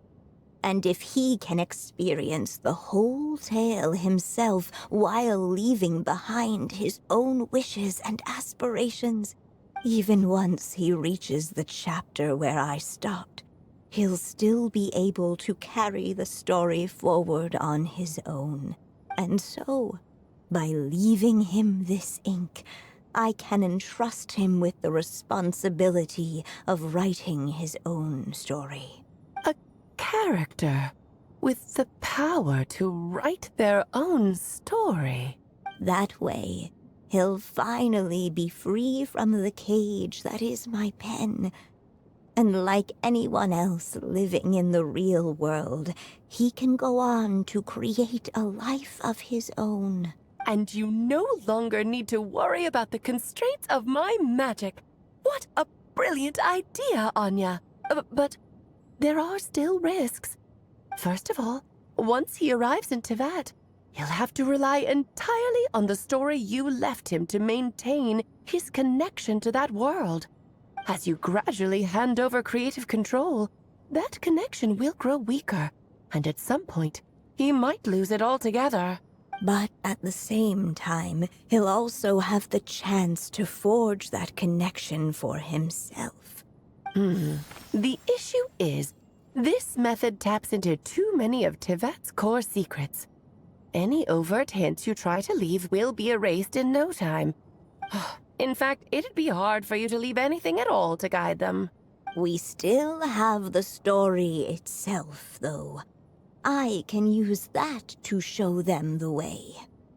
And if he can experience the whole tale himself while leaving behind his own wishes and aspirations, even once he reaches the chapter where I stopped, he'll still be able to carry the story forward on his own. And so, by leaving him this ink, I can entrust him with the responsibility of writing his own story. A character with the power to write their own story. That way, he'll finally be free from the cage that is my pen. And like anyone else living in the real world, he can go on to create a life of his own. And you no longer need to worry about the constraints of my magic. What a brilliant idea, Anya. But there are still risks. First of all, once he arrives in Tevat, he'll have to rely entirely on the story you left him to maintain his connection to that world. As you gradually hand over creative control, that connection will grow weaker, and at some point, he might lose it altogether. But at the same time, he'll also have the chance to forge that connection for himself. The issue is, this method taps into too many of Tevat's core secrets. Any overt hints you try to leave will be erased in no time. In fact, it'd be hard for you to leave anything at all to guide them. We still have the story itself, though. I can use that to show them the way.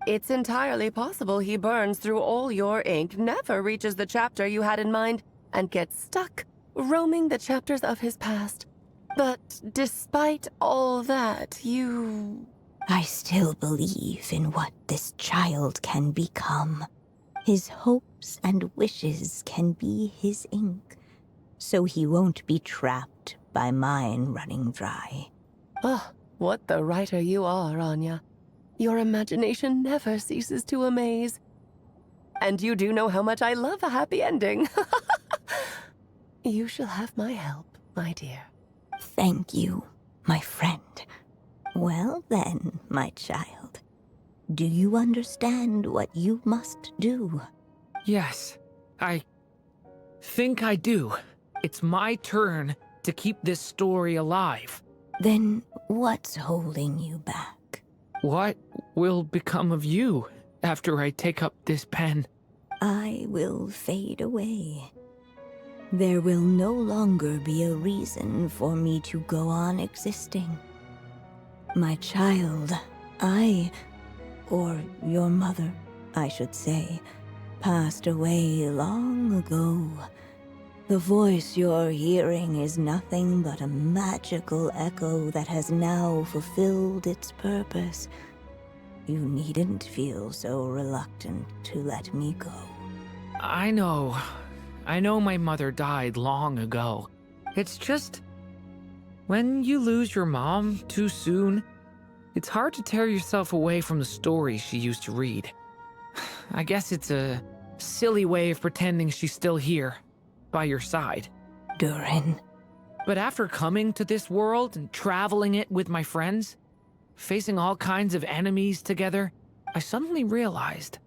It's entirely possible he burns through all your ink, never reaches the chapter you had in mind, and gets stuck, roaming the chapters of his past. But despite all that, I still believe in what this child can become. His hopes and wishes can be his ink, so he won't be trapped by mine running dry. What the writer you are, Anya. Your imagination never ceases to amaze. And you do know how much I love a happy ending. You shall have my help, my dear. Thank you, my friend. Well then, my child. Do you understand what you must do? Yes, I think I do. It's my turn to keep this story alive. Then what's holding you back? What will become of you after I take up this pen? I will fade away. There will no longer be a reason for me to go on existing. My child, or your mother, I should say, passed away long ago. The voice you're hearing is nothing but a magical echo that has now fulfilled its purpose. You needn't feel so reluctant to let me go. I know my mother died long ago. It's just, when you lose your mom too soon, it's hard to tear yourself away from the stories she used to read. I guess it's a silly way of pretending she's still here, by your side. Durin. But after coming to this world and traveling it with my friends, facing all kinds of enemies together, I suddenly realized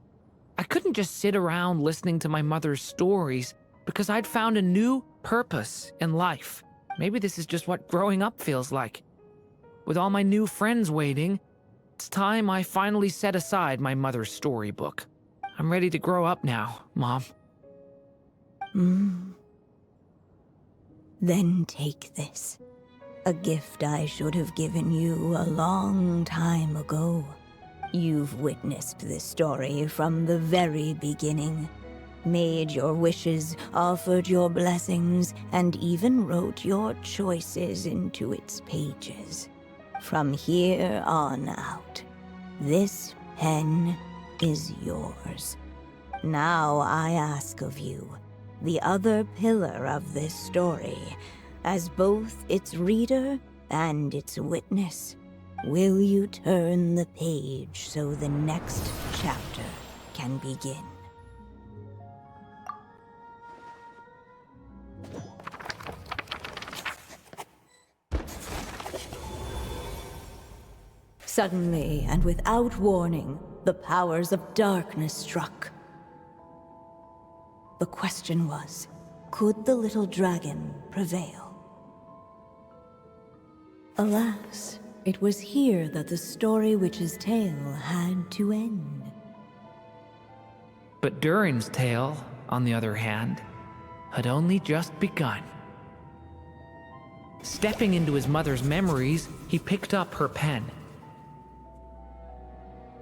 I couldn't just sit around listening to my mother's stories because I'd found a new purpose in life. Maybe this is just what growing up feels like. With all my new friends waiting, it's time I finally set aside my mother's storybook. I'm ready to grow up now, Mom. Then take this. A gift I should have given you a long time ago. You've witnessed this story from the very beginning. Made your wishes, offered your blessings, and even wrote your choices into its pages. From here on out, this pen is yours. Now I ask of you, the other pillar of this story, as both its reader and its witness, will you turn the page so the next chapter can begin? Suddenly, and without warning, the powers of darkness struck. The question was, could the little dragon prevail? Alas, it was here that the story witch's tale had to end. But Durin's tale, on the other hand, had only just begun. Stepping into his mother's memories, he picked up her pen.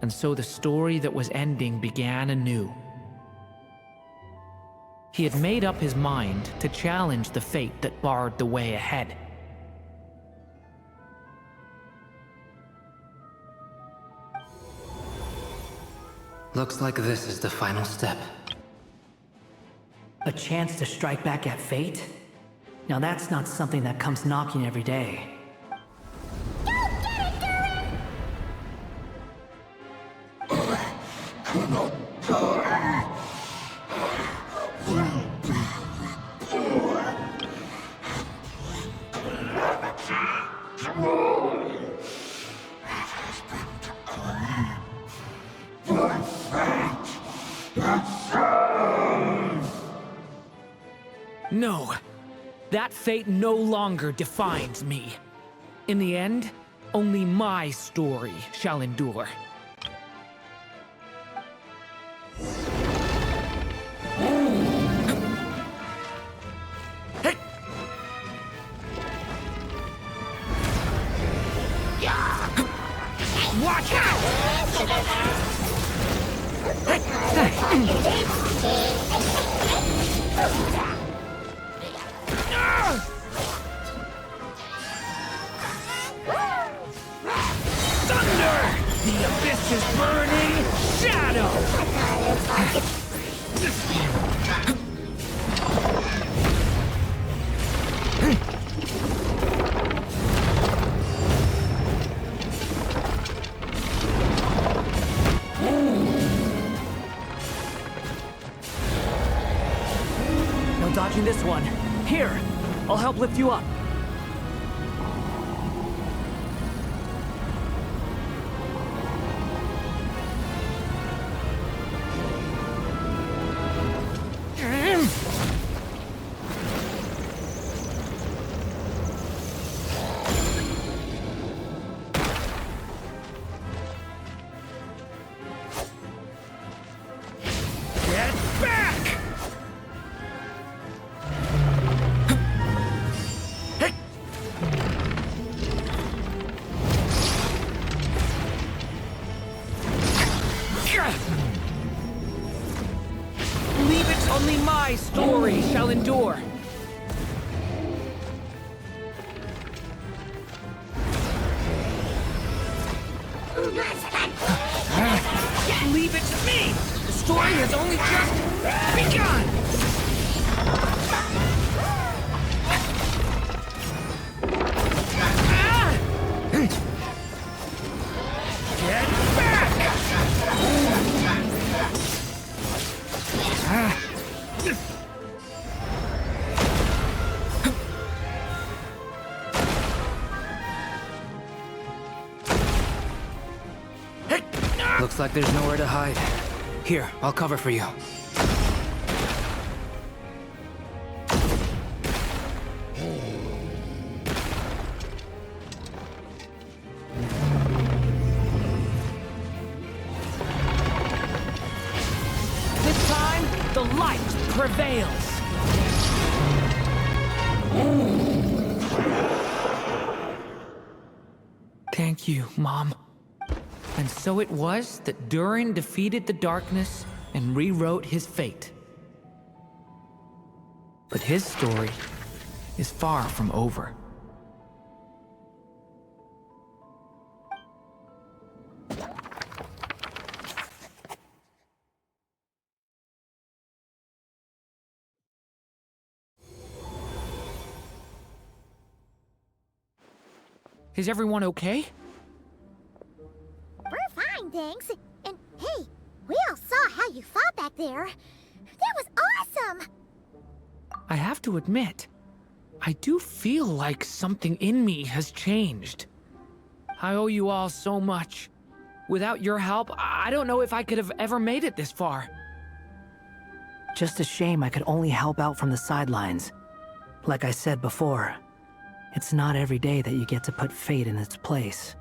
And so the story that was ending began anew. He had made up his mind to challenge the fate that barred the way ahead. Looks like this is the final step. A chance to strike back at fate? Now that's not something that comes knocking every day. No, that fate no longer defines me. In the end, only my story shall endure. Watch out! Thunder! The abyss's burning shadow! No dodging this one. Here, I'll help lift you up. Only my story shall endure. Leave it to me! The story has only just begun! Get back! Looks like there's nowhere to hide. Here, I'll cover for you. This time, the light prevails. Thank you, Mom. And so it was that Durin defeated the darkness and rewrote his fate. But his story is far from over. Is everyone okay? We're fine, thanks. And hey, we all saw how you fought back there. That was awesome! I have to admit, I do feel like something in me has changed. I owe you all so much. Without your help, I don't know if I could have ever made it this far. Just a shame I could only help out from the sidelines. Like I said before, it's not every day that you get to put fate in its place.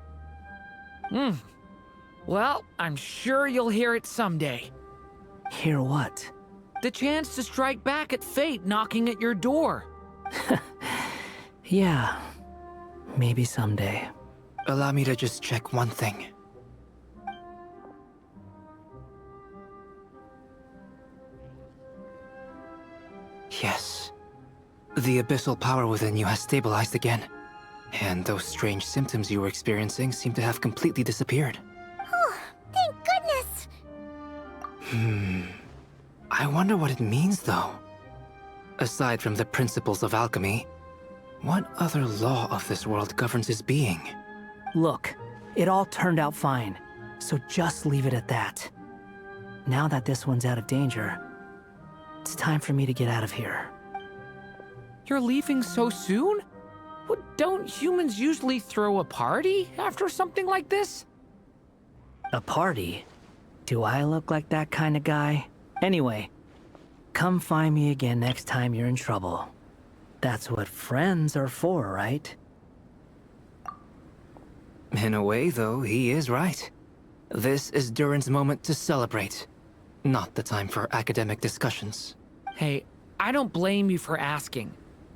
Well, I'm sure you'll hear it someday. Hear what? The chance to strike back at fate knocking at your door. Yeah, maybe someday. Allow me to just check one thing. Yes. The abyssal power within you has stabilized again. And those strange symptoms you were experiencing seem to have completely disappeared. Oh, thank goodness! I wonder what it means, though. Aside from the principles of alchemy, what other law of this world governs his being? Look, it all turned out fine, so just leave it at that. Now that this one's out of danger, it's time for me to get out of here. You're leaving so soon? Well, don't humans usually throw a party after something like this? A party? Do I look like that kind of guy? Anyway, come find me again next time you're in trouble. That's what friends are for, right? In a way, though, he is right. This is Durin's moment to celebrate, not the time for academic discussions. Hey, I don't blame you for asking.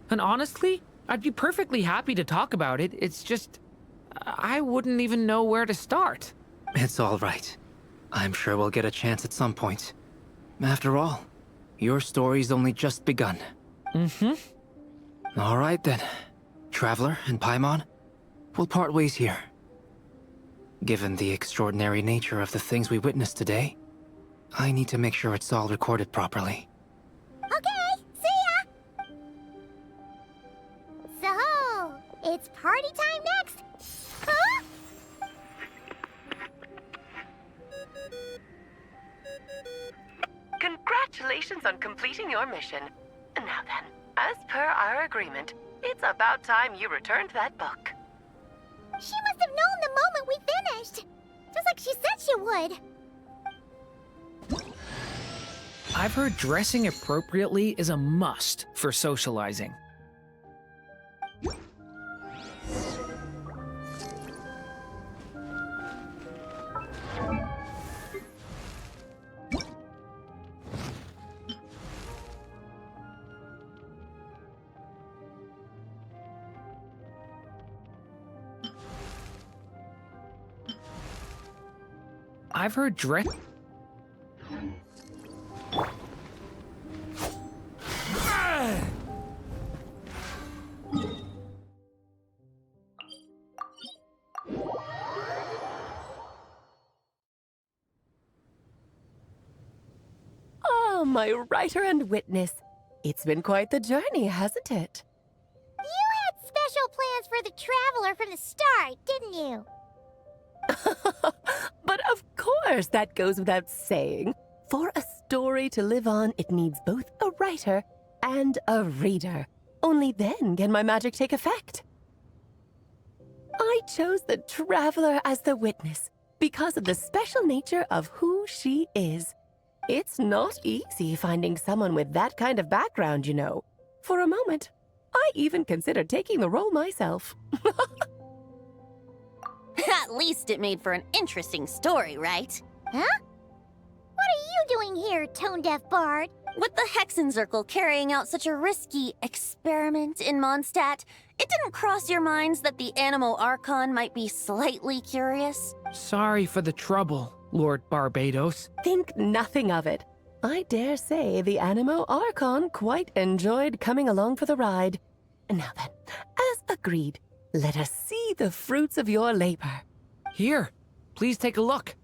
And honestly, I'd be perfectly happy to talk about it. It's just, I wouldn't even know where to start. It's all right. I'm sure we'll get a chance at some point. After all, your story's only just begun. All right then. Traveler and Paimon, we'll part ways here. Given the extraordinary nature of the things we witnessed today, I need to make sure it's all recorded properly. Okay, see ya! So, it's party time next? Huh? Congratulations on completing your mission. Now then, as per our agreement, it's about time you returned that book. She must have known the moment we finished. Just like she said she would. I've heard dressing appropriately is a must for socializing. I've heard my writer and witness. It's been quite the journey, hasn't it? You had special plans for the Traveler from the start, didn't you? But of course, that goes without saying. For a story to live on, it needs both a writer and a reader. Only then can my magic take effect. I chose the Traveler as the witness because of the special nature of who she is. It's not easy finding someone with that kind of background, you know. For a moment, I even considered taking the role myself. At least it made for an interesting story, right? Huh? What are you doing here, tone-deaf bard? With the Hexenzirkel carrying out such a risky experiment in Mondstadt, it didn't cross your minds that the Animo Archon might be slightly curious? Sorry for the trouble, Lord Barbados. Think nothing of it. I dare say the Animo Archon quite enjoyed coming along for the ride. Now then, as agreed, let us see the fruits of your labor. Here, please take a look.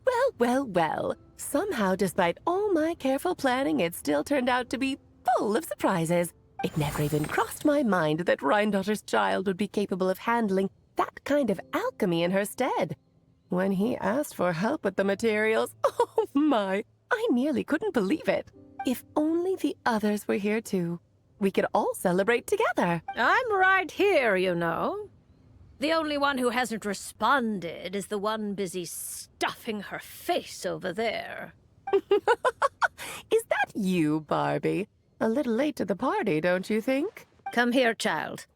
Well, well, well. Somehow, despite all my careful planning, it still turned out to be full of surprises. It never even crossed my mind that Rhindotter's child would be capable of handling that kind of alchemy in her stead. When he asked for help with the materials, oh my, I nearly couldn't believe it. If only the others were here too. We could all celebrate together. I'm right here, you know. The only one who hasn't responded is the one busy stuffing her face over there. Is that you, Barbie? A little late to the party, don't you think? Come here, child.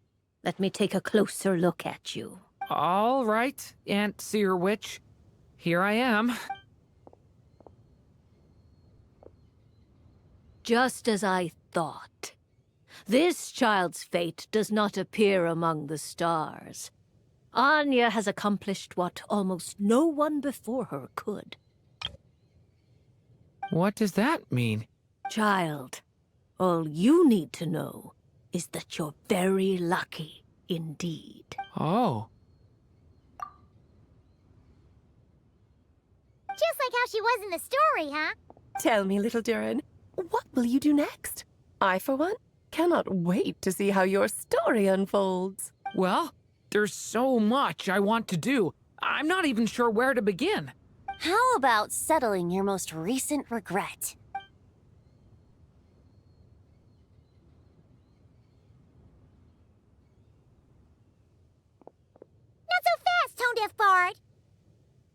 Let me take a closer look at you. All right, Aunt Seer Witch. Here I am. Just as I thought. This child's fate does not appear among the stars. Anya has accomplished what almost no one before her could. What does that mean? Child, all you need to know is that you're very lucky indeed. Oh. Just like how she was in the story, huh? Tell me, little Durin, what will you do next? I, for one, cannot wait to see how your story unfolds. Well, there's so much I want to do. I'm not even sure where to begin. How about settling your most recent regret? Not so fast, tone-deaf bard.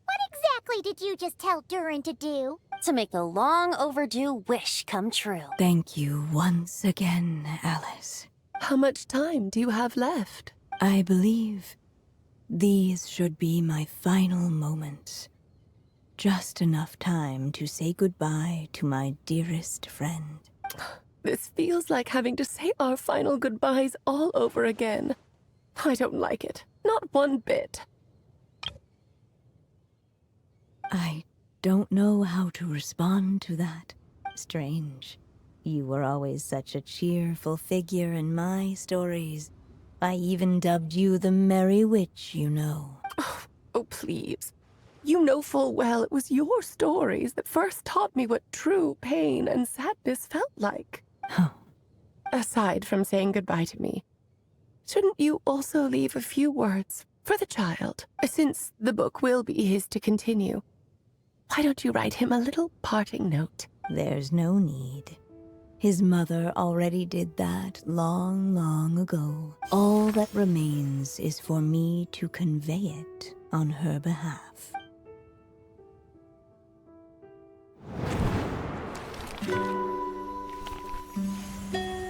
What exactly did you just tell Durin to do? To make a long overdue wish come true. Thank you once again, Alice. How much time do you have left? I believe these should be my final moments. Just enough time to say goodbye to my dearest friend. This feels like having to say our final goodbyes all over again. I don't like it. Not one bit. I don't know how to respond to that. Strange. You were always such a cheerful figure in my stories. I even dubbed you the Merry Witch, you know. Oh, please. You know full well it was your stories that first taught me what true pain and sadness felt like. Aside from saying goodbye to me, shouldn't you also leave a few words for the child, since the book will be his to continue? Why don't you write him a little parting note? There's no need. His mother already did that long, long ago. All that remains is for me to convey it on her behalf.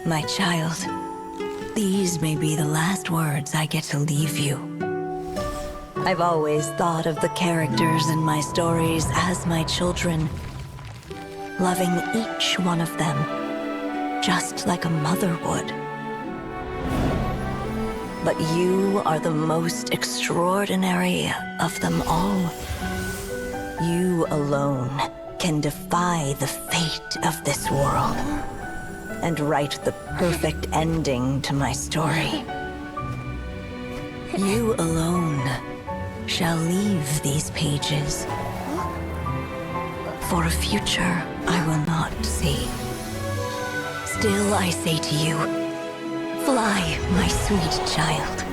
My child, these may be the last words I get to leave you. I've always thought of the characters in my stories as my children, loving each one of them, just like a mother would. But you are the most extraordinary of them all. You alone can defy the fate of this world and write the perfect ending to my story. You alone shall leave these pages for a future I will not see. Still I say to you, fly, my sweet child.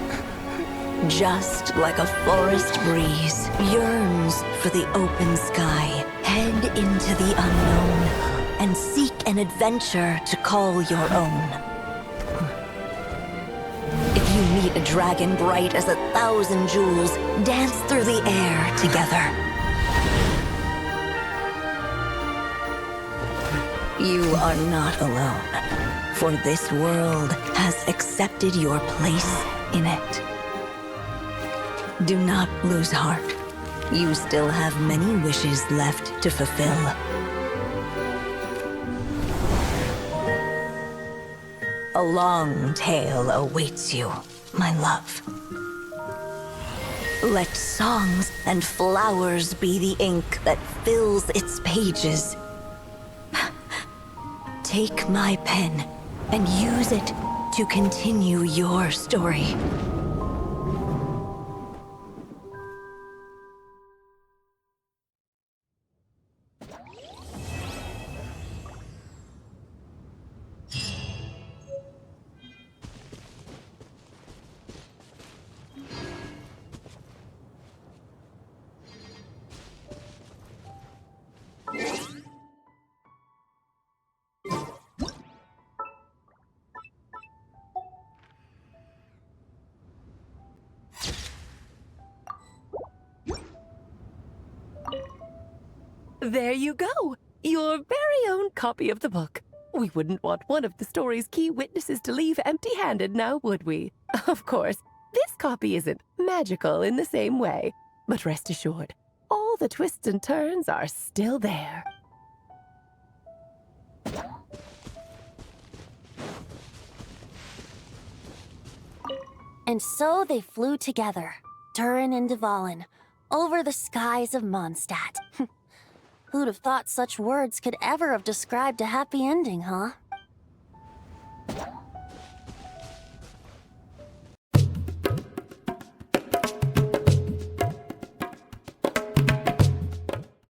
Just like a forest breeze yearns for the open sky, head into the unknown and seek an adventure to call your own. If you meet a dragon bright as 1,000 jewels, dance through the air together. You are not alone, for this world has accepted your place in it. Do not lose heart. You still have many wishes left to fulfill. A long tale awaits you, my love. Let songs and flowers be the ink that fills its pages. Take my pen and use it to continue your story. There you go! Your very own copy of the book. We wouldn't want one of the story's key witnesses to leave empty-handed now, would we? Of course, this copy isn't magical in the same way, but rest assured, all the twists and turns are still there. And so they flew together, Durin and Dvalin, over the skies of Mondstadt. Who'd have thought such words could ever have described a happy ending, huh?